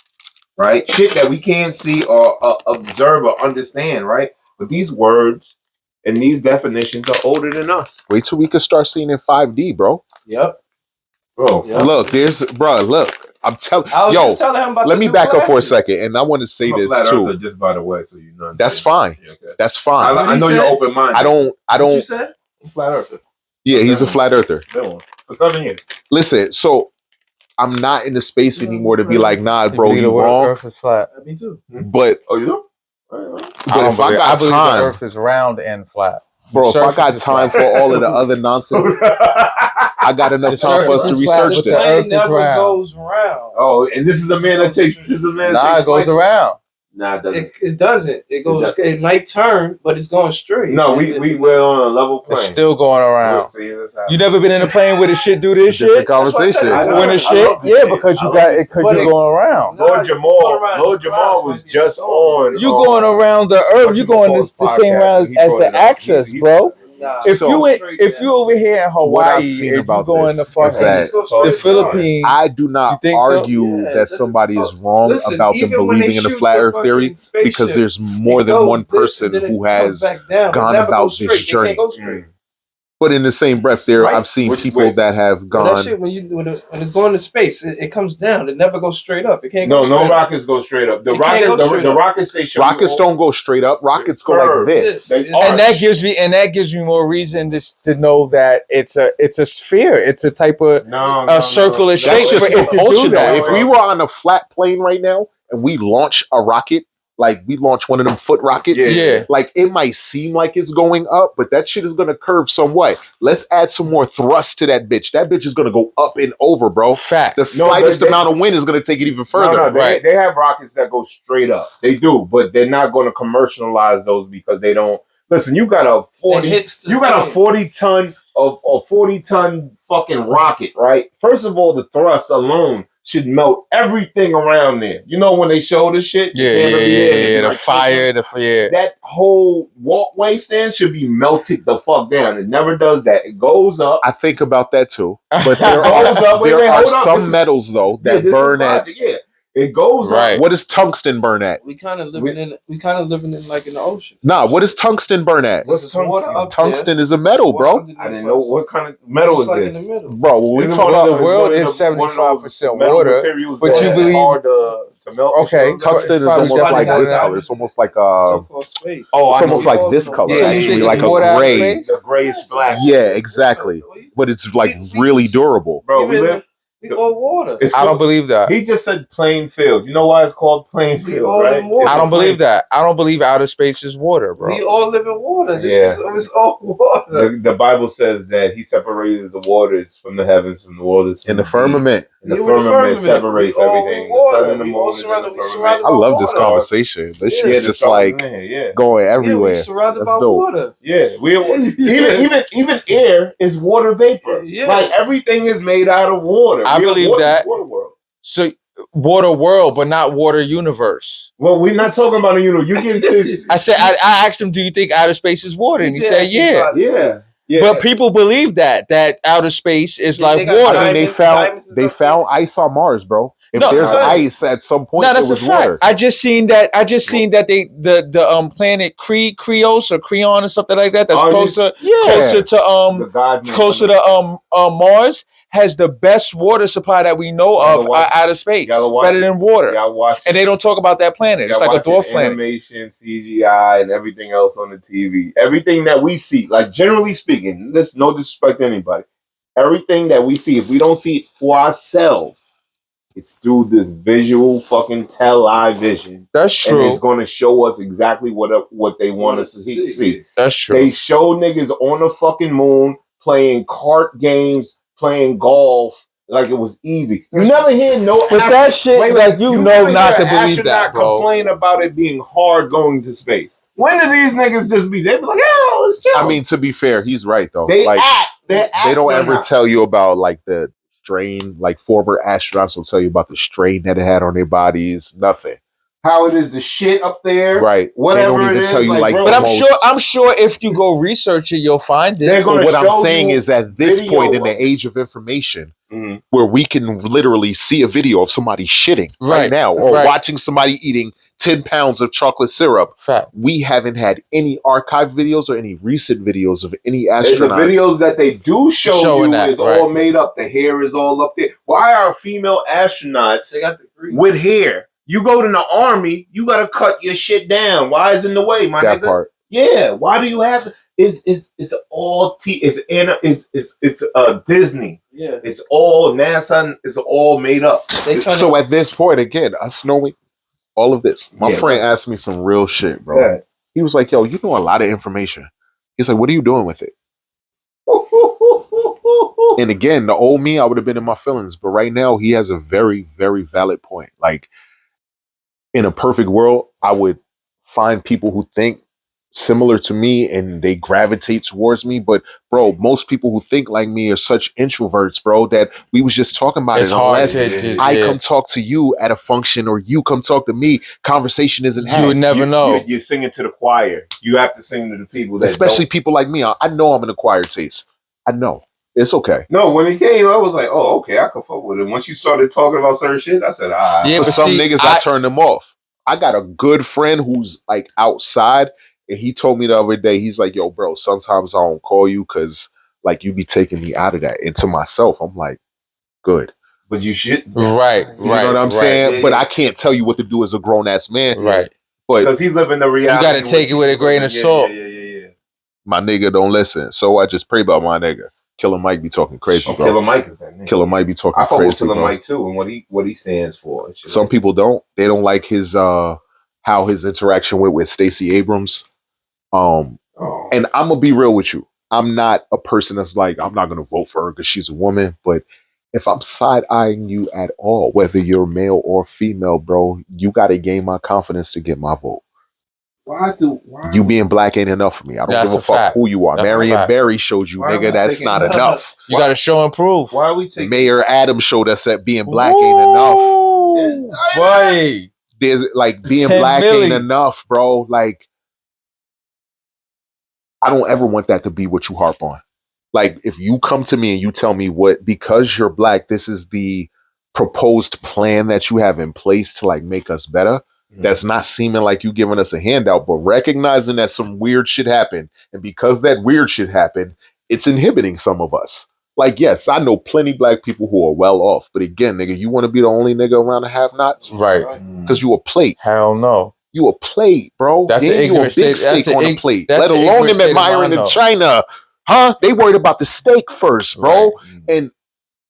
right? Shit that we can't see or observe or understand, right? But these words and these definitions are older than us. Wait till we can start seeing in 5D, bro. Yep. Bro, Yeah. Look, look. I'm telling I was yo, just telling him about. let the me new back up for a glasses. second, and I want to say I'm a this flat too. earther, just by the way, so you know. That's fine. Yeah, okay. That's fine. I know he you're said? open minded. I don't. What you said? Flat earther. Yeah, he's a flat earther. That one. For 7 years. Listen, so I'm not in the space anymore to be like, nah, bro, believe you the wrong. Earth is flat. Me too. But Oh, you know? but I if I got believe the time, Earth is round and flat. bro, if I surface got is time flat. for all of the other nonsense, I got enough The time for us to surface is flat. research Look, the this. Earth Plane is never round. goes round. Oh, and this is a man that takes. This is a man. That Nah, takes it goes flights. around. Nah, it doesn't. It doesn't. It goes. It might turn, but it's going straight. No, we're on a level plane. It's still going around. See, that's how- You never been in a plane where the shit do this Different shit? conversation. That's When the I shit? love this Yeah, shit. because I you love got it. it because But you're it- going around. No, Lord you Jamal go around the was clouds, just maybe on. You going around the Earth, you going the same round as the axis, bro. Nah, If So- if you over here in What I've Hawaii, seen if you about going to this fucking is that just go straight the across. Philippines, I do You not think so? argue Yeah, that listen, somebody is wrong listen, about them even when they believing in the shoot flat the Earth theory fucking spaceship, because there's more it than goes one this, person and then who it has comes back down. It gone never about goes this straight. It journey. can't go straight. But in the same breath, there Right. I've seen Which people way? that have But that gone. shit, when it's going to space, it comes down. It never goes straight up. It can't go No, straight no up. rockets go straight up. The It can't rockets, go straight the up. rockets they show Rockets don't go straight up. Rockets go like curve. this. They And arch. and that gives me more reason to know that it's a sphere. It's a type of circular shape That's for just it to do propulsion, though. that. If we were on a flat plane right now and we launch a rocket, like we launch one of them foot rockets, Yeah. like it might seem like it's going up, but that shit is gonna curve somewhat. Let's add some more thrust to that bitch. That bitch is gonna go up and over, bro. Fact. The slightest amount of wind is gonna take it even further. No, Right. they have rockets that go straight up. They do, but they're not going to commercialize those because they don't. Listen, you got a 40. You got a 40-ton fucking rocket, right? First of all, the thrust alone should melt everything around there. You know when they show this shit, The fire, that whole walkway stand should be melted the fuck down. It never does that. It goes up. I think about that too. But It goes up. Wait, there are hold up. some metals though that burn at. It goes Right. up. What does tungsten burn at? We kind of living in like in the ocean. Nah, what does tungsten burn at? What's tungsten? Tungsten is a metal, bro. I didn't know what kind of metal is like this. in the middle. Bro, when we Isn't talk one of about the- world one of is the- one of those 75% metal water, materials but that you is believe- hard to melt. Okay, tungsten is Probably almost like definitely this not. color. It's almost like So-called space. Oh, it's I know. almost like this color, Yeah, So you actually, think like it's a water out of gray. space? The grayish black. Yeah, exactly. But it's like really durable. Bro, we live. We all water. It's I don't called- believe that. He just said plain field. You know why it's called plain We field, all right? in water. I don't believe that. I don't believe outer space is water, bro. We all live in water. Yeah. It's all water. The Bible says that he separated the waters from the heavens, from the waters In the from firmament. And the Yeah, with the firmament firmament. separates We all everything. in The sun water. and the We moon all is in surrounded- the we firmament. surrounded I love this water. conversation. This Yeah, shit Yeah, is just the stars like in here, yeah. going Yeah, everywhere. we surrounded That's by dope. water. Yeah, even air is water vapor. Yeah. Like everything is made out of water. I believe water, that. Water world. So water world, but not water universe. Well, we're not talking about you get into. I said I asked him, "Do you think outer space is water?" And he said, "Yeah." Yeah. But people believe that outer space is Yeah, like they got water. I mean, Diamonds is they up found ice on Mars, bro. If No, there's right. ice at some point, No, it that's a was fact. water. I just seen that they the planet Creos or Creon or something like that. That's Oh, closer to the God closer to Mars has the best water supply that we know of outer space. Better than water. Y'all watch And they don't talk about that planet. It's like a dwarf planet. Animation, CGI, and everything else on the TV. Everything that we see, like generally speaking, this no disrespect to anybody. Everything that we see, if we don't see it for ourselves, it's through this visual fucking television. That's And true. it's going to show us exactly what they want us to see. That's true. They show niggas on the fucking moon playing kart games, playing golf, like it was easy. You never hear no. But that shit, like, you know never not hear to an believe that, astronaut bro. complain about it being hard going to space. When do these niggas just be? They be like, "Oh, it's chill." I mean, to be fair, he's right though. they like act. they don't ever not. tell you about like the strain. Like former astronauts will tell you about the strain that it had on their bodies. Nothing. How it is the shit up there, Right. Whatever They don't it even is, tell you like. bro, But the I'm sure if you go research it, you'll find it. They're But gonna what I'm show saying you is at this video point in of the it. age of information, Mhm. where we can literally see a video of somebody shitting right Right, now, or right. watching somebody eating 10 pounds of chocolate syrup. Fact. We haven't had any archive videos or any recent videos of any And astronauts. the videos that they do show Showing you that, is right. all made up. The hair is all up there. Why are female astronauts They got the green. with hair? You go to the army, you gotta cut your shit down. Why is in the way, my that nigga? part. Yeah. Why do you have to? It's all it's Disney. Yeah. It's all NASA. It's all made up. They trying So at this point, again, us knowing all of this, my Yeah. friend asked me some real shit, bro. Yeah. He was like, "Yo, you know a lot of information." He's like, "What are you doing with it?" And again, the old me, I would have been in my feelings. But right now, he has a very, very valid point. Like, in a perfect world, I would find people who think similar to me and they gravitate towards me. But, bro, most people who think like me are such introverts, bro, that we was just talking about It's it. hard Unless to just, I yeah. come talk to you at a function or you come talk to me, conversation isn't You would had. never know. You're singing to the choir. You have to sing to the people that Especially don't. people like me. I know I'm an acquired taste. I know. It's okay. No, when it came, I was like, "Oh, okay, I can fuck with it." Once you started talking about certain shit, I said, "Ah." Yeah, For but some see, niggas, I turn them off. I got a good friend who's like outside, and he told me the other day, he's like, "Yo, bro, sometimes I don't call you because like you be taking me out of that. And to myself, I'm like, good. But you should. Right. You know what I'm saying? Yeah, But yeah. I can't tell you what to do as a grown ass man. Right. But Because he's living the reality. You got to take it with a grain of salt. Yeah. my nigga don't listen. So I just pray about my nigga. Killer Mike be talking crazy, bro. Killer Mike is that nigga. Killer Mike be talking I fuck crazy, with Killer bro. Mike too, and what he stands for. And shit Some like people don't. They don't like his how his interaction with Stacey Abrams. that. And I'm gonna be real with you. I'm not a person that's like, I'm not gonna vote for her because she's a woman. But if I'm side-eyeing you at all, whether you're male or female, bro, you gotta gain my confidence to get my vote. Why? You being black ain't enough for me. I don't That's give a a fuck fact. who you are. That's a Marion fact. Barry showed you, Why am nigga, I that's taking- not enough. You got to show and prove. Why are we taking? Mayor Adams showed us that being black ain't enough. Ooh, boy. There's like being 10 black milli. ain't enough, bro. Like, I don't ever want that to be what you harp on. Like, if you come to me and you tell me because you're black, this is the proposed plan that you have in place to like make us better. That's not seeming like you giving us a handout, but recognizing that some weird shit happened. And because that weird shit happened, it's inhibiting some of us. Like, yes, I know plenty black people who are well off. But again, nigga, you want to be the only nigga around the have-nots? Right. Because you a plate. Hell no. You a plate, bro. That's Then an you a ignorant big state. That's steak an on the plate. that's Let an alone ignorant them state of admiring mind, in though. China. Huh? They worried about the steak first, bro. Right.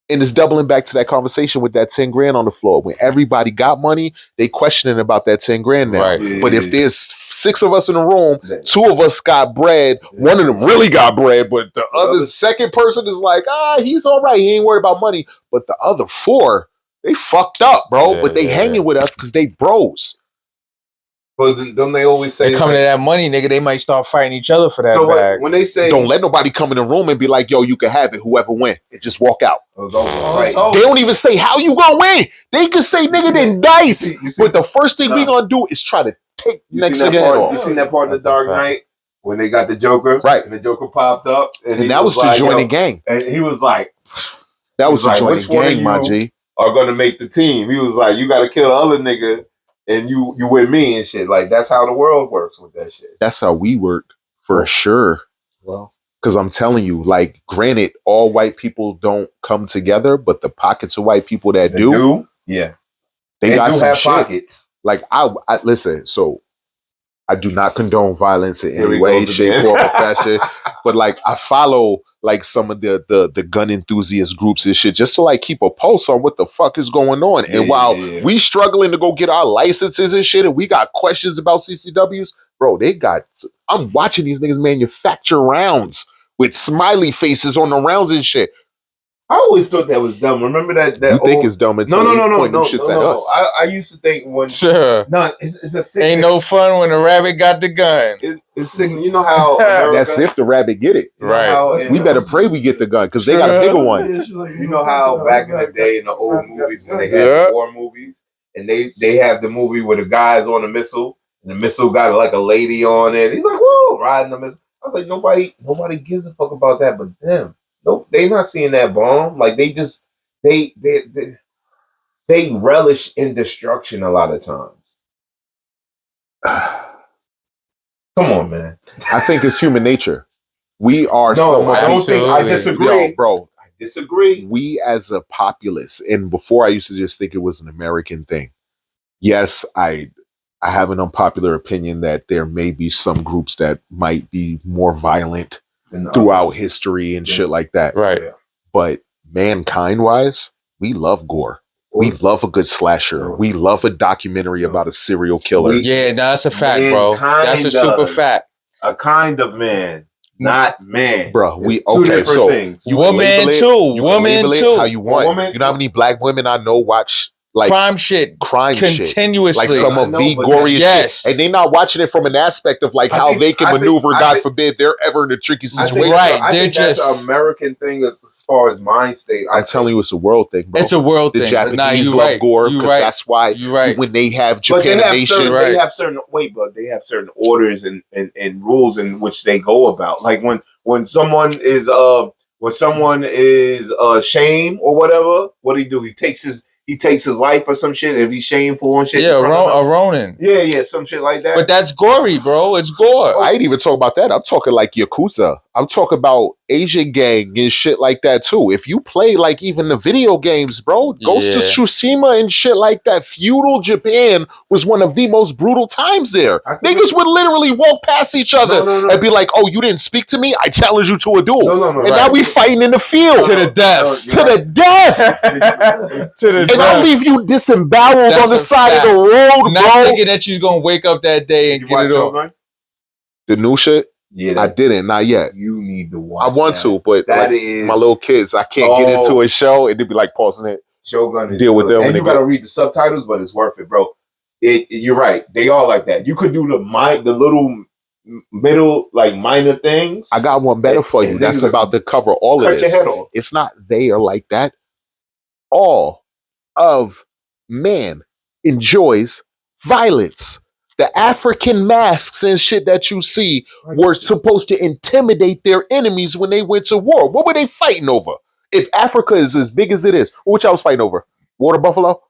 And it's doubling back to that conversation with that 10 grand on the floor. When everybody got money, they questioning about that 10 grand now. Right. Yeah. But if there's 6 of us in the room, 2 of us got bread, one of them really got bread, but the other second person is like, he's all right. He ain't worried about money. But the other 4, they fucked up, bro. Yeah, but they hanging with us because they bros. But don't they always say They coming to that money, nigga. They might start fighting each other for that so bag. when they say Don't let nobody come in the room and be like, yo, you can have it, whoever win. And just walk out. it's over. They don't even say how you gonna win. They can say nigga then dice. You see, But the first thing we gonna do is try to take you next seen that nigga part? off. You seen that part in The That's a Dark fact. Knight when they got the Joker, Right. And the Joker popped up, and he that was to like, join yo, the gang. and he was like, That was He's like, to join which the one of gang, my you- G. are gonna make the team. He was like, you got to kill the other nigga, and you with me and shit. Like that's how the world works with that shit. That's how we work for sure. Well, Because I'm telling you, like, granted, all white people don't come together, but the pockets of white people that do, yeah, they got do some have shit. pockets. Like, I listen, so I do not condone violence in Here any he way, goes shape, again. form, or fashion. But like, I follow like some of the gun enthusiast groups and shit just to like keep a pulse on what the fuck is going on. And while we struggling to go get our licenses and shit, and we got questions about CCWs, bro, I'm watching these niggas manufacture rounds with smiley faces on the rounds and shit. I always thought that was dumb. Remember that You think it's dumb until they point them shits at us. I used to think when Sure. no, it's a sickness. Ain't no fun when the rabbit got the gun. It's sickening. You know how America, That's if the rabbit get it. you know how We better pray we get the gun because they got a bigger one. You know how back in the day in the old movies when they had the war movies and they have the movie where the guy's on a missile and the missile got like a lady on it. He's like, whoa, riding the missile. I was like, nobody gives a fuck about that but them. Nope, they not seeing that bomb. Like they just they relish in destruction a lot of times. Come on, man. I think it's human nature. We are No, somewhat. I don't think I disagree. Yo, bro, I disagree. we as a populace, and before I used to just think it was an American thing. Yes, I have an unpopular opinion that there may be some groups that might be more violent throughout history and shit like that. Right. But mankind-wise, we love gore. We love a good slasher. We love a documentary about a serial killer. Yeah, no, that's a fact, bro. Mankind That's a super does. fact. A kind of man, not man. Bro, It's two different things. you Woman can label it- too. you can Woman label it too. how you want. Woman- You know how many black women I know watch like crime shit continuously. like some I of know, the but goriest yes. shit. And they're not watching it from an aspect of like I how think- they can I think- maneuver, I God think- forbid, they're ever in a tricky I situation. think, Right, I they're think that's just- an American thing as far as mind state. I'm telling you, it's a world thing, bro. It's a world the thing. Japanese Nah, you love right. gore You because right. that's why You right. when they have But they have Japanimation, certain, right. they have certain orders and rules in which they go about. Like when someone is shame or whatever, what do? He takes his life or some shit if he's shameful and shit. Yeah, in front of a them. Ronin. Yeah, some shit like that. But that's gory, bro. It's gore. I ain't even talking about that. I'm talking like Yakuza. I'm talking about Asian gang and shit like that too. If you play like even the video games, bro, Ghost of Yeah. Tsushima and shit like that, feudal Japan was one of the most brutal times there. I can Niggas would literally walk past each other No. and be like, "Oh, you didn't speak to me? I challenge you to a duel." No. And now we fighting in the field To the death. to the death. To the And I'll death. leave you disemboweled That's on the a side fact. of the road, Not bro. thinking that you're gonna wake up that day and You get watch it on. Shogun? The new shit, Yeah, I didn't, not yet. you need to watch. I want to, but that like, is my little kids, I can't get into a show and they'd be like pausing it. Shogun. Is deal with good. them and when you they got to get- read the subtitles, but it's worth it, bro. You're right. They are like that. You could do the little middle like minor things. I got one better for you. And That's niggas about to cover all of cut your this. head off. It's not they are like that. All of man enjoys violence. The African masks and shit that you see were supposed to intimidate their enemies when they went to war. What were they fighting over? If Africa is as big as it is, what y'all was fighting over? Water buffalo?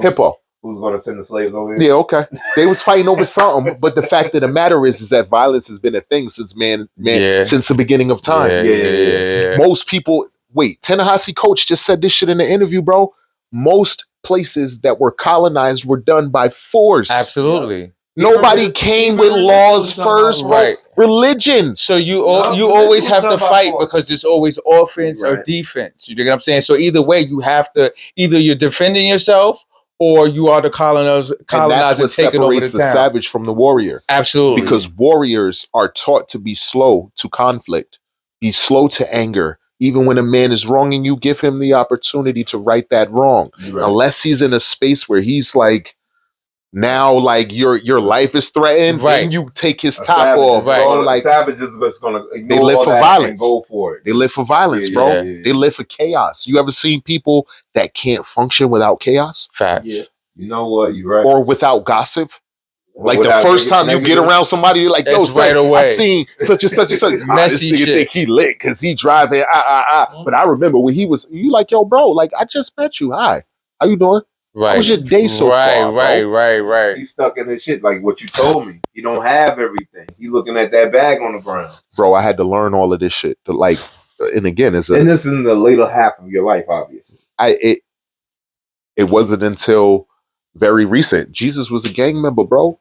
Hippo? Who's gonna send the slaves over here? Yeah, okay. They was fighting over something, but the fact of the matter is that violence has been a thing since Yeah. since the beginning of time. Yeah. Most people, wait, Ta-Nehisi Coates just said this shit in the interview, bro. Most places that were colonized were done by force. Absolutely. Nobody came with laws first, bro. Right. Religion. So you No, always this have was to done by fight force. because there's always offense or Right. defense. You know what I'm saying? So either way, you have to either you're defending yourself or you are the And that's colonizer what taking over the separates the town. savage from the warrior. Absolutely. Because warriors are taught to be slow to conflict, be slow to anger. Even when a man is wronging you, give him the opportunity to right that wrong. You're right. Unless he's in a space where he's like, now like your life is threatened, Right. then you take his A top savage off, is right. bro. gonna- Like savage is just gonna ignore live all for that violence. and go for it. they live for violence, Yeah, bro. yeah, yeah. They live for chaos. You ever seen people that can't function without chaos Facts. Yeah. You know what? You're right. or without gossip? Like Without the first time you get negative- around somebody, you're like, yo, It's son, right away. I seen such and such and such. Messy This nigga shit. think he lit because he driving. But I remember when he was, you like, yo, bro, like I just met you. Hi, how you doing? Right. How was your day so right, far, right, bro? right. He's stuck in this shit like what you told me. He don't have everything. He looking at that bag on the ground. Bro, I had to learn all of this shit. To like, and again, it's And this is in the later half of your life, obviously. it wasn't until very recent. Jesus was a gang member, bro.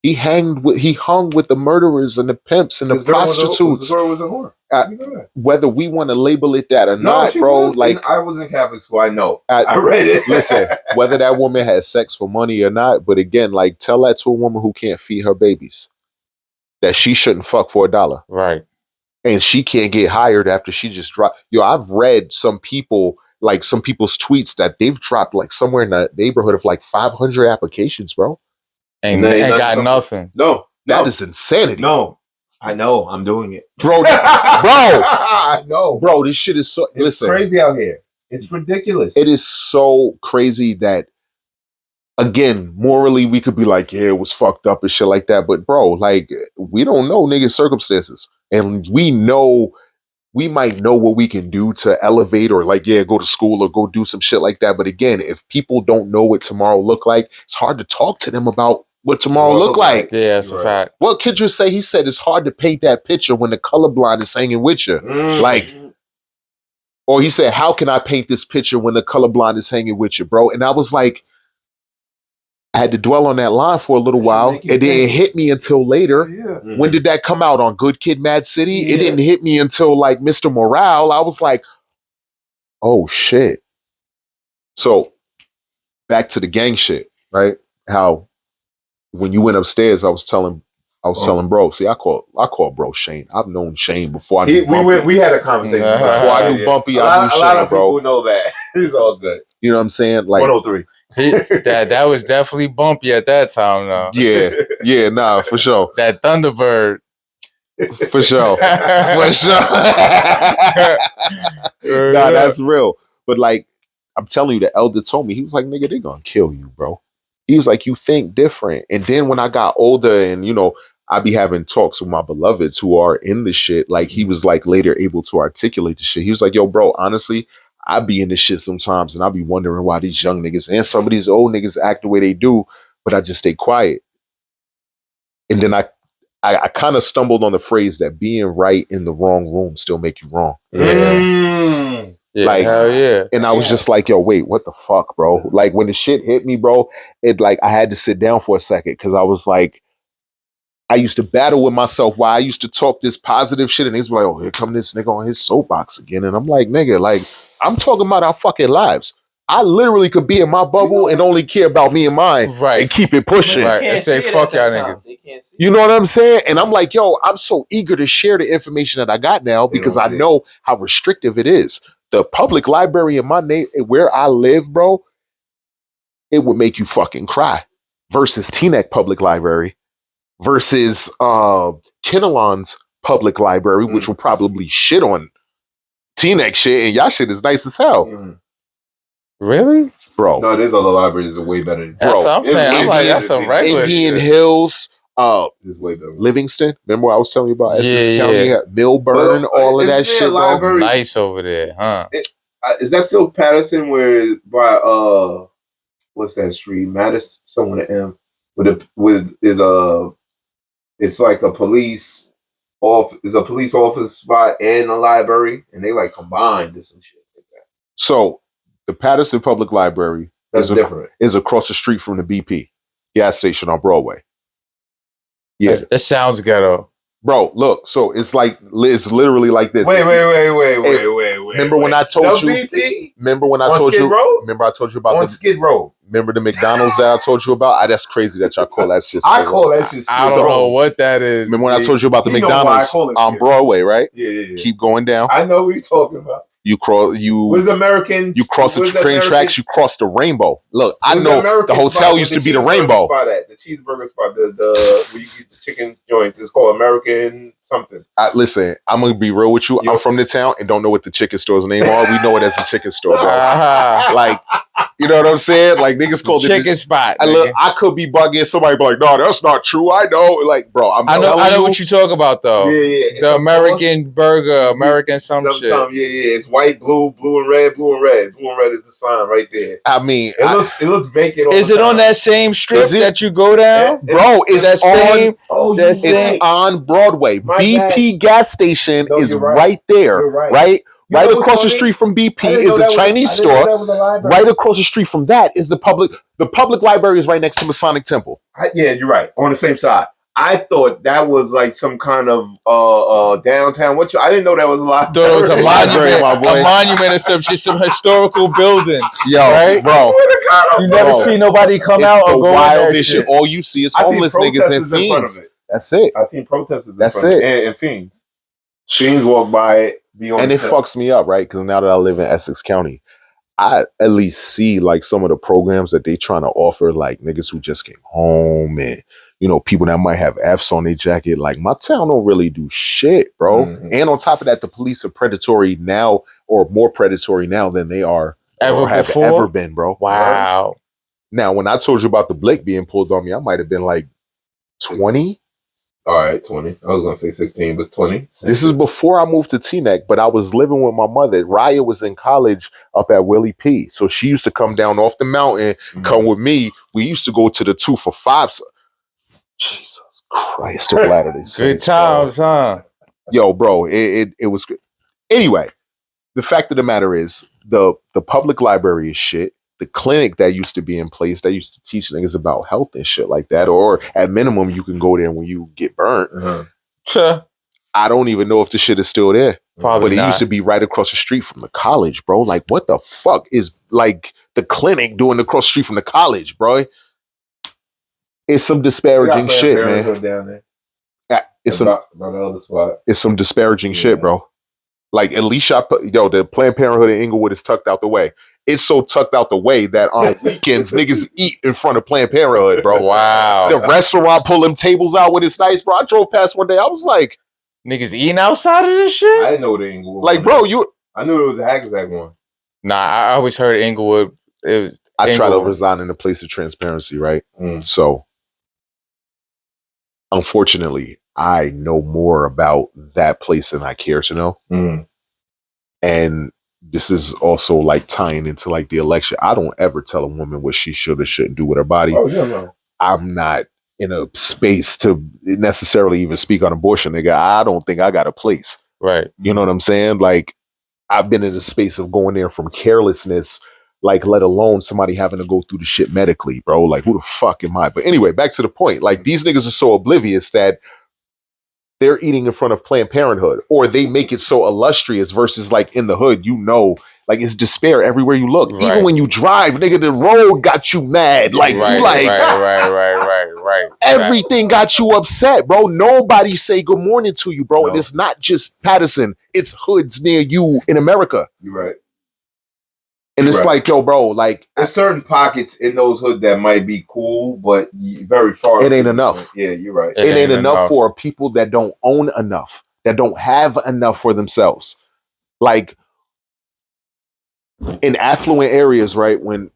He hung with the murderers and the pimps and the This girl was prostitutes. This girl was a whore. Uh, You know that. Whether we want to label it that or not, she bro. was. Like, And I was in Catholic school. I know. I- I read it. listen, whether that woman had sex for money or not, but again, like, tell that to a woman who can't feed her babies that she shouldn't fuck for $1. Right. And she can't get hired after she just dropped. Yo, I've read some people's tweets that they've dropped like somewhere in the neighborhood of like 500 applications, bro. Ain't Ain't got nothing. nothing. No, That is insanity. no. I know. I'm doing it, Bro, I know. bro, this shit is so, It's listen, crazy out here. It's ridiculous. it is so crazy that, again, morally, we could be like, yeah, it was fucked up and shit like that. But bro, like, we don't know niggas' circumstances. And we might know what we can do to elevate or like, yeah, go to school or go do some shit like that. But again, if people don't know what tomorrow look like, it's hard to talk to them about what tomorrow look like. Yeah, that's a Right. fact. What could you say? He said it's hard to paint that picture when the colorblind is hanging with you. Like, or he said, how can I paint this picture when the colorblind is hanging with you, bro? And I was like, I had to dwell on that line for a little That should while. make you It didn't think. hit me until later. Yeah. When did that come out? On Good Kid, Mad City? It Yeah. didn't hit me until like Mr. Morale. I was like, oh shit. So back to the gang shit, right? How when you went upstairs, I was telling bro. See, I call bro Shane. I've known Shane before I knew Bumpy. We had a conversation. Before Before I knew Bumpy, a I lot, knew a lot Shane, of bro. people know that. It's all good. You know what I'm saying? Like, 103. That was definitely bumpy at that time, though. yeah, nah, for sure. That Thunderbird. For sure. For sure. Nah, that's real. But like, I'm telling you, the elder told me, he was like, nigga, they gonna kill you, bro. He was like, you think different. And then when I got older and, you know, I be having talks with my beloveds who are in the shit, like he was like later able to articulate the shit. He was like, yo, bro, honestly, I be in this shit sometimes and I be wondering why these young niggas and some of these old niggas act the way they do, but I just stay quiet. And then I kind of stumbled on the phrase that being right in the wrong room still make you wrong. Yeah, Like, hell yeah. And I was just like, yo, wait, what the fuck, bro? Like when the shit hit me, bro, it like I had to sit down for a second because I was like, I used to battle with myself while I used to talk this positive shit, and he's like, oh, here come this nigga on his soapbox again. And I'm like, nigga, like, I'm talking about our fucking lives. I literally could be in my bubble and only care about me and mine and keep it pushing. Right. And say, fuck y'all niggas. They can't see. You know what I'm saying? And I'm like, yo, I'm so eager to share the information that I got now because I know how restrictive it is. The public library in my where I live, bro, it would make you fucking cry. Versus Teaneck Public Library, versus Kinnelon's public library, which will probably shit on Teaneck shit, and y'all shit is nice as hell. Really? Bro. No, there's other libraries that are way better than That's what I'm saying. I'm like, that's some regular Indian shit. Hills, is way better. Livingston. Remember what I was telling you about Essex County? Yeah. Milburn, all of that shit, bro. Nice over there, huh? Is that still Patterson where by what's that street? Madison, someone at M it's like a police office spot and a library, and they like combined or some shit like that. So the Patterson Public Library is across the street from the BP gas station on Broadway. Yeah, it sounds ghetto. Bro, look, so it's literally like this. Wait. Remember when I told you? BP? Remember when I on told Skid you? Row? Remember I told you about on Skid Row? Remember the McDonald's that I told you about? That's crazy that y'all call that shit. I call that shit. I don't know what that is. Remember when I told you about the McDonald's on Broadway, right? Yeah. Keep going down. I know what you're talking about. You cross. Where's American? You cross the train tracks. You cross the Rainbow. Look, I know the hotel used to be the Rainbow. The cheeseburger spot, the where you get the chicken joint. It's called American something. Listen, I'm gonna be real with you. I'm from the town and don't know what the chicken store's name are. We know it as a chicken store, bro. Like, you know what I'm saying? Like niggas called it chicken spot. I could be bugging. Somebody be like, no, that's not true. I know. Like, bro, I know what you talk about though. Yeah. The American burger, American some shit. Yeah. It's white, blue and red. Blue and red is the sign right there. I mean, it looks vacant. Is it on that same strip that you go down, bro? Is that same? It's on Broadway. BP gas station is right there, right? Right across the street from BP is a Chinese store. Right across the street from that is the public. The public library is right next to Masonic Temple. Yeah, you're right. On the same side. I thought that was like some kind of downtown. I didn't know that was a library. Thought it was a monument or some shit, some historical building. Yo, right? Bro, you never see nobody come out or go in there. Shit. All you see is homeless niggas and fiends. That's it. I seen protesters. That's it. And fiends. Fiends walk by it. And it fucks me up, right? Because now that I live in Essex County, I at least see like some of the programs that they trying to offer, like niggas who just came home and, you know, people that might have F's on their jacket. Like my town don't really do shit, bro. Mm-hmm. And on top of that, the police are predatory now, or more predatory now than they are ever been, bro. Wow. Now, when I told you about the blick being pulled on me, I might have been like 20. All right, 20. I was going to say 16, but 20. This is before I moved to Teaneck, but I was living with my mother. Raya was in college up at Willie P. So she used to come down off the mountain, come with me. We used to go to the 2 for $5. So, Jesus Christ of Latter-day Saints. Good times, huh? Yo, bro, it was good. Anyway, the fact of the matter is the public library is shit. The clinic that used to be in place, that used to teach niggas about health and shit like that, or at minimum, you can go there when you get burnt. Sure. I don't even know if the shit is still there. Probably but it not. used to be right across the street from the college, bro. Like, what the fuck is like the clinic doing across the street from the college, bro? It's some disparaging shit, man. Down there. It's about the other spot. It's some disparaging shit, bro. Like, at least the Planned Parenthood in Inglewood is tucked out the way. It's so tucked out the way that on weekends, niggas eat in front of Planned Parenthood, bro. Wow. The restaurant pull them tables out when it's nice, bro. I drove past one day. I was like, niggas eating outside of this shit? I didn't know the Inglewood. Like, bro, I knew it was a Hackensack one. Nah, I always heard Inglewood. I try to resign in the place of transparency, right? So, unfortunately, I know more about that place than I care to know. And this is also like tying into like the election. I don't ever tell a woman what she should or shouldn't do with her body. Oh, yeah, no. I'm not in a space to necessarily even speak on abortion, nigga. I don't think I got a place. Right. You know what I'm saying? Like, I've been in a space of going there from carelessness, like, let alone somebody having to go through the shit medically, bro. Like, who the fuck am I? But anyway, back to the point. Like, these niggas are so oblivious that they're eating in front of Planned Parenthood, or they make it so illustrious versus like in the hood, like it's despair everywhere you look. Right. Even when you drive, nigga, the road got you mad. Like, Right, you like, right. everything got you upset, bro. Nobody say good morning to you, bro. No. And it's not just Patterson, it's hoods near you in America. You're right. And it's Right. like, yo, bro, like, There's certain pockets in those hoods that might be cool, but very far. it ain't enough. Yeah, you're right. It ain't enough for people that don't own enough, that don't have enough for themselves. Like, in affluent areas, right? When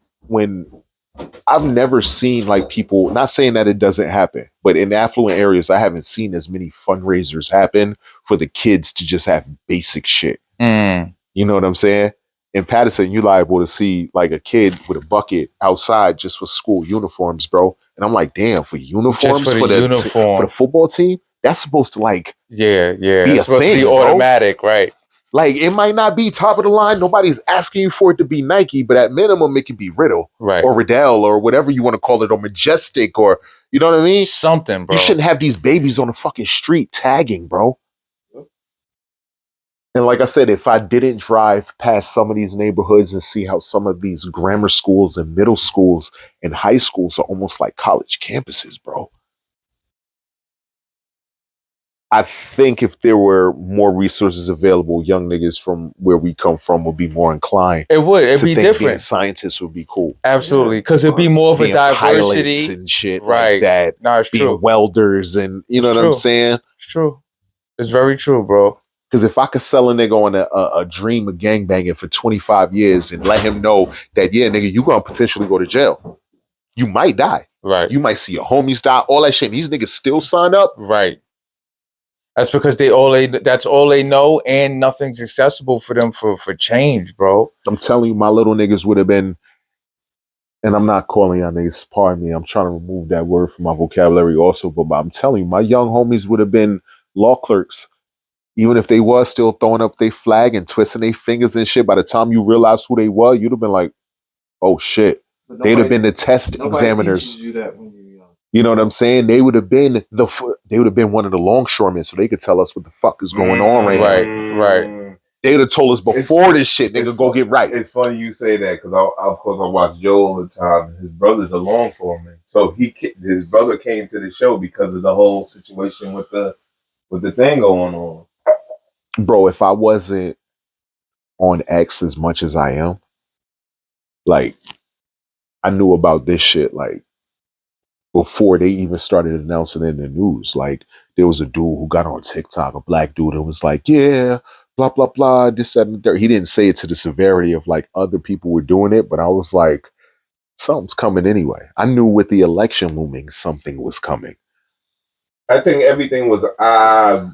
I've never seen like people, not saying that it doesn't happen, but in affluent areas, I haven't seen as many fundraisers happen for the kids to just have basic shit. You know what I'm saying? In Patterson, you're liable to see like a kid with a bucket outside just for school uniforms, bro. And I'm like, damn, for uniforms for the football team, that's supposed to like be it's supposed to be automatic, right? Like, it might not be top of the line. Nobody's asking you for it to be Nike, but at minimum, it can be Riddle, right, or Riddell, or whatever you want to call it, or Majestic, or you know what I mean? Something, bro. You shouldn't have these babies on the fucking street tagging, bro. And like I said, if I didn't drive past some of these neighborhoods and see how some of these grammar schools and middle schools and high schools are almost like college campuses, bro. I think if there were more resources available, young niggas from where we come from would be more inclined. It would. It'd to be think different. Being scientists would be cool. Absolutely, because it'd be more of a Being pilots diversity and shit right. like that. No, it's being true. Welders and you know It's what true. I'm saying? It's true. It's very true, bro. Because if I could sell a nigga on a dream of gangbanging for 25 years and let him know that, yeah, nigga, you gonna potentially go to jail. You might die. Right. You might see your homies die, all that shit. And these niggas still sign up. Right. That's because that's all they know, and nothing's accessible for them for change, bro. I'm telling you, my little niggas would have been, and I'm not calling y'all niggas, pardon me, I'm trying to remove that word from my vocabulary also, but I'm telling you, my young homies would have been law clerks. Even if they was still throwing up their flag and twisting their fingers and shit, by the time you realized who they were, you'd have been like, oh shit. They'd have been the test examiners. You that when you're young. You know what I'm saying? They would have been one of the longshoremen, so they could tell us what the fuck is going on right now. Right. They would have told us before this shit, nigga, go get right. It's funny you say that because of course I watch Joe all the time. His brother's a longshoreman, so his brother came to the show because of the whole situation with the thing going on. Bro, if I wasn't on X as much as I am, like, I knew about this shit like before they even started announcing it in the news. Like, there was a dude who got on TikTok, a black dude, and was like, yeah, blah, blah, blah, this, that, and the third. He didn't say it to the severity of like other people were doing it, but I was like, something's coming anyway. I knew with the election looming, something was coming. I think everything was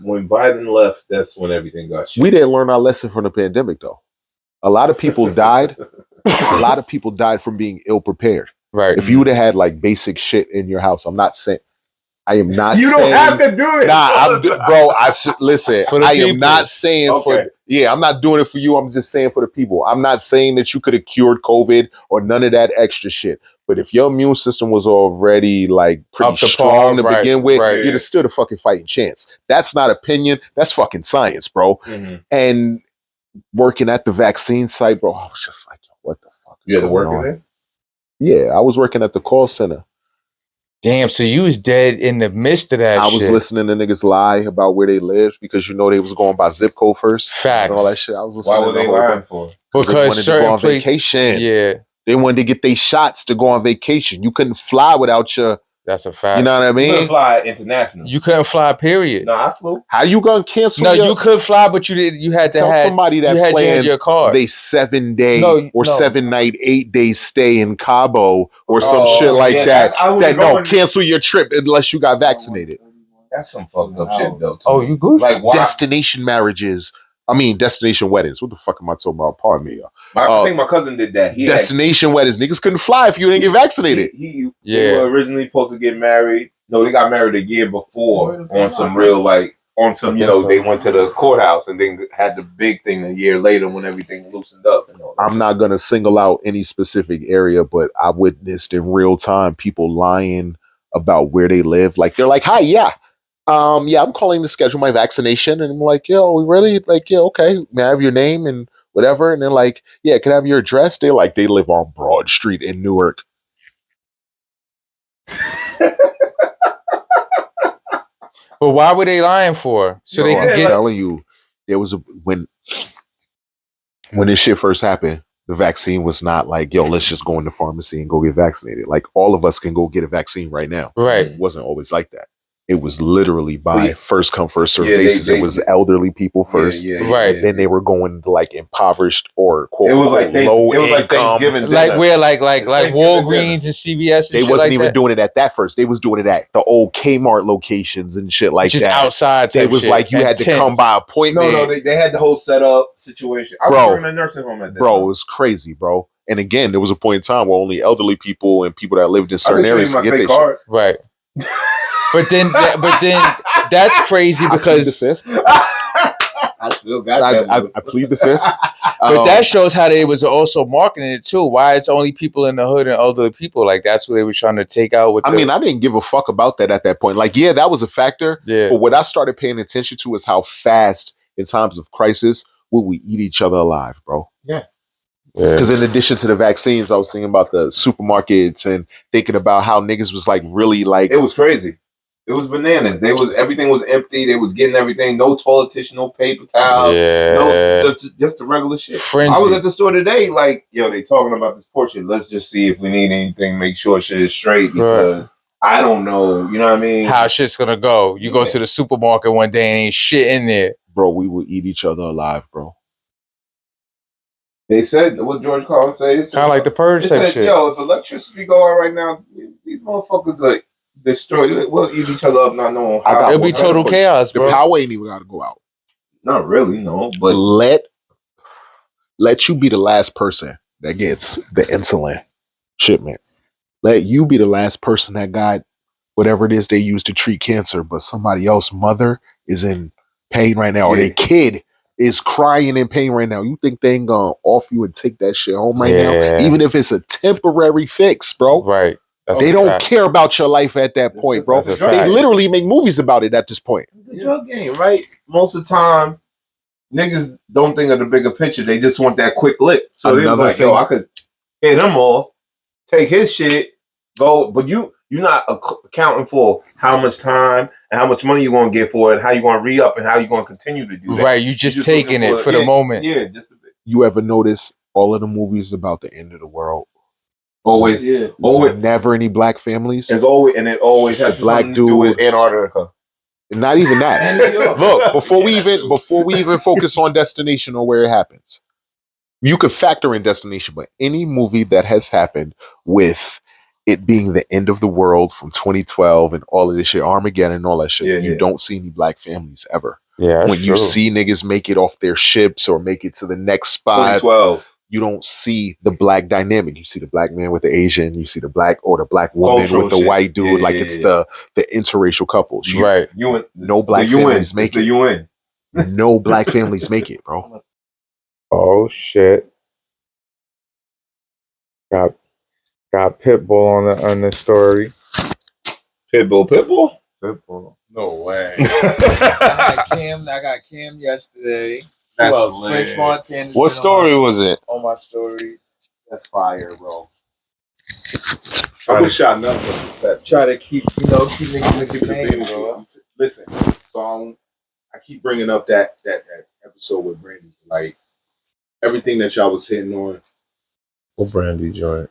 when Biden left, that's when everything got shit. We didn't learn our lesson from the pandemic, though. A lot of people died. A lot of people died from being ill prepared. Right. If you would have had like basic shit in your house, I am not you saying. You don't have to do it. Nah, listen, I am not saying I'm not doing it for you. I'm just saying for the people. I'm not saying that you could have cured COVID or none of that extra shit. But if your immune system was already like pretty strong to begin with, you'd have stood a fucking fighting chance. That's not opinion. That's fucking science, bro. Mm-hmm. And working at the vaccine site, bro, I was just like, what the fuck is going on? There? Yeah, I was working at the call center. Damn, so you was dead in the midst of that shit. I was listening to niggas lie about where they lived because they was going by zip code first. Facts. And all that shit. I was listening. Why were they lying for? Because they wanted to go on vacation. Yeah. They wanted to get their shots to go on vacation. You couldn't fly without your... That's a fact. You know what I mean? You couldn't fly international. You couldn't fly, period. No, I flew. How you gonna cancel? No, you could fly, but you had to have somebody that planned your card. They 7-day or 7-night, 8-day stay in Cabo or some shit like that. Cancel your trip unless you got vaccinated. That's some fucked up shit, though. Oh, you good? Like destination marriages. I mean, destination weddings. What the fuck am I talking about? Pardon me, y'all. I think my cousin did that. Destination weddings. Niggas couldn't fly if you didn't get vaccinated. They were originally supposed to get married No, they got married a year before on some real on some, they went to the courthouse and then had the big thing a year later when everything loosened up. And all that. I'm not gonna single out any specific area, but I witnessed in real time people lying about where they live. Like they're like, "Hi, yeah, I'm calling to schedule my vaccination," and I'm like, "Yo, really? Like, yeah, okay. May I have your name and whatever?" And they're like, "Yeah, can I have your address?" They're like, they live on Broad Street in Newark. But why were they lying for? So they could I'm get. telling you, there was when this shit first happened, the vaccine was not like, yo, let's just go in the pharmacy and go get vaccinated. Like all of us can go get a vaccine right now. Right. It wasn't always like that. It was literally by Well, first come, first serve yeah, basis. they- It was elderly people first. Right. And then they were going to like impoverished or quote It was like low it was like income. Thanksgiving dinner. Like where, like It's Thanksgiving Walgreens and CVS and They shit wasn't like even that? doing it at that first. They was doing it at the old Kmart locations and shit like Just that. outside They type was shit. like you And had to come tents. by appointment. No, they had the whole setup situation. I Bro. was working in a nursing home at that Bro, it time. was crazy, bro. And again, there was a point in time where only elderly people and people that lived in I certain can show areas you my could get fake their card. Right. But then that's crazy shit. I plead the because fifth. I still got that. I plead the fifth. but that shows how they was also marketing it too. Why it's only people in the hood and elderly people. Like that's what they were trying to take out with I mean, I didn't give a fuck about that at that point. Like, yeah, that was a factor. Yeah. But what I started paying attention to is how fast, in times of crisis, will we eat each other alive, bro? Because in addition to the vaccines, I was thinking about the supermarkets and thinking about how niggas was like really like. It was crazy. It was bananas. Everything was empty. They was getting everything. No toilet tissue, no paper towels. Yeah. No, just the regular shit. Frenzy. I was at the store today, like, yo, they talking about this portrait. Let's just see if we need anything. Make sure shit is straight because I don't know. You know what I mean? how shit's gonna go. You go to the supermarket one day and ain't shit in there. Bro, we will eat each other alive, bro. They said what George Carlin said. Kind of like the purge They type said, shit. yo, if electricity go out right now, these motherfuckers like destroy. We'll eat each other up, not knowing how. It'll be total chaos, The bro. power ain't even got to go out. Not really, no. But let you be the last person that gets the insulin shipment. Let you be the last person that got whatever it is they use to treat cancer, but somebody else's mother is in pain right now, or their kid is crying in pain right now. You think they ain't gonna off you and take that shit home right now? Even if it's a temporary fix, bro. Right. They don't care about your life at that point, bro. They literally make movies about it at this point. The drug game, right? Most of the time, niggas don't think of the bigger picture. They just want that quick lick. So they're like, yo, I could hit him all, take his shit, go. But you're not accounting for how much time and how much money you're going to get for it, how you're going to re-up, and how you're going to continue to do that. Right, you just taking it for the moment. Yeah, just a bit. You ever notice all of the movies about the end of the world? Always. Never any black families. It's always, and it always has a black something to do with Antarctica. Not even that. Look, before we even focus on destination or where it happens, you could factor in destination, but any movie that has happened with it being the end of the world from 2012 and all of this shit, Armageddon and all that shit, you don't see any black families ever. Yeah, when you see niggas make it off their ships or make it to the next spot, 2012. You don't see the black dynamic. You see the black man with the Asian. You see the black or the black woman Cultural with the shit. white dude. It's the interracial couples. Right. No black families make it. The UN. No black families make it, bro. Oh shit! Got Pitbull on the story. Pitbull. No way. I got Cam yesterday. That's French Montana. What story was it? On my story. That's fire, bro. I wish I nothing. Try to keep niggas in the game, bro. Listen, so I keep bringing up that episode with Brandy. Like everything that y'all was hitting on. What Brandy joint?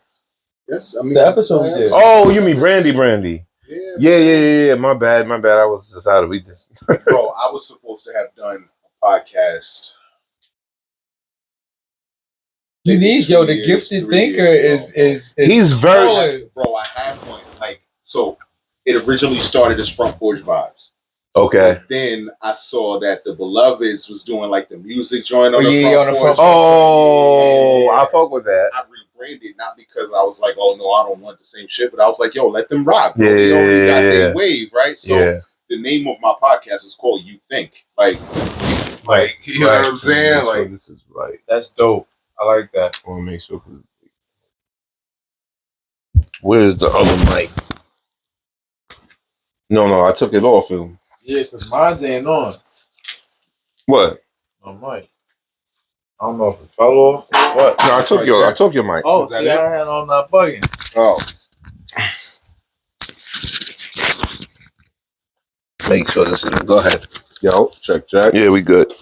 Yes, I mean The episode we did. Oh, you mean Brandy? Yeah. My bad. I was just out of weakness. Bro, I was supposed to have done a podcast. You need the gifted thinker is He's very bro. I have one. Like, so it originally started as Front Porch Vibes. okay. Then I saw that the Beloveds was doing like the music joint on on the front porch. Oh, I fuck with that. I Granted, not because I was like, oh no, I don't want the same shit, but I was like, yo, let them rock. Bro. They already got their wave, right? So the name of my podcast is called You Think. Like you know what I'm saying? Like this is right. That's dope. I like that. I want to make sure. Where's the other mic? No, I took it off him. Yeah, because mine ain't on. What? My mic. I don't know if it fell off or what. No, I took your mic. Oh, see, I had on that button. Oh. Make sure this is. Go ahead. Yo, check. Yeah, we good.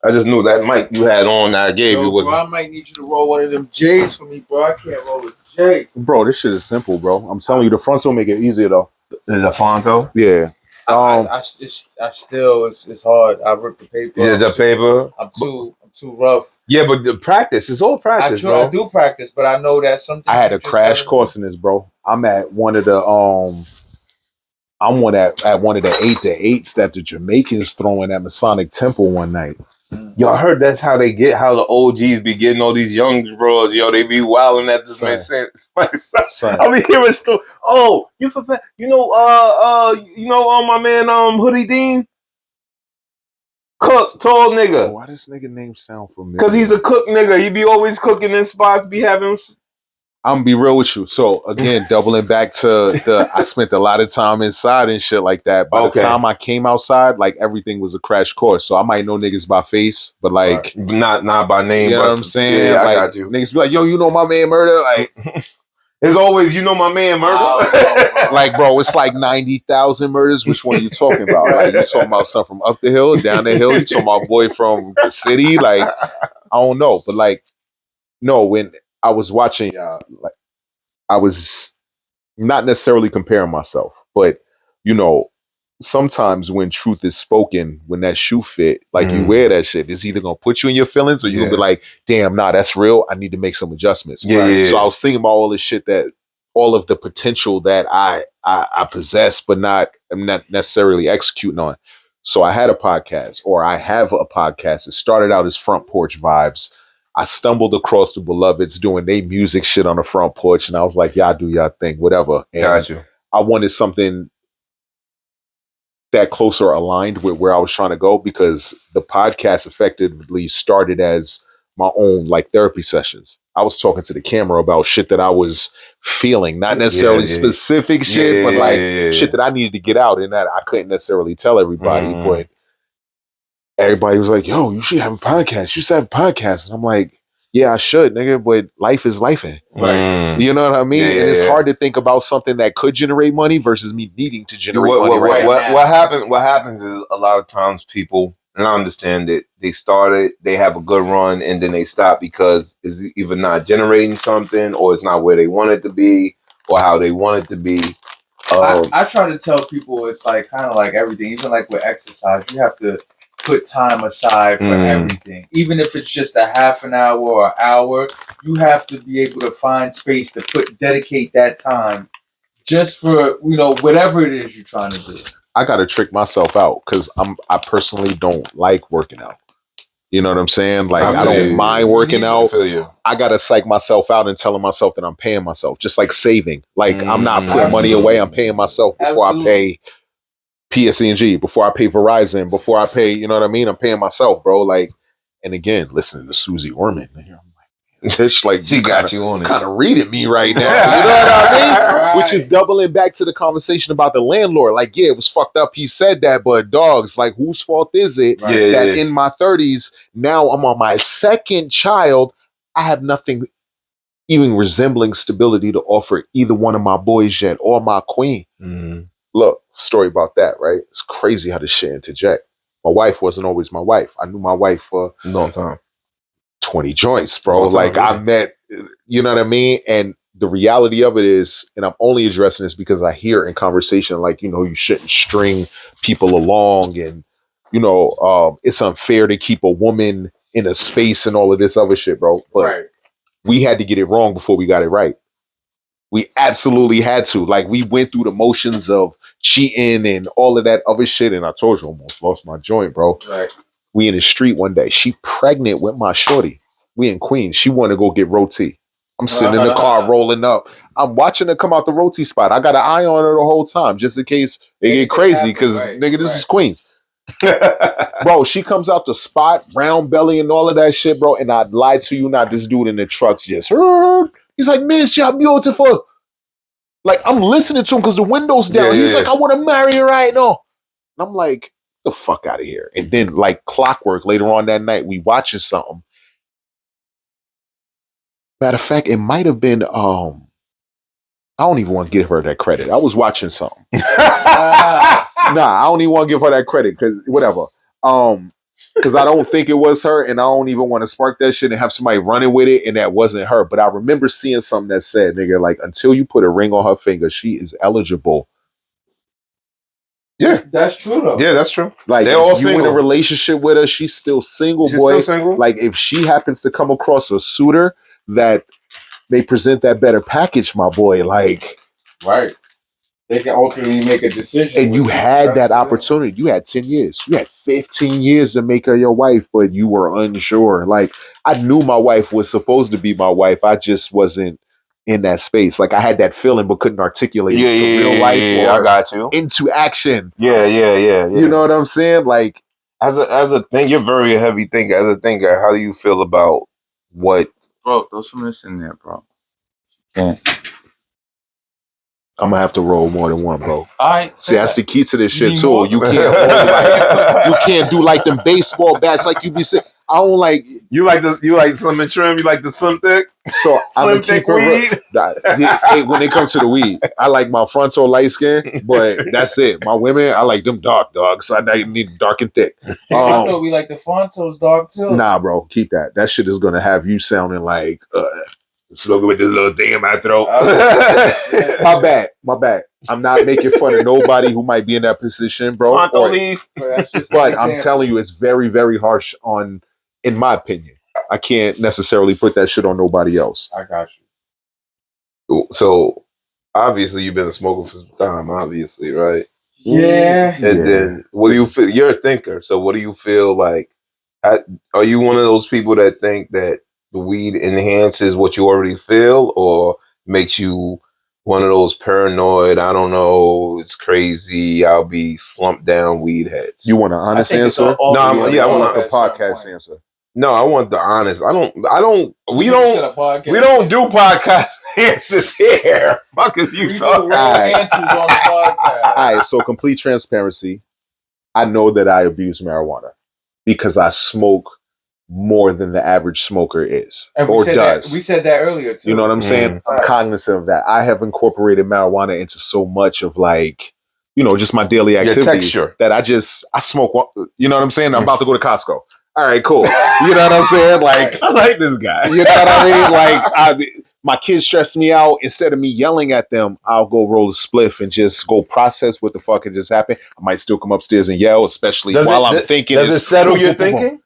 I just knew that mic you had on that I gave you was. Bro, I might need you to roll one of them J's for me, bro. I can't roll a J. Bro, this shit is simple, bro. I'm telling you, the fronts will make it easier though. Is it Fonto? Yeah. It's hard. I ripped the paper. Yeah, the paper. I'm too rough. Yeah, but the practice, it's all practice, bro. I do practice, but I know that something. I had a crash course in this, bro. I'm at one of the at one of the 8-to-8s that the Jamaicans throwing at Masonic Temple one night. Yo, I heard that's how the OGs be getting all these young bros. Yo, they be wilding at this man. I be hearing stuff. Oh, my man, Hoodie Dean, cook, tall nigga. Why this nigga name sound familiar? Cause he's a cook nigga. He be always cooking in spots. Be having. I'm gonna be real with you. So again, doubling back to I spent a lot of time inside and shit like that. By the time I came outside, like everything was a crash course. So I might know niggas by face, but like not by name. You know what I'm saying? Yeah, like, I got you. Niggas be like, yo, you know my man Murder? Like it's always, you know my man Murder. Like, bro, it's like 90,000 murders. Which one are you talking about? Like, you talking about something from up the hill, down the hill? You talking about boy from the city? Like, I don't know. But like, no, when I was watching like I was not necessarily comparing myself, but you know, sometimes when truth is spoken, when that shoe fit, like you wear that shit, it's either gonna put you in your feelings or you're gonna be like, damn, nah, that's real. I need to make some adjustments. So I was thinking about all this shit all of the potential that I possess, but I'm not necessarily executing on. So I had a podcast, or I have a podcast. It started out as Front Porch Vibes. I stumbled across the Beloveds doing their music shit on the front porch, and I was like, y'all do y'all thing, whatever. And got you. I wanted something that closer aligned with where I was trying to go, because the podcast effectively started as my own like therapy sessions. I was talking to the camera about shit that I was feeling, not necessarily specific shit, but like shit that I needed to get out and that I couldn't necessarily tell everybody, but everybody was like, yo, you should have a podcast. You should have a podcast. And I'm like, yeah, I should, nigga, but life is lifing. Right. You know what I mean? And it's hard to think about something that could generate money versus me needing to generate money. What happens is a lot of times people, and I understand that they have a good run and then they stop because it's either not generating something or it's not where they want it to be or how they want it to be. I try to tell people it's like kind of like everything, even like with exercise, you have to put time aside for everything. Even if it's just a half an hour or an hour, you have to be able to find space to dedicate that time just for, whatever it is you're trying to do. I got to trick myself out because I personally don't like working out. You know what I'm saying? Like, I don't mind working out. I got to psych myself out and telling myself that I'm paying myself, just like saving. Like, I'm not putting money away. I'm paying myself before I pay PSE&G, before I pay Verizon, before I pay, you know what I mean? I'm paying myself, bro. Like, and again, listening to Susie Orman, I'm like, bitch, like, she got you on it. Kind of reading me right now. You know what I mean? Right. Which is doubling back to the conversation about the landlord. Like, yeah, it was fucked up. He said that, but dogs, like, whose fault is it that in my 30s, now I'm on my second child, I have nothing even resembling stability to offer either one of my boys yet or my queen. Look, story about that, right? It's crazy how this shit interject. My wife wasn't always my wife. I knew my wife for a long time. 20 joints, bro. Like, I met, you know what I mean? And the reality of it is, and I'm only addressing this because I hear in conversation, like, you shouldn't string people along and, it's unfair to keep a woman in a space and all of this other shit, bro. But we had to get it wrong before we got it right. We absolutely had to. Like, we went through the motions of cheating and all of that other shit. And I told you, I almost lost my joint, bro. Right. We in the street one day. She pregnant with my shorty. We in Queens. She want to go get roti. I'm sitting in the car rolling up. I'm watching her come out the roti spot. I got an eye on her the whole time, just in case it get crazy. Because nigga, this is Queens. Bro, she comes out the spot, round belly and all of that shit, bro. And I lied to you not, this dude in the truck's just, he's like, Miss, you're beautiful. Like, I'm listening to him because the window's down. He's like, I want to marry you right now. And I'm like, the fuck out of here. And then, like clockwork, later on that night, we watching something. Matter of fact, it might have been, I don't even want to give her that credit. I was watching something. Nah, I don't even want to give her that credit because whatever. Because I don't think it was her, and I don't even want to spark that shit and have somebody running with it, and that wasn't her. But I remember seeing something that said, nigga, like, until you put a ring on her finger, she is eligible. Yeah, that's true though. Yeah, that's true. Like, they're all if you single. in a relationship with her, she's still single, She's boy. still single? Like, if she happens to come across a suitor that may present that better package, my boy, like, right. They can ultimately make a decision. And you had that opportunity. You had 10 years. You had 15 years to make her your wife, but you were unsure. Like, I knew my wife was supposed to be my wife. I just wasn't in that space. Like, I had that feeling, but couldn't articulate it to real life or I got you. into action. Yeah. You know what I'm saying? Like, as a thing, you're very heavy thinker. As a thinker, how do you feel about what? Bro, throw some of this in there, bro. I'm gonna have to roll more than one, bro. All right. See, that's the key to this shit too. more? You can't roll like, you can't do like them baseball bats like you be saying. I don't like You like Slim and Trim. You like the Slim Thick. So I'm Slim gonna keep thick weed. Hey, when it comes to the weed, I like my frontal light skin, but that's it. My women, I like them dark, dog. So I need dark and thick. I thought we like the Fontos dark too. Nah, bro, keep that. That shit is gonna have you sounding like smoking with this little thing in my throat. My bad. I'm not making fun of nobody who might be in that position, bro. Fonto leaf. But I'm telling you, it's very, very harsh in my opinion. I can't necessarily put that shit on nobody else. I got you. So obviously you've been a smoker for some time, obviously, right? Yeah. And then what do you feel? You're a thinker, so what do you feel like? Are you one of those people that think that the weed enhances what you already feel, or makes you one of those paranoid, I don't know, it's crazy, I'll be slumped down weed heads? You want an honest answer? I want a podcast answer. No, I want the honest. We don't do podcast answers here. Fuck is you talking? answers on the podcast. All right, so complete transparency. I know that I abuse marijuana because I smoke more than the average smoker is or does. We said that earlier too. You know what I'm saying? I'm cognizant of that. I have incorporated marijuana into so much of like, just my daily activity that I smoke. You know what I'm saying? I'm about to go to Costco. All right, cool. You know what I'm saying? Like, I like this guy. You know what I mean? Like, my kids stress me out. Instead of me yelling at them, I'll go roll a spliff and just go process what the fuck had just happened. I might still come upstairs and yell, especially while I'm thinking. Does it settle your thinking?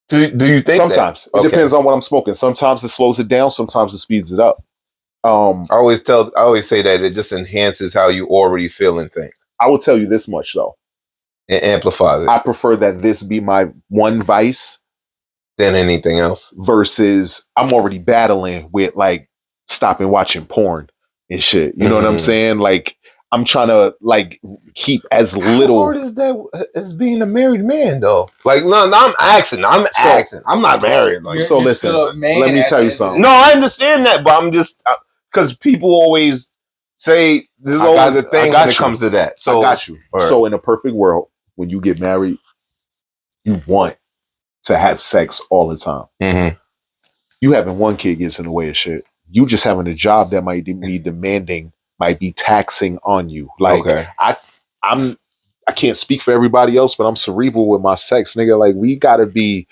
Do you think sometimes it depends on what I'm smoking. Sometimes it slows it down. Sometimes it speeds it up. I always say that it just enhances how you already feel and think. I will tell you this much though. It amplifies it. I prefer that this be my one vice than anything else. Versus I'm already battling with like stopping watching porn and shit. You know what I'm saying? Like I'm trying to like keep as little. How hard is that as being a married man though? Like no, I'm asking. I'm not married. Like, so listen, let me tell you something. No, I understand that, but I'm just because people always say this is always a thing when it comes to that. So I got you. Right. So in a perfect world, when you get married, you want to have sex all the time. Mm-hmm. You having one kid gets in the way of shit. You just having a job that might be demanding, might be taxing on you. Like I can't speak for everybody else, but I'm cerebral with my sex, nigga. Like we gotta be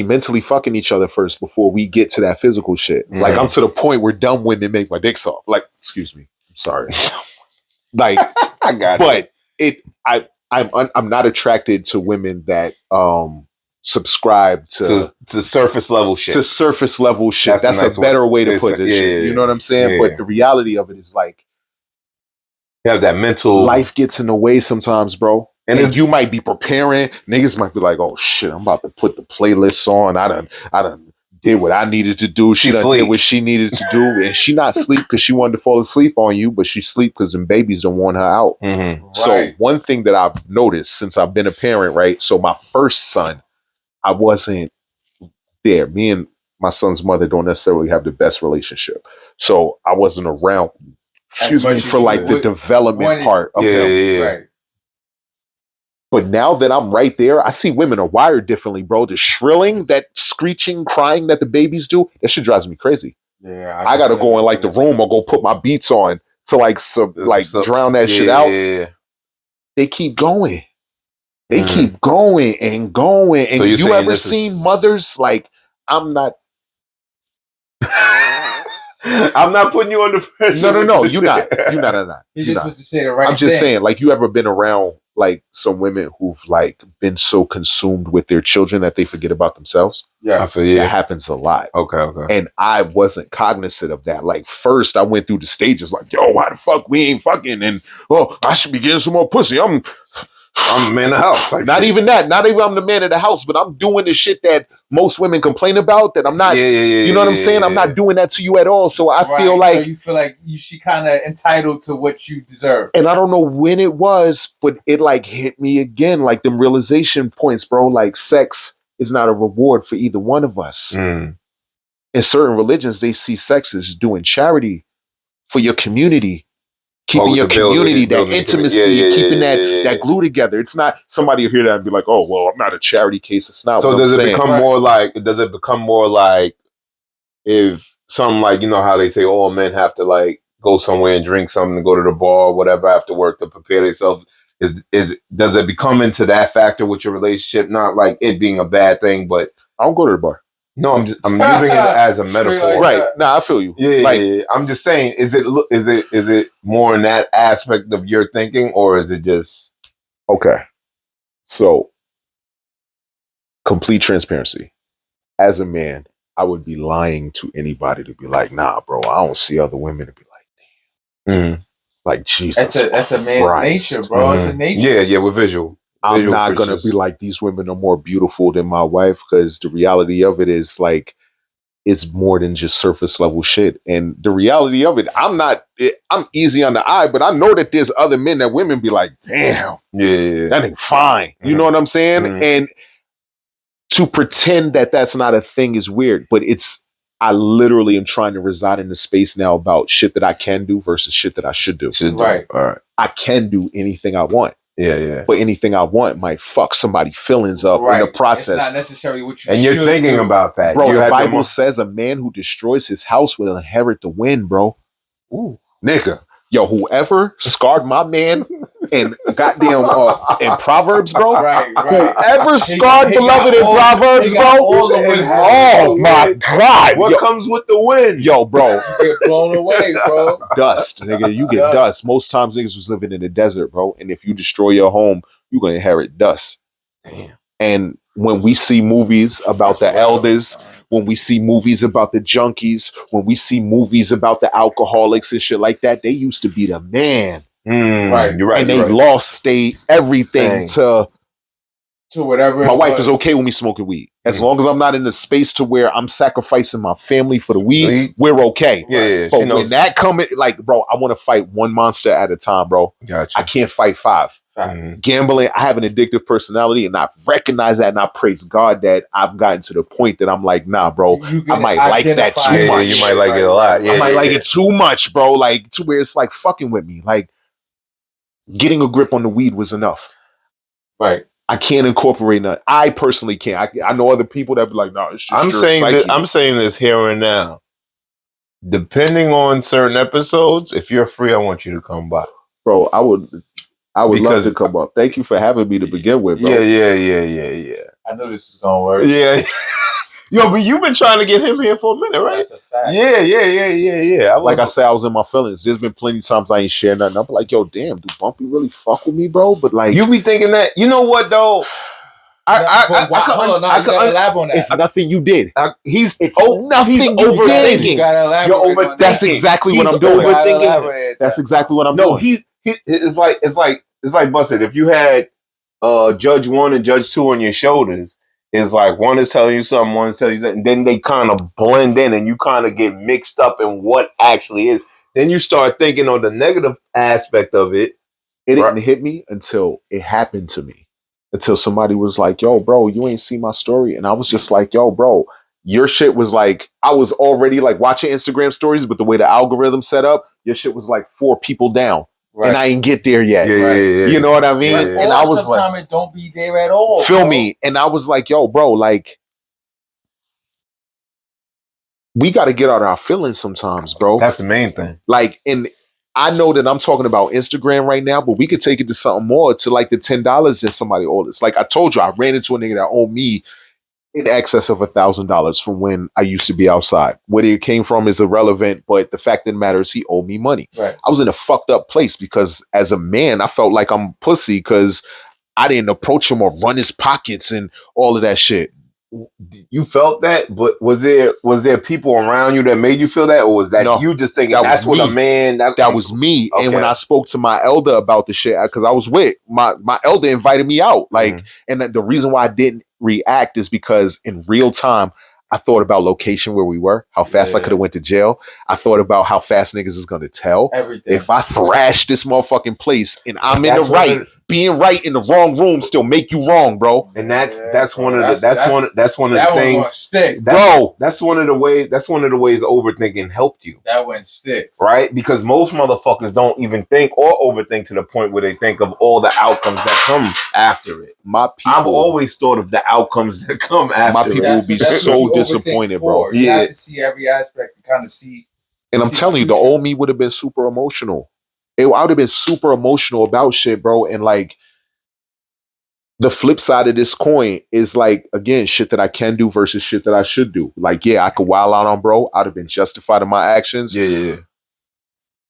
mentally fucking each other first before we get to that physical shit. Mm-hmm. Like I'm to the point where dumb women make my dick soft. Like, excuse me, I'm sorry. Like I got but it. I'm not attracted to women that subscribe to surface level shit. To surface level shit. That's a better way to put it. Yeah, you know what I'm saying? But the reality of it is like you have that mental life gets in the way sometimes, bro. And you might be preparing. Niggas might be like, oh shit, I'm about to put the playlist on. I done did what I needed to do. She done did what she needed to do, and she not sleep because she wanted to fall asleep on you, but she sleep because them babies don't want her out. So one thing that I've noticed since I've been a parent, right? So my first son, I wasn't there. Me and my son's mother don't necessarily have the best relationship, so I wasn't around. Excuse me, for like the development part of him. Right. But now that I'm right there, I see women are wired differently, bro. The shrilling, that screeching, crying that the babies do, that shit drives me crazy. Yeah, I gotta go in like the room or go put my beats on to drown that shit out. Yeah. They keep going. They keep going and going. And So you ever seen mothers like, I'm not putting you under pressure. No, you're not. You're not. He just was to say the right thing. I'm just saying, like, you ever been around like some women who've like been so consumed with their children that they forget about themselves? Yeah, that happens a lot. Okay. And I wasn't cognizant of that. Like, first I went through the stages like, yo, why the fuck we ain't fucking? And I should be getting some more pussy. I'm the man of the house. Like not even that. Not even I'm the man of the house, but I'm doing the shit that most women complain about. That I'm not. You know what I'm saying? I'm not doing that to you at all. So I feel like you feel like she kind of entitled to what you deserve. And I don't know when it was, but it like hit me again, like them realization points, bro. Like sex is not a reward for either one of us. In certain religions, they see sex as doing charity for your community. Keeping your community, that intimacy, keeping that glue together. It's not somebody will hear that and be like, "Oh, well, I'm not a charity case." It's not. So does it become more like? Does it become more like if some like, you know how they say all men have to like go somewhere and drink something to go to the bar or whatever after work to prepare themselves? Does it become into that factor with your relationship? Not like it being a bad thing, but I don't go to the bar. No, I'm using it as a metaphor. Right. Nah, I feel you. Yeah. I'm just saying, is it more in that aspect of your thinking, or is it just okay? So, complete transparency. As a man, I would be lying to anybody to be like, nah, bro, I don't see other women to be like, damn. Like, Jesus. That's a man's nature, bro. It's a nature. Yeah, we're visual. I'm not going to be like, these women are more beautiful than my wife, because the reality of it is like, it's more than just surface level shit. And the reality of it, I'm easy on the eye, but I know that there's other men that women be like, damn, that ain't fine. You know what I'm saying? And to pretend that that's not a thing is weird, but I literally am trying to reside in the space now about shit that I can do versus shit that I should do. Right. All right. I can do anything I want. Yeah. But anything I want might fuck somebody's feelings up in the process. It's not necessarily what you and you're thinking about that. Bro, the Bible says a man who destroys his house will inherit the wind, bro. Ooh. Nigga. Yo, whoever scarred my man in goddamn in Proverbs, bro. Right. Whoever scarred beloved in Proverbs, bro. Oh my God. What comes with the wind? Yo, bro. You get blown away, bro. Dust, nigga. You get dust. Most times niggas was living in the desert, bro. And if you destroy your home, you're gonna inherit dust. Damn. And when we see movies about the elders, when we see movies about the junkies, when we see movies about the alcoholics and shit like that, they used to be the man. Right. You're right. And they lost everything to whatever. My wife is okay with me smoking weed. As long as I'm not in the space to where I'm sacrificing my family for the weed, we're okay. Yeah. But when that comes, like, bro, I want to fight one monster at a time, bro. Gotcha. I can't fight 5. Gambling, I have an addictive personality, and I recognize that, and I praise God that I've gotten to the point that I'm like, nah, bro, I might like that too much. You might like it a lot. I might like it too much, bro. Like, to where it's like fucking with me. Like, getting a grip on the weed was enough. Right. I can't incorporate none. I personally can't. I know other people that be like, no, it's just I'm saying this here and now. Depending on certain episodes, if you're free, I want you to come by. Bro, I would love to come up. Thank you for having me to begin with, bro. Yeah. I know this is gonna work. Yeah. Yo, but you've been trying to get him here for a minute, right? That's a fact. Yeah. Like I said, I was in my feelings. There's been plenty of times I ain't share nothing. I'm like, yo, damn, do Bumpy really fuck with me, bro? But like, you be thinking that. You know what though? Hold on, you gotta elaborate on that. It's nothing you did. He's overthinking. You gotta elaborate on that. That's exactly what I'm doing. That's exactly what I'm doing. It's like Busted. If you had Judge 1 and Judge 2 on your shoulders, It's like one is telling you something, one is telling you that, and then they kind of blend in, and you kind of get mixed up in what actually is. Then you start thinking on the negative aspect of it. It didn't hit me until it happened to me. Until somebody was like, yo, bro, you ain't seen my story. And I was just like, yo, bro, your shit was like, I was already like watching Instagram stories, but the way the algorithm set up, your shit was like 4 people down. Right. And I ain't get there yet. Yeah. You know what I mean? Right. And I was like, sometimes it don't be there at all. Feel me? And I was like, yo, bro, like, we got to get out of our feelings sometimes, bro. That's the main thing. Like, and I know that I'm talking about Instagram right now, but we could take it to something more, to like the $10 that somebody owed us. Like I told you, I ran into a nigga that owed me in excess of $1,000 from when I used to be outside. Where it came from is irrelevant, but the fact of the matter is he owed me money. Right. I was in a fucked up place because as a man, I felt like I'm pussy because I didn't approach him or run his pockets and all of that shit. You felt that, but was there people around you that made you feel that, or was that you just thinking that's what a man? That was me. Okay. And when I spoke to my elder about the shit, because I was with my elder, invited me out. Like, and the reason why I didn't react is because in real time, I thought about location where we were, how fast I could have went to jail. I thought about how fast niggas is gonna tell everything. If I thrash this motherfucking place and I'm in the right. Being right in the wrong room still make you wrong, bro. And that's one of the things. Stick. Bro, that's one of the ways overthinking helped you. That one sticks. Right? Because most motherfuckers don't even think or overthink to the point where they think of all the outcomes that come after it. I've always thought of the outcomes that come after my people it. will be so disappointed, bro. You have to see every aspect and kind of see. And I'm telling you, the old me would have been super emotional. I would have been super emotional about shit, bro. And like the flip side of this coin is like, again, shit that I can do versus shit that I should do. Like, yeah, I could wild out on bro. I'd have been justified in my actions. Yeah.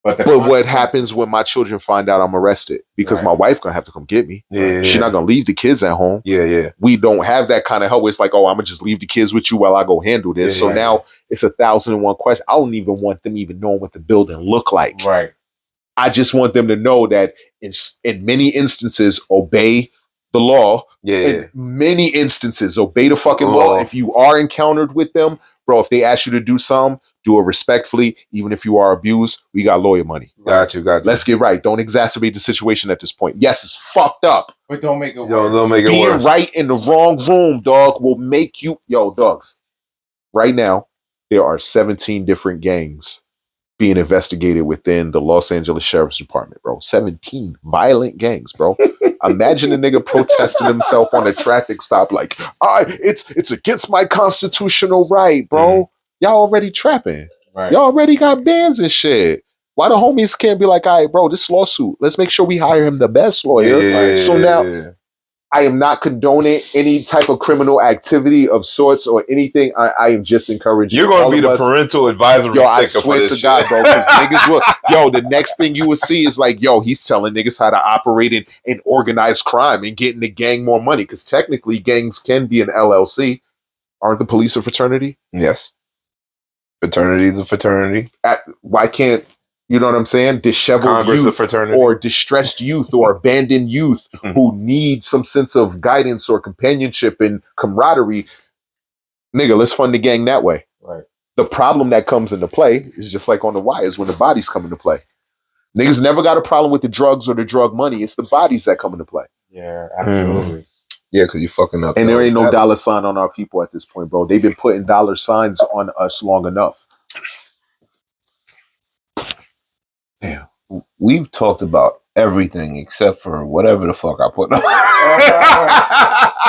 But what happens when my children find out I'm arrested? Because my wife gonna have to come get me. Yeah. She's not gonna leave the kids at home. Yeah. We don't have that kind of help. It's like, oh, I'm gonna just leave the kids with you while I go handle this. So now it's 1,001 questions. I don't even want them even knowing what the building look like. Right. I just want them to know that in many instances, obey the law. In many instances, obey the fucking law. If you are encountered with them, bro, if they ask you to do something, do it respectfully. Even if you are abused, we got lawyer money. Got you. Let's get right. Don't exacerbate the situation at this point. Yes, it's fucked up. But don't make it worse. Don't make it worse. Being right in the wrong room, dog, will make you... Yo, dogs, right now, there are 17 different gangs being investigated within the Los Angeles Sheriff's Department, bro. 17 violent gangs, bro. Imagine a nigga protesting himself on a traffic stop like, it's against my constitutional right, bro. Y'all already trapping. Right. Y'all already got bans and shit. Why the homies can't be like, all right, bro, this lawsuit, let's make sure we hire him the best lawyer. So now I am not condoning any type of criminal activity of sorts or anything. I am just encouraging. You're going to be the parental advisory sticker I swear for this to God, bro, because niggas will. Yo, the next thing you will see is like, yo, he's telling niggas how to operate in organized crime and getting the gang more money. Because technically, gangs can be an LLC. Aren't the police a fraternity? Yes. Fraternity is a fraternity. Why can't, you know what I'm saying? Disheveled Congress youth fraternity. Or distressed youth or abandoned youth who need some sense of guidance or companionship and camaraderie. Nigga, let's fund the gang that way. Right. The problem that comes into play is just like on the wires when the bodies come into play. Niggas never got a problem with the drugs or the drug money. It's the bodies that come into play. Yeah, absolutely. Yeah, because you're fucking up. And there ain't no dollar sign on our people at this point, bro. They've been putting dollar signs on us long enough. Damn. We've talked about everything except for whatever the fuck I put on.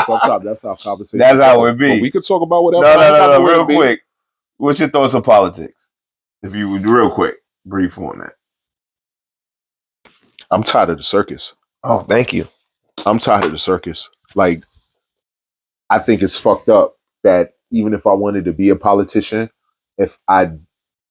Sometimes that's how conversation. That's how it be. But we could talk about whatever. No. Real quick. What's your thoughts on politics? If you would, real quick, brief on that. I'm tired of the circus. Oh, thank you. I'm tired of the circus. Like, I think it's fucked up that even if I wanted to be a politician, if I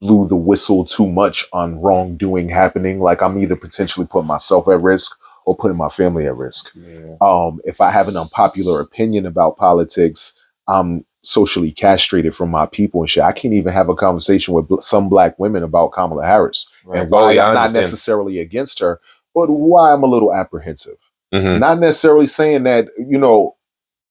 blew the whistle too much on wrongdoing happening, like I'm either potentially putting myself at risk or putting my family at risk. Yeah. If I have an unpopular opinion about politics, I'm socially castrated from my people and shit. I can't even have a conversation with some black women about Kamala Harris and why I'm not necessarily against her, but why I'm a little apprehensive. Not necessarily saying that,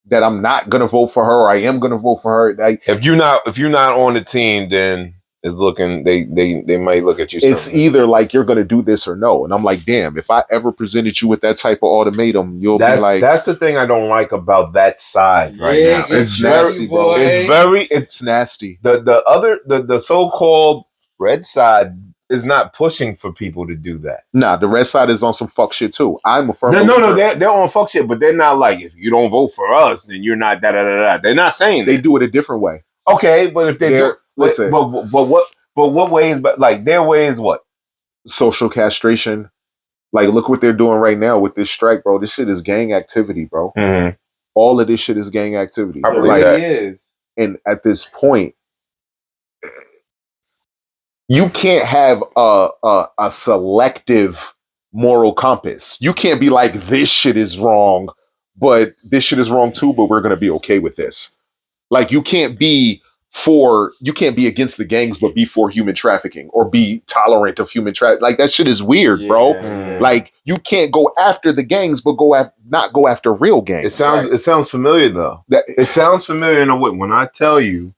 that I'm not gonna vote for her or I am gonna vote for her. Like, if you're not on the team, then it's looking they might look at you. It's either like you're gonna do this or no. And I'm like, damn, if I ever presented you with that type of ultimatum, you'll be like, that's the thing I don't like about that side right now. It's nasty, bro. It's nasty. The so-called red side is not pushing for people to do that. Nah, the red side is on some fuck shit too. I'm a firm No, they're on fuck shit, but they're not like, if you don't vote for us, then you're not da da da da. They're not saying they that. do it a different way. Okay, but if they do, listen, but what way is, but like their way is what? Social castration. Like, look what they're doing right now with this strike, bro. This shit is gang activity, bro. Mm-hmm. All of this shit is gang activity. It really is. And at this point, you can't have a selective moral compass. You can't be like, this shit is wrong, but this shit is wrong too, but we're gonna be okay with this. Like, you can't be against the gangs, but be for human trafficking or be tolerant of human trafficking. Like, that shit is weird, bro. Yeah. Like, you can't go after the gangs, but not go after real gangs. It sounds familiar though. It sounds familiar in a way. When I tell you,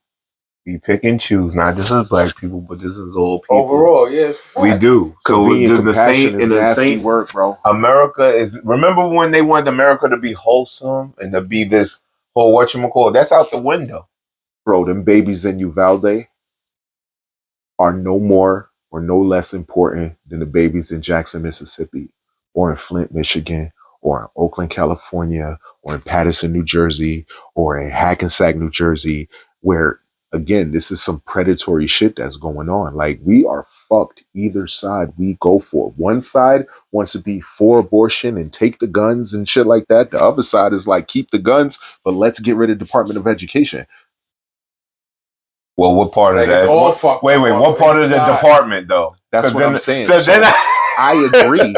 we pick and choose, not just as black people, but just as all people. Overall, yes. We do. So the same work, bro. America is, remember when they wanted America to be wholesome and to be this whole whatchamacallit? That's out the window. Bro, them babies in Uvalde are no more or no less important than the babies in Jackson, Mississippi, or in Flint, Michigan, or in Oakland, California, or in Paterson, New Jersey, or in Hackensack, New Jersey, where, again, this is some predatory shit that's going on. Like, we are fucked either side we go for. One side wants to be for abortion and take the guns and shit like that. The other side is like, keep the guns, but let's get rid of Department of Education. Well, what part of that? Wait, what part of the department though? That's what I'm saying. I agree.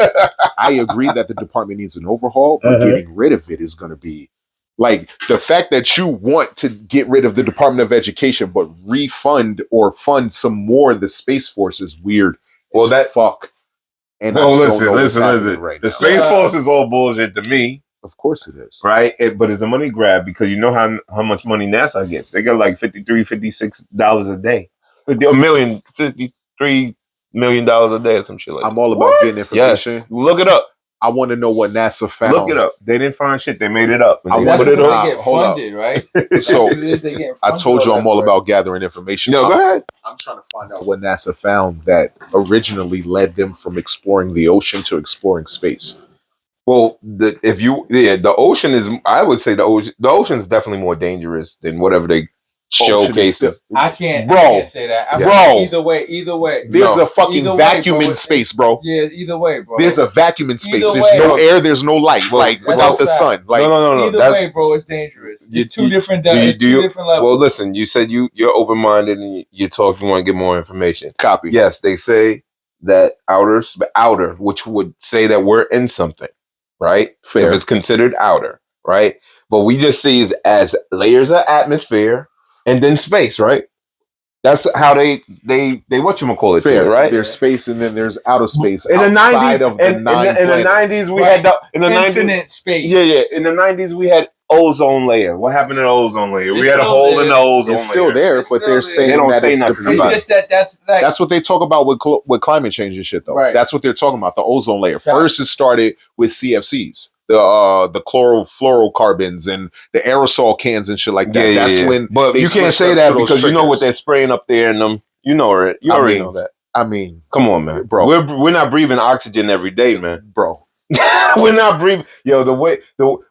I agree that the department needs an overhaul, but getting rid of it is going to be like, the fact that you want to get rid of the Department of Education, but refund or fund some more of the Space Force is weird. Well, that fuck. And listen. Right, the Space Force is all bullshit to me. Of course it is. Right? But it's a money grab, because you know how much money NASA gets. They get like $56 a day. $53 million a day or some shit like that. I'm all about getting information. Yes. Look it up. I want to know what NASA found. Look it up. They didn't find shit. They made it up. That's what they get funded, right? So I told you I'm all about gathering information. No, go ahead. I'm trying to find out what NASA found that originally led them from exploring the ocean to exploring space. Well, the ocean is, I would say the ocean is definitely more dangerous than whatever they showcases. I can't say that. Either way. There's a fucking vacuum in space, bro. Yeah, either way, bro. There's a vacuum in space. There's no air, there's no light. Like, without the sun. Like, no. Either way, bro, it's dangerous. It's two different different levels. Well, listen, you said you're open-minded and you want to get more information. Copy. Yes, they say that outer, which would say that we're in something, right? Fair. If it's considered outer, right? But we just see it as layers of atmosphere and then space, right? That's how they whatchamacallit, fair, right? There's space and then there's outer space. In the 90s, of the in the 90s, we had infinite space. Yeah. In the 90s, we had ozone layer. What happened to the ozone layer? We had a hole in the ozone layer. It's still there, but they're saying they don't that say nothing about it. It's just that's what they talk about with climate change and shit, though. Right. That's what they're talking about, the ozone layer. First, it started with CFCs, the chlorofluorocarbons and the aerosol cans and shit like that. That's when. But you can't say that because you know what they're spraying up there in them. You know it. You already know that. I mean, come on, man, bro. We're not breathing oxygen every day, man, bro. We're not breathing. Yo,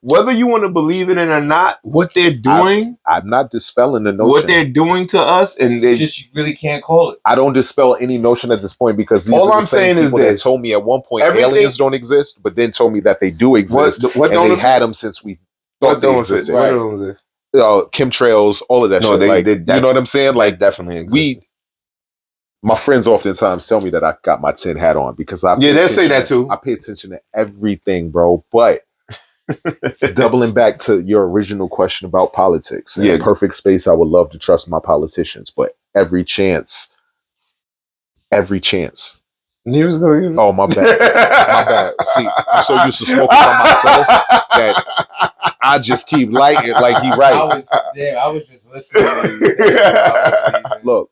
whether you want to believe it or not, what they're doing, I'm not dispelling the notion. What they're doing to us, and they just, you really can't call it. I don't dispel any notion at this point, because all I'm saying is this. Told me at one point aliens don't exist, but then told me that they do exist, and they had them since we thought they existed. Right. Chemtrails, all of that shit. You know what I'm saying? Like, definitely existed. My friends oftentimes tell me that I got my tin hat on because they say that too. I pay attention to everything, bro. But doubling back to your original question about politics, in a perfect space, I would love to trust my politicians, but every chance. Oh, my bad. See, I'm so used to smoking by myself that I just keep liking it like he right. I was just listening to what you said. I wasn't even- Look,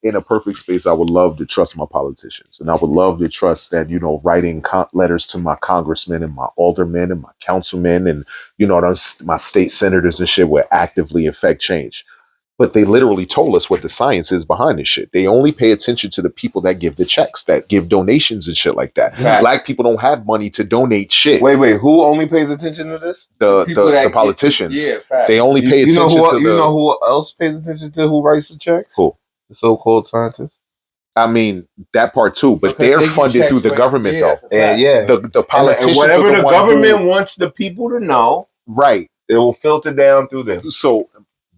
in a perfect space, I would love to trust my politicians, and I would love to trust that, you know, writing letters to my congressmen and my aldermen and my councilmen and, you know, my state senators and shit will actively affect change. But they literally told us what the science is behind this shit. They only pay attention to the people that give the checks, that give donations and shit like that. Facts. Black people don't have money to donate shit. Wait, who only pays attention to this? The politicians. Yeah, facts. They only pay attention to you know who else pays attention to who writes the checks? Who? The so-called scientists. I mean, that part too, but Because they're they get funded checks through the for- government yeah, that's a though. fact. Yeah. The politicians And whatever are the one government who, wants the people to know, right. it will filter down through them. So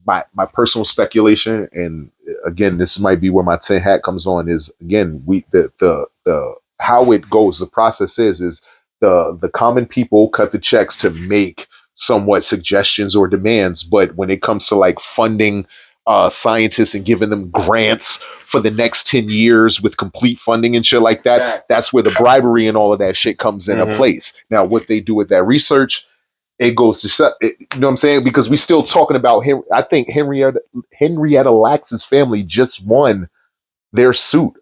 my personal speculation, and again, this might be where my tin hat comes on, is again, the how it goes, the process is the common people cut the checks to make somewhat suggestions or demands, but when it comes to like funding scientists and giving them grants for the next 10 years with complete funding and shit like that, Facts. that's where the bribery and all of that shit comes into place. Now, what they do with that research, it goes to you know what I'm saying? Because we still talking about him. I think Henrietta Lacks's family just won their suit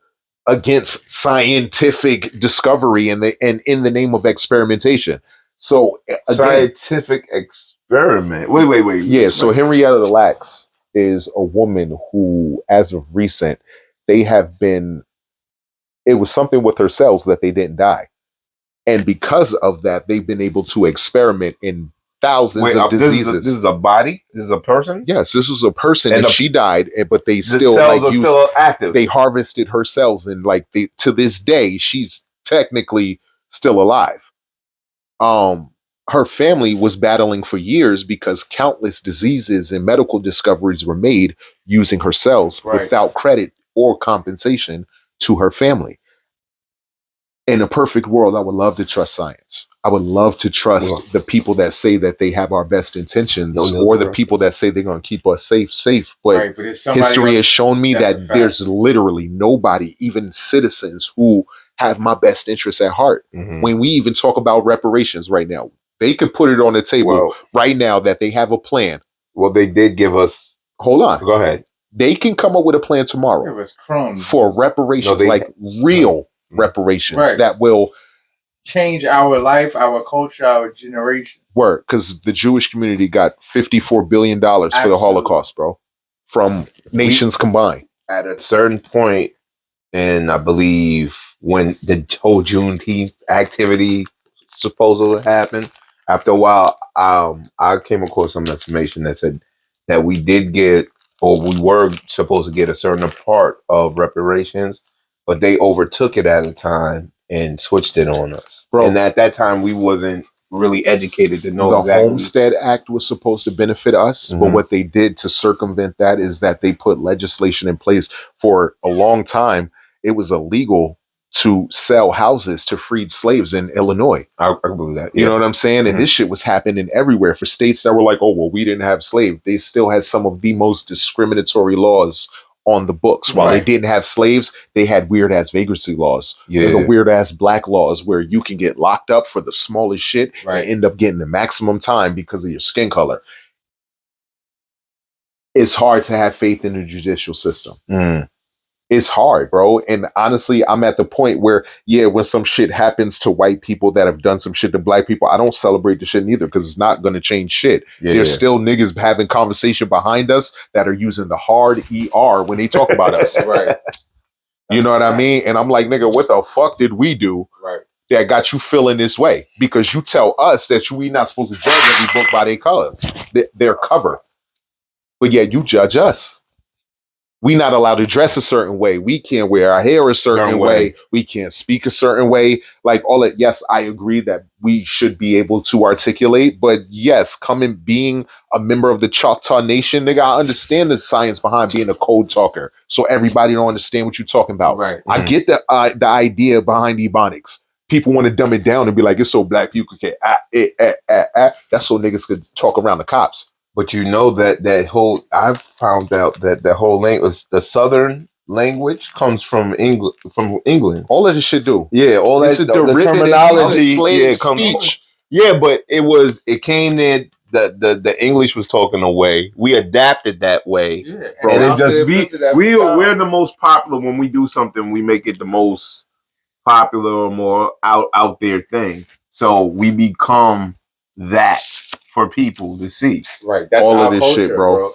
against scientific discovery and in the name of experimentation. So again, Scientific experiment. Wait. yeah. So Henrietta Lacks is a woman who, as of recent, it was something with her cells that they didn't die. And because of that, they've been able to experiment in thousands of diseases. This is a body? This is a person? Yes, this was a person And and she died, but they The still cells like are still active. they harvested her cells, and like to this day, she's technically still alive. Her family was battling for years because countless diseases and medical discoveries were made using her cells without credit or compensation to her family. In a perfect world, I would love to trust science. I would love to trust the people that say that they have our best intentions, or the people that say they're going to keep us safe. But history has shown me that there's literally nobody, even citizens, who have my best interests at heart. When we even talk about reparations right now, they can put it on the table right now that they have a plan. Well, they did give us. Hold on. Go ahead. They can come up with a plan tomorrow for reparations, real reparations that will change our life, our culture, our generation. Work, because the Jewish community got $54 billion for the Holocaust, bro, from nations combined. At a certain point, and I believe when the whole Juneteenth activity supposedly happened, after a while, I came across some information that said that we did get, or we were supposed to get a certain part of reparations, but they overtook it at a time and switched it on us. Bro, and at that time, we wasn't really educated to know the Homestead Act was supposed to benefit us, but what they did to circumvent that is that they put legislation in place. For a long time, it was illegal to sell houses to freed slaves in Illinois. I believe that. You know what I'm saying? And this shit was happening everywhere. For states that were like, oh, well, we didn't have slaves, they still had some of the most discriminatory laws on the books. While they didn't have slaves, they had weird ass vagrancy laws. The weird ass black laws where you can get locked up for the smallest shit and end up getting the maximum time because of your skin color. It's hard to have faith in the judicial system. It's hard, bro. And honestly, I'm at the point where, when some shit happens to white people that have done some shit to black people, I don't celebrate the shit neither, because it's not going to change shit. There's still niggas having conversation behind us that are using the hard ER when they talk about us. You know what I mean? And I'm like, nigga, what the fuck did we do that got you feeling this way? Because you tell us that we not supposed to judge every book by their color, their cover. But yet you judge us. We not allowed to dress a certain way. We can't wear our hair a certain way. We can't speak a certain way. Like all that. Yes, I agree that we should be able to articulate. But yes, being a member of the Choctaw Nation, nigga, I understand the science behind being a code talker. So everybody don't understand what you're talking about. I get the idea behind Ebonics. People want to dumb it down and be like, it's so black people can That's so niggas could talk around the cops. But you know that whole, I found out that the whole language, the Southern language, comes from England. All of this shit do. Yeah, all it's that the terminology comes. Yeah, but it came there the English was talking away. We adapted that way. Yeah, And it out just there be filter that we're style. the most popular when we do something. We make it the most popular or more out there thing. So we become that for people to see. Right. That's all our of this culture, shit, bro.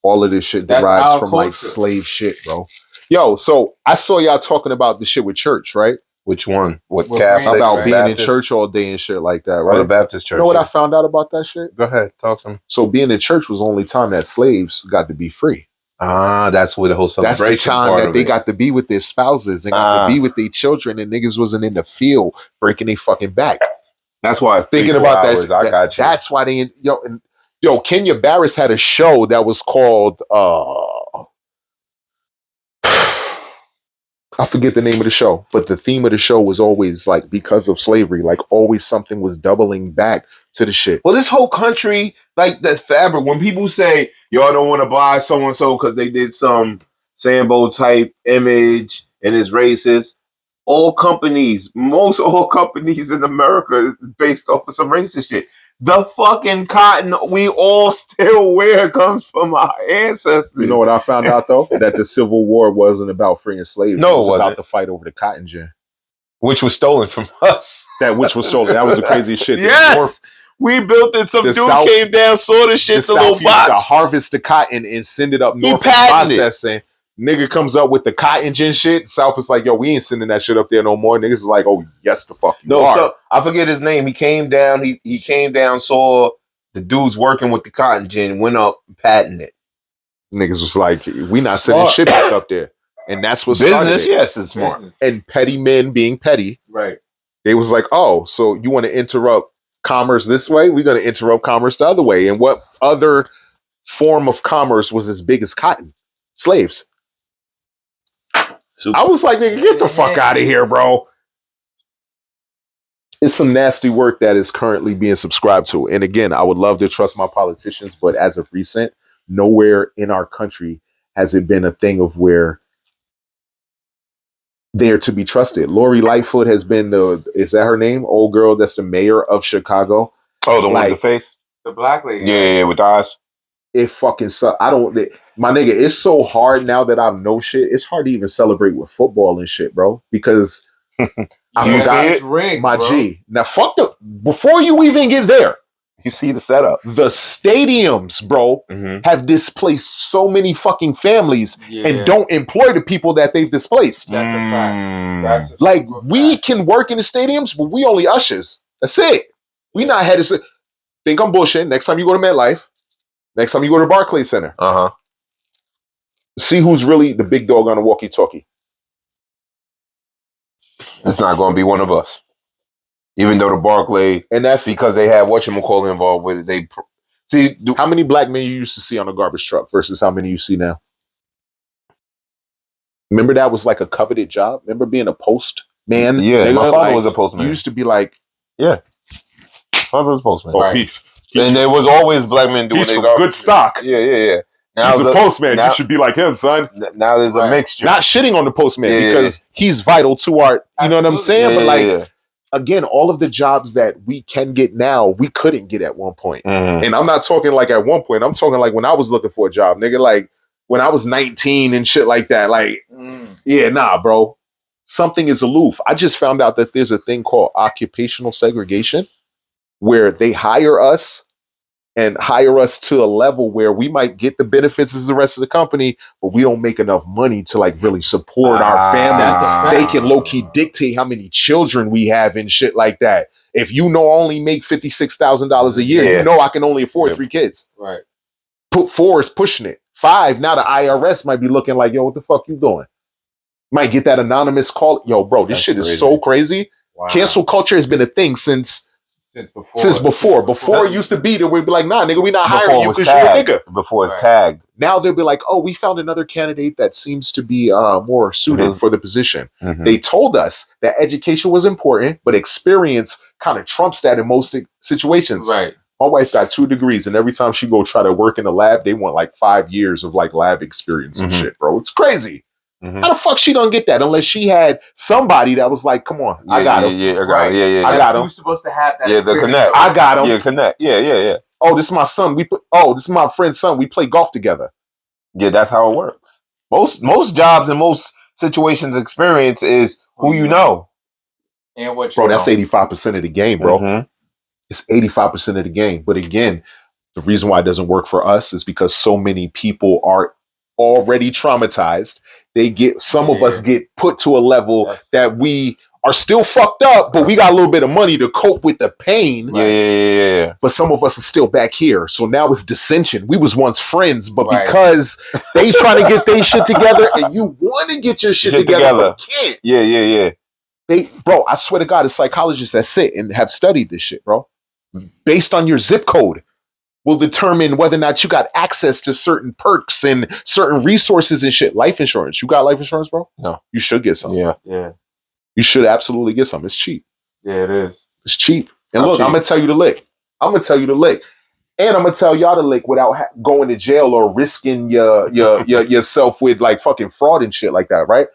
All of this shit That's derives our from like culture. slave shit, bro. Yo, so I saw y'all talking about the shit with church, right? Which one? What With Catholic? Randy, About right? being in Baptist? church all day and shit like that, Or right? the Baptist church? You know what yeah. I found out about that shit? Go ahead, talk to me. So being in church was the only time that slaves got to be free. Ah, that's where the whole That's celebration the time part that of they it. got to be with their spouses and got to be with their children, and niggas wasn't in the field breaking their fucking back. That's why Thinking 3-4 about hours, that, I got you. That's why they Kenya Barris had a show that was called I forget the name of the show, but the theme of the show was always like because of slavery, like always something was doubling back to the shit. Well, this whole country, like that fabric, when people say y'all don't want to buy so and so because they did some Sambo type image and is racist, most all companies in America is based off of some racist shit. The fucking cotton we all still wear comes from our ancestors. You know what I found out though? That the Civil War wasn't about freeing slaves. No, it was it wasn't. about the fight over the cotton gin. Which was stolen from us. Which was stolen. That was the craziest shit. Yes. We built it. Some the dude South- came down, saw the shit, the little South used to box. harvest the cotton and send it up north for patented it. processing. Nigga comes up with the cotton gin shit. South is like, yo, we ain't sending that shit up there no more. Niggas is like, oh, yes, the fuck you are. So I forget his name. He came down. He came down, saw the dudes working with the cotton gin, went up, patented it. Niggas was like, we not sending shit back up there. And that's what started Business, it. yes, it's smart. And petty men being petty. Right. They was like, oh, so you want to interrupt commerce this way? We're going to interrupt commerce the other way. And what other form of commerce was as big as cotton? Slaves. I was like, nigga, get the fuck out of here, bro. It's some nasty work that is currently being subscribed to. And again, I would love to trust my politicians, but as of recent, nowhere in our country has it been a thing of where they're to be trusted. Lori Lightfoot has been is that her name? Old girl that's the mayor of Chicago. Oh, the one with the face? The black lady. Yeah, with the eyes. It fucking sucks. My nigga, it's so hard now that I know shit. It's hard to even celebrate with football and shit, bro. Because I forgot it's rigged, my bro. G. Now before you even get there, you see the setup. The stadiums, bro, have displaced so many fucking families and don't employ the people that they've displaced. That's a fact. That's a like we can work in the stadiums, but we only ushers. That's it. We not headed. Think I'm bullshitting. Next time you go to MetLife, next time you go to Barclays Center, see who's really the big dog on the walkie-talkie. It's not going to be one of us. Even though the Barclay, and that's because they had whatchamacallit involved with it. They see how many black men you used to see on a garbage truck versus how many you see now. Remember that was like a coveted job. Remember being a postman? Yeah, my father was a postman. You used to be like, yeah, my father was a postman. Oh, right. And there was always black men doing he's from good stock. Yeah. Now he's a postman. You should be like him, son. Now there's a mixture. Not shitting on the postman because he's vital to our. You know what I'm saying? But like. Again, all of the jobs that we can get now, we couldn't get at one point. And I'm not talking like at one point. I'm talking like when I was looking for a job, nigga, like when I was 19 and shit like that. Like, yeah, nah, bro. Something is aloof. I just found out that there's a thing called occupational segregation where they hire us to a level where we might get the benefits as the rest of the company, but we don't make enough money to like really support our family. They can low-key dictate how many children we have and shit like that. If you know I only make $56,000 a year, you know I can only afford 3 kids. Right. Put 4 is pushing it. 5, now the IRS might be looking like, yo, what the fuck you doing? Might get that anonymous call. Yo, bro, this shit is so crazy. Wow. Cancel culture has been a thing since before. Before it used to be that we'd be like, nah, nigga, we not hiring you because you're a nigga. Before it's tagged. Now they'll be like, oh, we found another candidate that seems to be more suited for the position. They told us that education was important, but experience kind of trumps that in most situations. Right. My wife got 2 degrees, and every time she go try to work in a lab, they want like 5 years of like lab experience and shit, bro. It's crazy. How the fuck she gonna get that unless she had somebody that was like, come on, I got him. I got him. You're supposed to have that. Yeah, the connect. I got him. Yeah, connect. Yeah. oh, this is my son. This is my friend's son. We play golf together. Yeah, that's how it works. Most jobs and most situations experience is who you know. And what you Bro, that's know. 85% of the game, bro. Mhm. It's 85% of the game. But again, the reason why it doesn't work for us is because so many people are already traumatized. Some of us get put to a level that we are still fucked up, but we got a little bit of money to cope with the pain. Yeah. But some of us are still back here. So now it's dissension. We was once friends, but because they trying to get their shit together and you want to get your shit together, but can't. Yeah. Bro, I swear to God, it's psychologists that sit and have studied this shit, bro. Based on your zip code will determine whether or not you got access to certain perks and certain resources and shit. Life insurance. You got life insurance, bro? No. You should get some. Yeah. You should absolutely get some. It's cheap. Yeah, it is. It's cheap. And look, I'm going to tell you the lick. And I'm going to tell y'all the lick without going to jail or risking yourself with like fucking fraud and shit like that, right?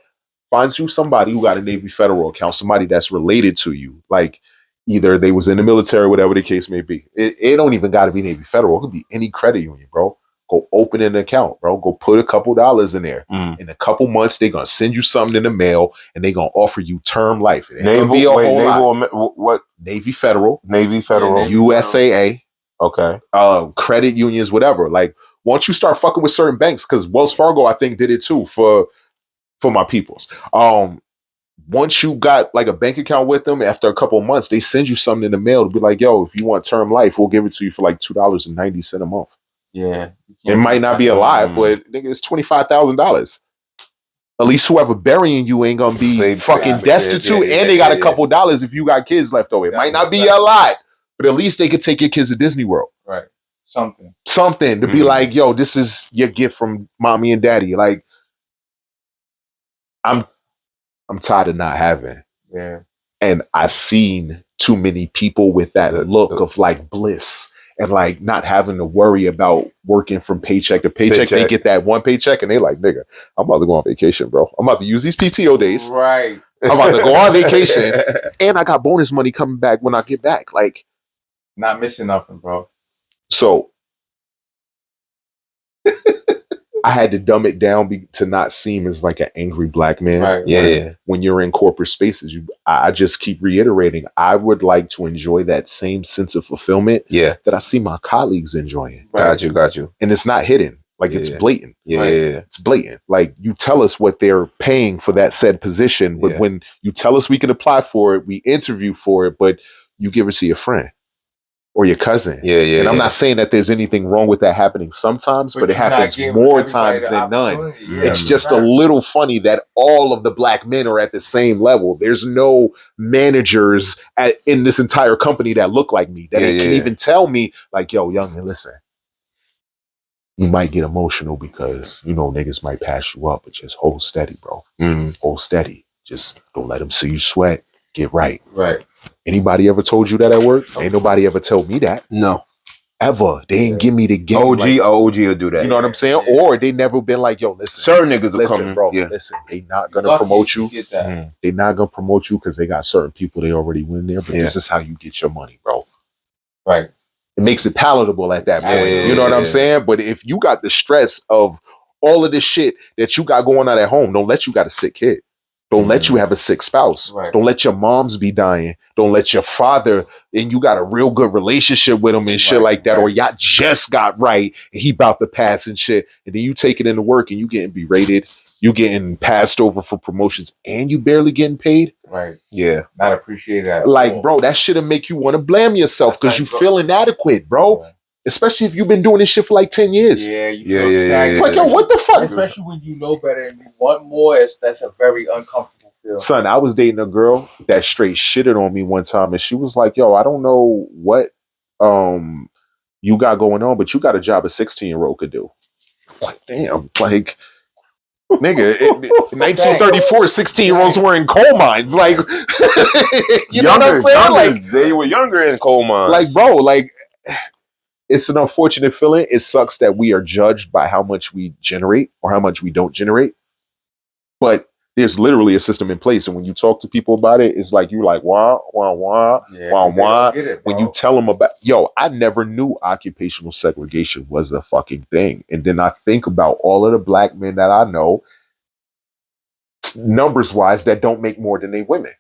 Finds you somebody who got a Navy Federal account, somebody that's related to you. Like either they was in the military, whatever the case may be. It don't even got to be Navy Federal. It could be any credit union, bro. Go open an account, bro. Go put a couple dollars in there. In a couple months, they're going to send you something in the mail and they're going to offer you term life. It ain't gonna be a whole lot. What? Navy Federal. USAA. USAA. Okay. Credit unions, whatever. Like once you start fucking with certain banks, because Wells Fargo, I think, did it too for my peoples. Once you got like a bank account with them, after a couple of months, they send you something in the mail to be like, yo, if you want term life, we'll give it to you for like $2.90 a month. Yeah. It might not be a lot, but nigga, it's $25,000. At least whoever burying you ain't gonna be fucking destitute, and they got a couple dollars if you got kids left over. It might not be a lot, but at least they could take your kids to Disney World. Right. Something to be like, yo, this is your gift from mommy and daddy. Like, I'm tired of not having. Yeah. And I've seen too many people with that look of like bliss and like not having to worry about working from paycheck to paycheck. They get that one paycheck and they like, nigga, I'm about to go on vacation, bro. I'm about to use these PTO days. Right. I'm about to go on vacation. And I got bonus money coming back when I get back. Like, not missing nothing, bro. So I had to dumb it down to not seem as like an angry black man. Right. Yeah. When you're in corporate spaces, I just keep reiterating, I would like to enjoy that same sense of fulfillment that I see my colleagues enjoying. Got you. And it's not hidden. Like it's blatant. Yeah. It's blatant. Like you tell us what they're paying for that said position, but when you tell us we can apply for it, we interview for it, but you give it to your friend or your cousin. And I'm not saying that there's anything wrong with that happening sometimes, but it happens more times than none. It's just a little funny that all of the black men are at the same level. There's no managers in this entire company that look like me, that can even tell me like, yo, young man, listen, you might get emotional because, you know, niggas might pass you up, but just hold steady, bro. Hold steady. Just don't let them see you sweat. Get right. Right. Anybody ever told you that at work? Ain't nobody ever told me that. No. Ever. They ain't give me the game. OG will do that. You know what I'm saying? Or they never been like, yo, listen. Certain niggas will come, bro. Listen, they not gonna promote you. They not gonna promote you because they got certain people they already win there. But this is how you get your money, bro. Right. It makes it palatable at that point. You know what I'm saying? But if you got the stress of all of this shit that you got going on at home, don't let you got a sick kid. Don't let you have a sick spouse. Right. Don't let your moms be dying. Don't let your father, and you got a real good relationship with him and shit like that, or y'all just got right and he about to pass and shit. And then you take it into work and you getting berated, you getting passed over for promotions, and you barely getting paid. Right. Yeah. Not appreciated at like, all. bro, that shit'll make you want to blame yourself because you feel inadequate, bro. Yeah. Especially if you've been doing this shit for like 10 years. Yeah, you feel stagnant. It's like, yo, what the fuck? Especially when you know better and you want more, that's a very uncomfortable feel. Son, I was dating a girl that straight shitted on me one time, and she was like, yo, I don't know what you got going on, but you got a job a 16-year-old could do. Like, damn, like, nigga, in 1934, 16-year-olds were in coal mines. Like, you know what I'm saying? Like, they were younger in coal mines. Like, bro, like, it's an unfortunate feeling. It sucks that we are judged by how much we generate or how much we don't generate. But There's literally a system in place, and when you talk to people about it, it's like you're like wah wah wah Yeah, wah 'cause they wah. don't get it, When bro. you tell them about, yo, I never knew occupational segregation was a fucking thing, and then I think about all of the black men that I know, numbers wise, that don't make more than they women,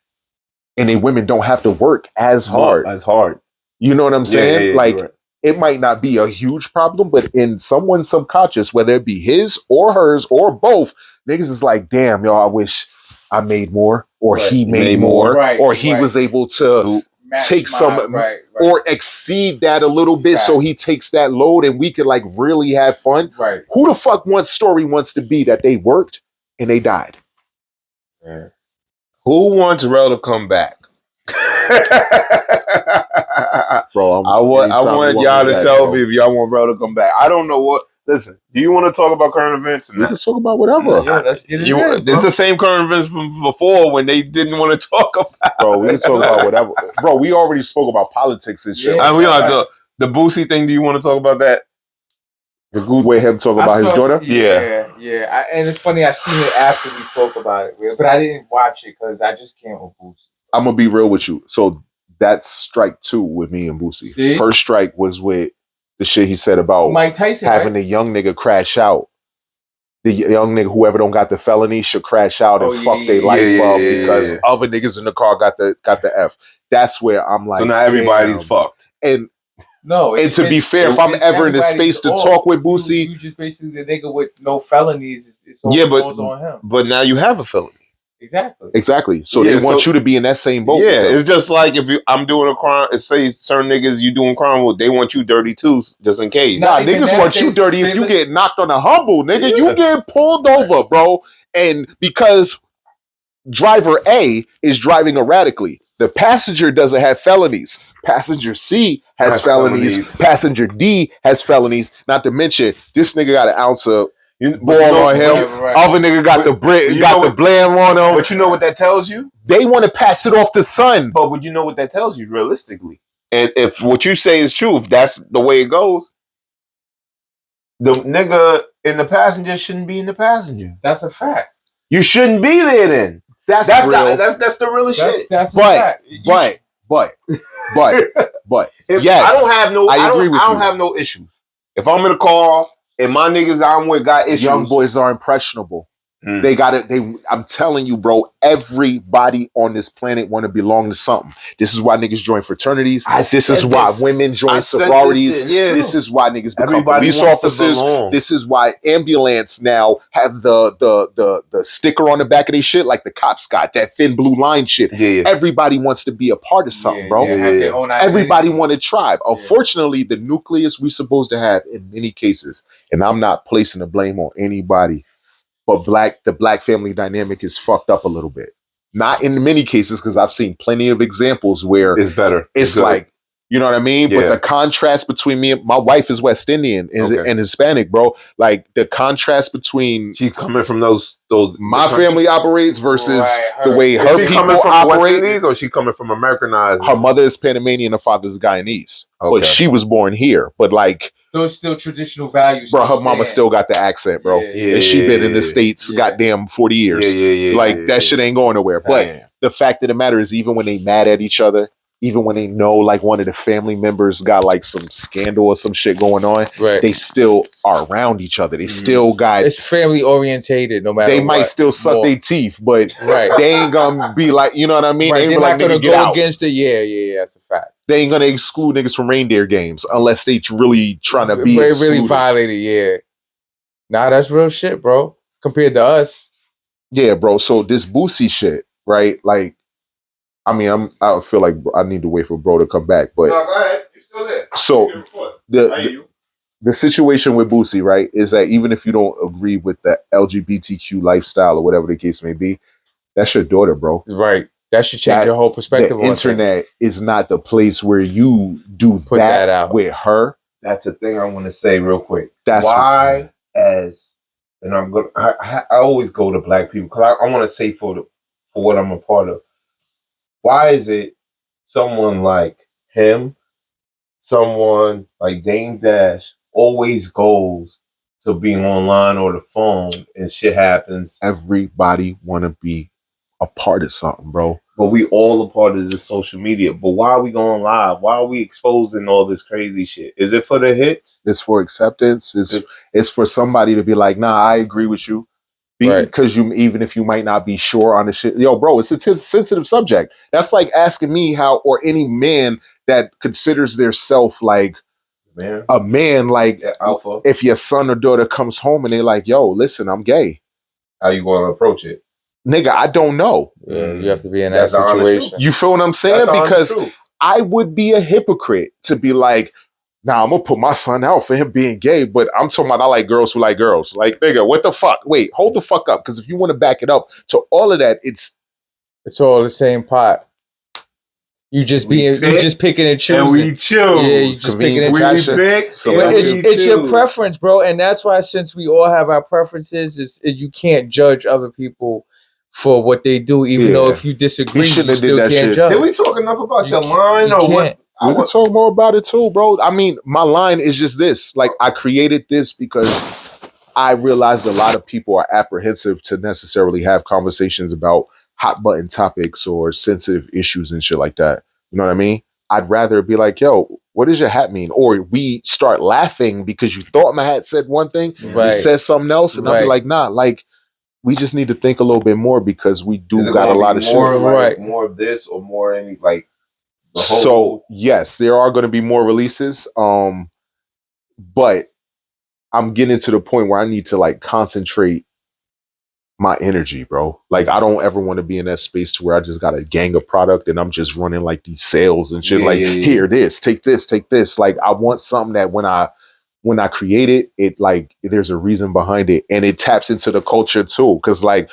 and they women don't have to work as hard. As hard. You know what I'm saying? Yeah, Like, you're right. it might not be a huge problem, but in someone's subconscious, whether it be his or hers or both, niggas is like, damn, y'all, I wish I made more, or Right. he made more, Right, or he right. was able to Match take some, right. or exceed that a little bit, so he takes that load and we could like really have fun. Right. Who the fuck wants to be that they worked and they died? Yeah. Who wants Rel to come back? Bro, I want y'all to tell me if y'all want Rel to come back. I don't know what. Listen, do you want to talk about current events? We can talk about whatever. Yeah, let's get it in, bro. It's the same current events from before when they didn't want to talk about. Bro, we can talk about whatever. Bro, we already spoke about politics and shit. Yeah. We don't have to. The Boosie thing. Do you want to talk about that? The good way him talk about his daughter? Yeah. And it's funny, I seen it after we spoke about it, but I didn't watch it because I just can't with Boosie. I'm gonna be real with you. So that's strike 2 with me and Boosie. See? First strike was with the shit he said about Mike Tyson having the young nigga crash out. The young nigga, whoever don't got the felony, should crash out and fuck their life up because other niggas in the car got the F. That's where I'm like, so now everybody's damn. fucked. And no, and to be fair, if I'm ever in a space to talk with Boosie, you just basically the nigga with no felonies. It's all falls on him. But now you have a felony. Exactly. So they want you to be in that same boat. Yeah, it's just like if I'm doing a crime. It say certain niggas you doing crime with, they want you dirty too, just in case. Nah, niggas want you dirty if you get knocked on a humble, nigga. You get pulled over, bro, and because driver A is driving erratically, the passenger doesn't have felonies. Passenger C has felonies. Passenger D has felonies. Not to mention, this nigga got an ounce of ball on him. Other nigga got the blam on him. But you know what that tells you? They want to pass it off to son. But you know what that tells you realistically? And if what you say is true, if that's the way it goes, the nigga in the passenger shouldn't be in the passenger. That's a fact. You shouldn't be there then. That's real. That's the realest shit. That's a fact. But if yes, I don't have no I agree with I don't you. have no issues. If I'm in a car and my niggas I'm with got issues, young boys are impressionable. They got it. I'm telling you, bro. Everybody on this planet want to belong to something. This is why niggas join fraternities. This is why women join sororities. This is why niggas become police officers. This is why ambulance now have the sticker on the back of their shit, like the cops got that thin blue line shit. Yeah. Everybody wants to be a part of something, bro. Have their own Everybody want a tribe. Unfortunately, the nucleus we supposed to have in many cases, and I'm not placing the blame on anybody. But the black family dynamic is fucked up a little bit. Not in many cases, because I've seen plenty of examples where it's better. It's like, you know what I mean? Yeah. But the contrast between me and my wife is West Indian and Hispanic, bro. Like the contrast between she's coming from those my family operates versus the way her people coming from operate. West Indies, or she coming from Americanized? Her mother is Panamanian, her father's Guyanese. Okay. But she was born here. But like, those still traditional values. Bro, her mama still got the accent, bro. And she been in the States goddamn 40 years. Like, that shit ain't going nowhere. But the fact of the matter is, even when they mad at each other, even when they know like one of the family members got like some scandal or some shit going on, they still are around each other. They still got... It's family orientated no matter They what. might still suck their teeth, but they ain't gonna be like, you know what I mean? Right, They they're ain't not like, gonna go against it. Yeah, that's a fact. They ain't gonna exclude niggas from reindeer games unless they really trying to be really violated. Yeah, nah, that's real shit, bro. Compared to us, yeah, bro. So this Boosie shit, right? Like, I mean, I feel like I need to wait for bro to come back, but no, go ahead. You're still there. So the situation with Boosie, right, is that even if you don't agree with the LGBTQ lifestyle or whatever the case may be, that's your daughter, bro. Right. That should change your whole perspective the on internet is not the place where you do put that out with her. That's the thing I want to say real quick. That's why, and I'm gonna. I always go to black people because I want to say for what I'm a part of. Why is it someone like him, someone like Dame Dash, always goes to being online or the phone and shit happens. Everybody want to be a part of something, bro. But we all a part of this social media. But why are we going live? Why are we exposing all this crazy shit? Is it for the hits? It's for acceptance. It's for somebody to be like, nah, I agree with you. Right. Because you, even if you might not be sure on the shit, yo, bro, it's a sensitive subject. That's like asking me how, or any man that considers their self like a man, like alpha. If your son or daughter comes home and they're like, yo, listen, I'm gay. How you going to approach it? Nigga, I don't know. Yeah, you have to be in that situation. You feel what I'm saying? Because I would be a hypocrite to be like, nah, I'm gonna put my son out for him being gay, but I'm talking about I like girls who like girls. Like, nigga, what the fuck? Wait, hold the fuck up. Because if you want to back it up to all of that, it's all the same pot. You just picking and choosing. And we choose. Yeah, you just picking and choosing. It's your preference, bro. And that's why, since we all have our preferences, you can't judge other people for what they do, even though if you disagree, you still can't judge. Did we talk enough about your line or what? We can talk more about it too, bro. I mean, my line is just this. Like, I created this because I realized a lot of people are apprehensive to necessarily have conversations about hot button topics or sensitive issues and shit like that. You know what I mean? I'd rather be like, yo, what does your hat mean? Or we start laughing because you thought my hat said one thing, you said something else, and I'll be like, nah, like, we just need to think a little bit more because we do got a lot of more, shit. like, more of this or more any like. So yes, there are going to be more releases, but I'm getting to the point where I need to like concentrate my energy, bro. Like, I don't ever want to be in that space to where I just got a gang of product and I'm just running like these sales and shit. Here, take this. Like, I want something that when I create it, it like there's a reason behind it and it taps into the culture too. Because like,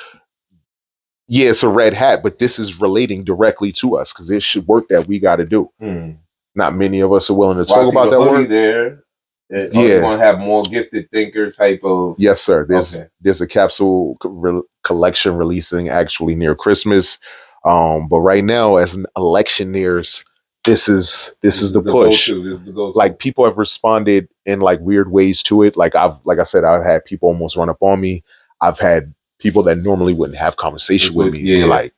yeah, it's a red hat, but this is relating directly to us because it should work that we got to do. Not many of us are willing to talk about that work. There. You're going to have more gifted thinker type of. Yes, sir. There's a capsule collection releasing actually near Christmas. But right now, as an election nears, this is the push. This is the go-to. Like, people have responded in like weird ways to it. Like I said, I've had people almost run up on me. I've had people that normally wouldn't have conversation with me. They're like,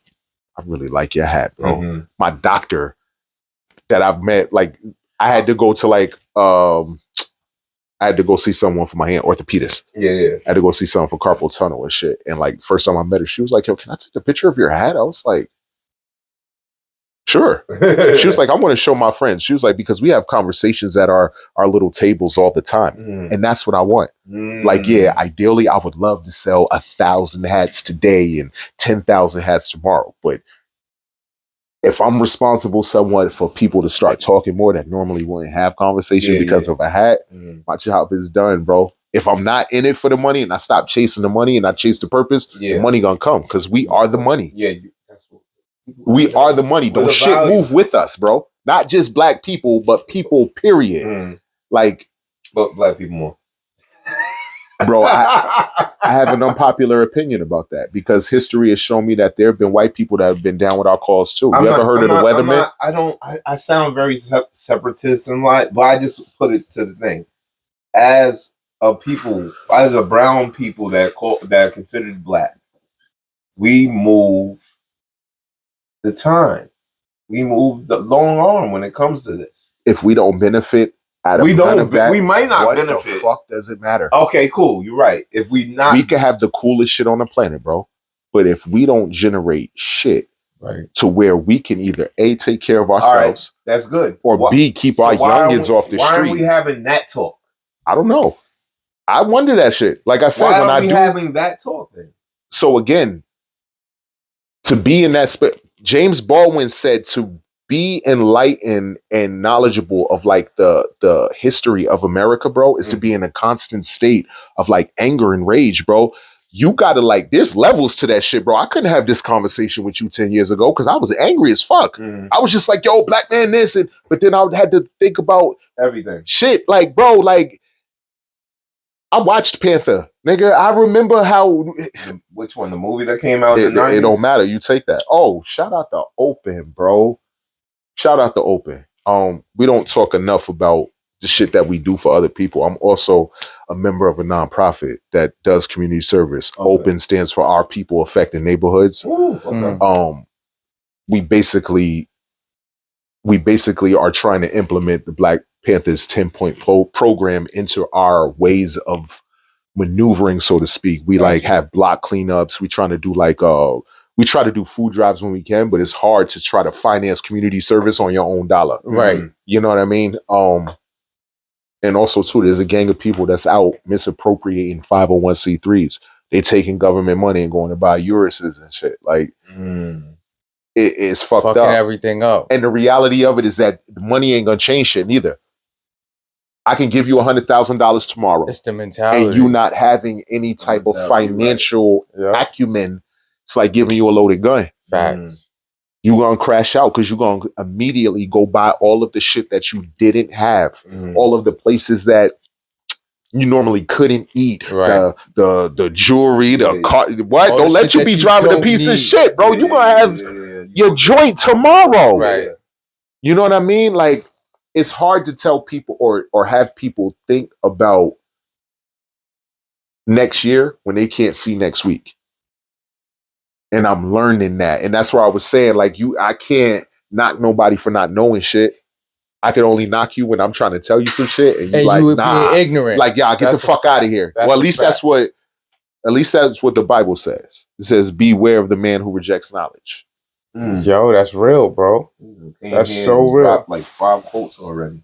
I really like your hat, bro. My doctor that I've met, like, I had to go to like I had to go see someone for my hand, orthopedist. I had to go see someone for carpal tunnel and shit. And like, first time I met her, she was like, yo, can I take a picture of your hat? I was like, sure. She was like, I want to show my friends. She was like, because we have conversations at our little tables all the time. And that's what I want. Like, yeah, ideally, I would love to sell 1,000 hats today and 10,000 hats tomorrow. But if I'm responsible somewhat for people to start talking more that normally wouldn't have conversation because of a hat, my job is done, bro. If I'm not in it for the money and I stop chasing the money and I chase the purpose, the money gonna come because we are the money. We are the money. Don't shit move with us, bro. Not just black people, but people, period. Like, but black people more. Bro, I have an unpopular opinion about that because history has shown me that there have been white people that have been down with our cause too. You ever heard of the Weathermen? I sound very separatist and like, but I just put it to the thing. As a people, as a brown people that are considered black, we move the time. We move the long arm when it comes to this. If we don't benefit, we might not benefit. What the fuck does it matter? Okay, cool. You're right. If we can have the coolest shit on the planet, bro. But if we don't generate shit to where we can either A, take care of ourselves, that's good, or B, keep our youngins off the street. Why are we having that talk? I don't know. I wonder that shit. Like I said, why are we having that talk then? So again, to be in that space, James Baldwin said to be enlightened and knowledgeable of like the history of America, bro, is to be in a constant state of like anger and rage, bro. You gotta like, there's levels to that shit, bro. I couldn't have this conversation with you 10 years ago because I was angry as fuck. I was just like, yo, black man, this, but then I had to think about everything. Shit, like, bro, like, I watched Panther, nigga. I remember how. Which one? The movie that came out in the 90s? It don't matter. You take that. Oh, shout out to Open, bro. Shout out to Open. We don't talk enough about the shit that we do for other people. I'm also a member of a nonprofit that does community service. Okay. Open stands for Our People Affecting Neighborhoods. Ooh, okay. We basically are trying to implement the Black Panthers 10-point program into our ways of maneuvering, so to speak. We like have block cleanups. We trying to do we try to do food drives when we can, but it's hard to try to finance community service on your own dollar. Right. You know what I mean? And also too, there's a gang of people that's out misappropriating 501c3s. They taking government money and going to buy Urises and shit. Like it's fucked fucking up. Everything up. And the reality of it is that the money ain't gonna change shit neither. I can give you $100,000 tomorrow. It's the mentality. And you not having any type of financial acumen. It's like giving you a loaded gun. Facts. You're going to crash out because you're going to immediately go buy all of the shit that you didn't have. All of the places that you normally couldn't eat. Right. The jewelry, the car. What? Don't let you be driving a piece of shit, bro. You're going to have your joint tomorrow. Right. You know what I mean? Like, it's hard to tell people or have people think about next year when they can't see next week. And I'm learning that. And that's where I was saying, like, I can't knock nobody for not knowing shit. I can only knock you when I'm trying to tell you some shit. And you like, nah. Being ignorant. Like, yeah, get the fuck out of here. Well, at least that's what the Bible says. It says, beware of the man who rejects knowledge. Yo, that's real, bro. That's so real. Like 5 quotes already.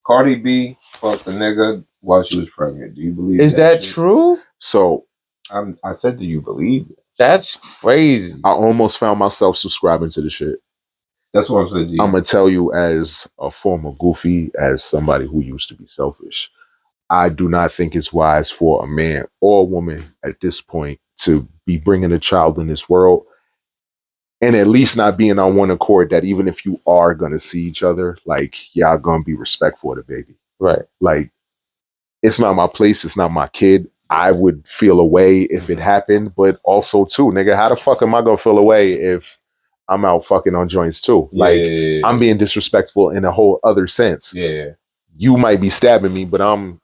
Cardi B fucked a nigga while she was pregnant. Do you believe Is that true? So I said, do you believe it? That's crazy. I almost found myself subscribing to the shit. That's what I'm saying. I'm gonna tell you, as a former goofy, as somebody who used to be selfish, I do not think it's wise for a man or a woman at this point to be bringing a child in this world and at least not being on one accord that even if you are going to see each other, like, y'all going to be respectful of the baby. Right. Like, it's not my place. It's not my kid. I would feel away if it happened, but also too, nigga, how the fuck am I going to feel away if I'm out fucking on joints too? Like, I'm being disrespectful in a whole other sense. Yeah. You might be stabbing me, but I'm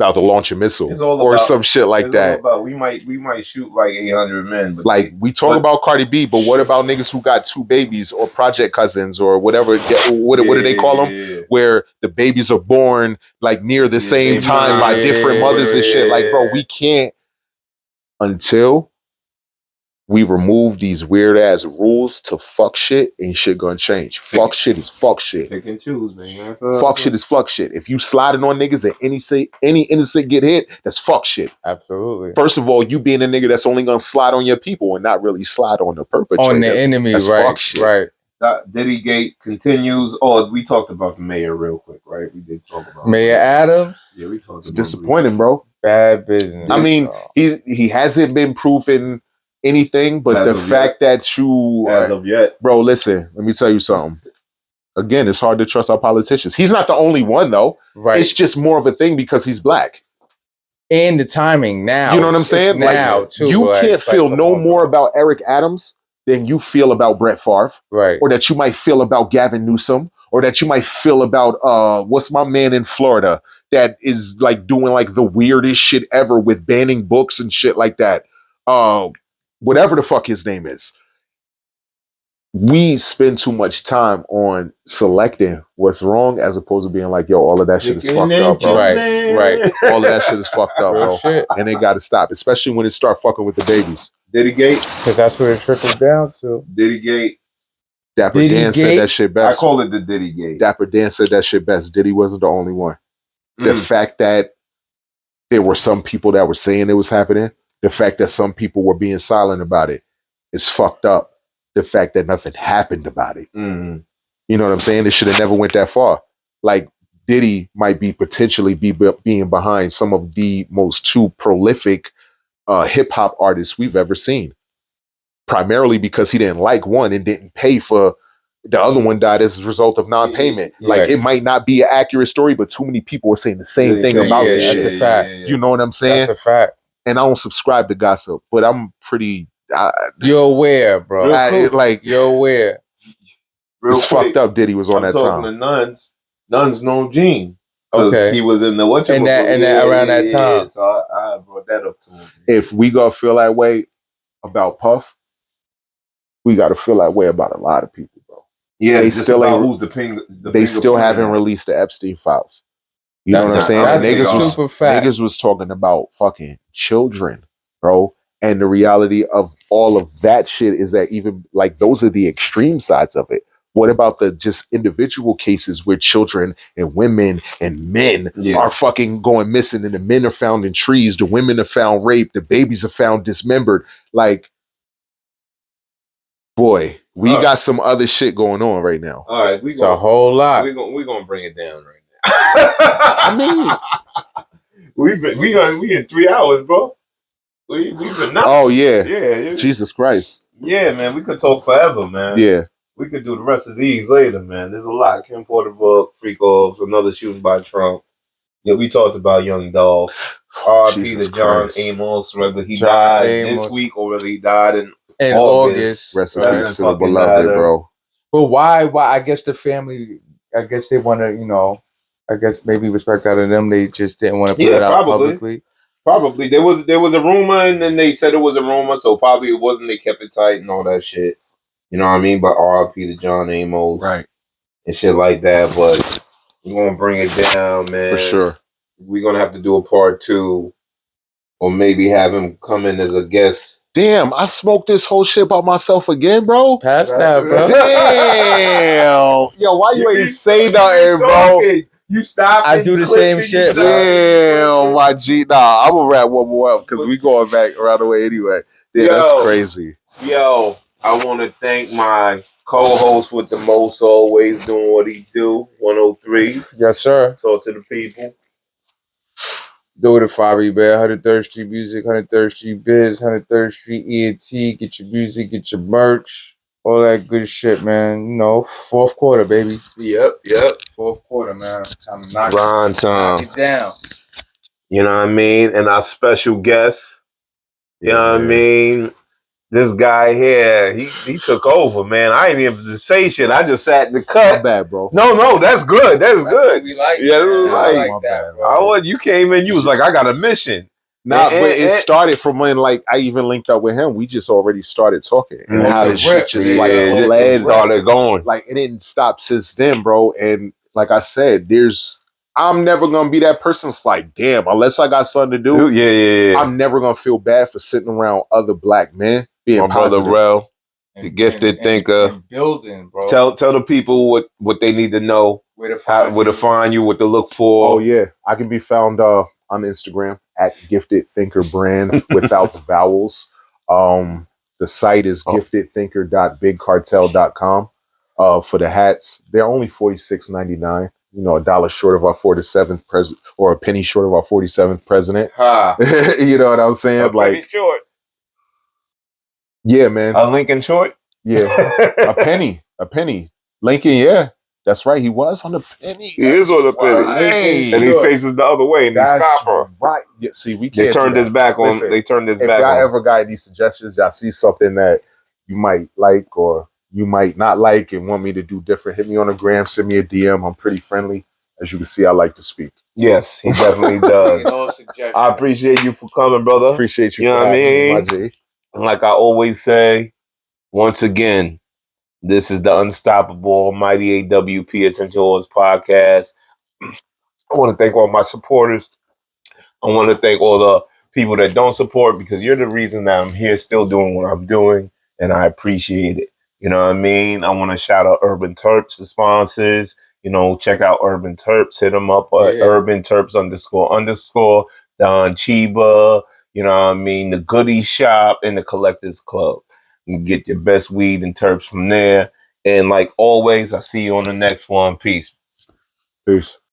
about to launch a missile or some shit like that. We might shoot like 800 men. But like, we talk about Cardi B, but what about niggas who got 2 babies or project cousins or whatever? What do they call them? Where the babies are born like near the same time by different mothers and shit. Like, bro, we can't until we remove these weird ass rules to fuck shit, ain't shit gonna change. Fuck shit is fuck shit. Pick and choose, man. Fuck shit is fuck shit. If you sliding on niggas and any innocent get hit, that's fuck shit. Absolutely. First of all, you being a nigga that's only gonna slide on your people and not really slide on the perpetrator. On the enemy, that's right? Fuck shit. Right. Diddy Gate continues. Oh, we talked about the mayor real quick, right? We did talk about Mayor Adams. Yeah, we talked. It's disappointing, bro. Bad business. I mean, he hasn't been proven anything, but the fact that you as of yet, bro, listen, let me tell you something. Again, it's hard to trust our politicians. He's not the only one though. Right. It's just more of a thing because he's black. And the timing now. You know what I'm saying? Now like, too. You can't feel no more about Eric Adams than you feel about Brett Favre. Right. Or that you might feel about Gavin Newsom. Or that you might feel about what's my man in Florida that is like doing like the weirdest shit ever with banning books and shit like that. Whatever the fuck his name is. We spend too much time on selecting what's wrong as opposed to being like, yo, all of that shit is fucked up, bro. Right. All of that shit is fucked up, bro. Shit. And they gotta stop, especially when it start fucking with the babies. Diddy Gate. Because that's where it trickles down to. Diddy Gate. Dapper Dan said that shit best. I call it the Diddy Gate. Dapper Dan said that shit best. Diddy wasn't the only one. The fact that there were some people that were saying it was happening, the fact that some people were being silent about it is fucked up. The fact that nothing happened about it. You know what I'm saying? It should have never went that far. Like, Diddy might be potentially being behind some of the most 2 prolific hip-hop artists we've ever seen. Primarily because he didn't like one and didn't pay for the other one died as a result of non-payment. Like, it might not be an accurate story, but too many people are saying the same thing about this shit. That's a fact. You know what I'm saying? That's a fact. And I don't subscribe to gossip, but I'm pretty... you're aware, bro. You're aware. It's fucked up. Diddy was on that time. I'm talking to Nuns. Nuns know Gene. Because he was in the around that time. So I brought that up to him. If we gonna feel that way about Puff, we got to feel that way about a lot of people, bro. Yeah, they still ain't. They still haven't released the Epstein files. You know what I'm saying? Niggas was talking about fucking children, bro. And the reality of all of that shit is that even like those are the extreme sides of it. What about the just individual cases where children and women and men are fucking going missing, and the men are found in trees, the women are found raped, the babies are found dismembered? Like, boy, we got some other shit going on right now. All right, it's a whole lot. We're gonna bring it down right now. I mean, we in 3 hours, bro. We've been nothing. Oh yeah, Jesus Christ. Yeah, man, we could talk forever, man. Yeah, we could do the rest of these later, man. There's a lot. Kim Porter book, Freak Offs, another shooting by Trump. Yeah, we talked about Young Dolph. R.I.P. to John Amos, whether he died this week or whether he died in August. Rest in peace to the beloved, bro. But why? I guess the family. I guess they want to. I guess maybe respect out of them. They just didn't want to put it out publicly. Probably there was a rumor, and then they said it was a rumor, so probably it wasn't. They kept it tight and all that shit. You know what I mean? But R.I.P. to John Amos, right, and shit like that. But we're gonna bring it down, man, for sure. We're gonna have to do a part 2, or maybe have him come in as a guest. Damn, I smoked this whole shit by myself again, bro. Pass that, bro. Damn. Yo, why you ain't say nothing, bro? You stop. I do the same shit. Damn, my G. Nah, I'm gonna wrap one more up because we going back around the way anyway. Yeah, that's crazy. Yo, I want to thank my co-host with the most, always doing what he do. 103. Yes, sir. Talk to the people. Do it at 5 Bear, 103rd Street Music, 103rd Street Biz, 103rd Street ENT. Get your music, get your merch, all that good shit, man. You know, fourth quarter, baby. Yep. Fourth quarter, man. Time to knock it down. You know what I mean? And our special guest, you know what I mean? This guy here, he took over, man. I ain't even able to say shit. I just sat in the cut. Not bad, bro. No, that's good. That's good. We like I like that, bro. You came in, you was like, I got a mission. Nah, but it started from when like I even linked up with him. We just already started talking, and how the shit just started going. Like it didn't stop since then, bro. And like I said, I'm never gonna be that person that's like, damn, unless I got something to do. Yeah. I'm never gonna feel bad for sitting around other black men being my positive. Brother Rel, the gifted thinker. And building, bro. Tell the people what they need to know, where to find you, what to look for. Oh yeah, I can be found on Instagram at Gifted Thinker Brand without the vowels. The site is giftedthinker.bigcartel.com. For the hats, they're only $46.99. You know, $1 short of our 47th president, or a penny short of our 47th president. You know what I'm saying? A penny short. Yeah, man. A Lincoln short. Yeah, a penny. Lincoln, yeah. That's right. He was on the penny. He is on the penny. And he faces the other way, and he's copper. Right. Yeah, see, we can't. They turned his back on. Listen, they turned his back on. If y'all ever got any suggestions, y'all see something that you might like or you might not like and want me to do different, hit me on the gram, send me a DM. I'm pretty friendly. As you can see, I like to speak. Yes, he definitely does. I appreciate you for coming, brother. Appreciate you. You know what I mean? My G. And like I always say, once again, this is the Unstoppable Almighty AWP Attention Horse podcast. I want to thank all my supporters. I want to thank all the people that don't support, because you're the reason that I'm here still doing what I'm doing, and I appreciate it. You know what I mean? I want to shout out Urban Terps, the sponsors. You know, check out Urban Terps. Hit them up at Urban Terps __ Don Chiba. You know what I mean? The Goodie Shop and the Collectors Club. You can get your best weed and terps from there. And like always, I'll see you on the next one. Peace. Peace.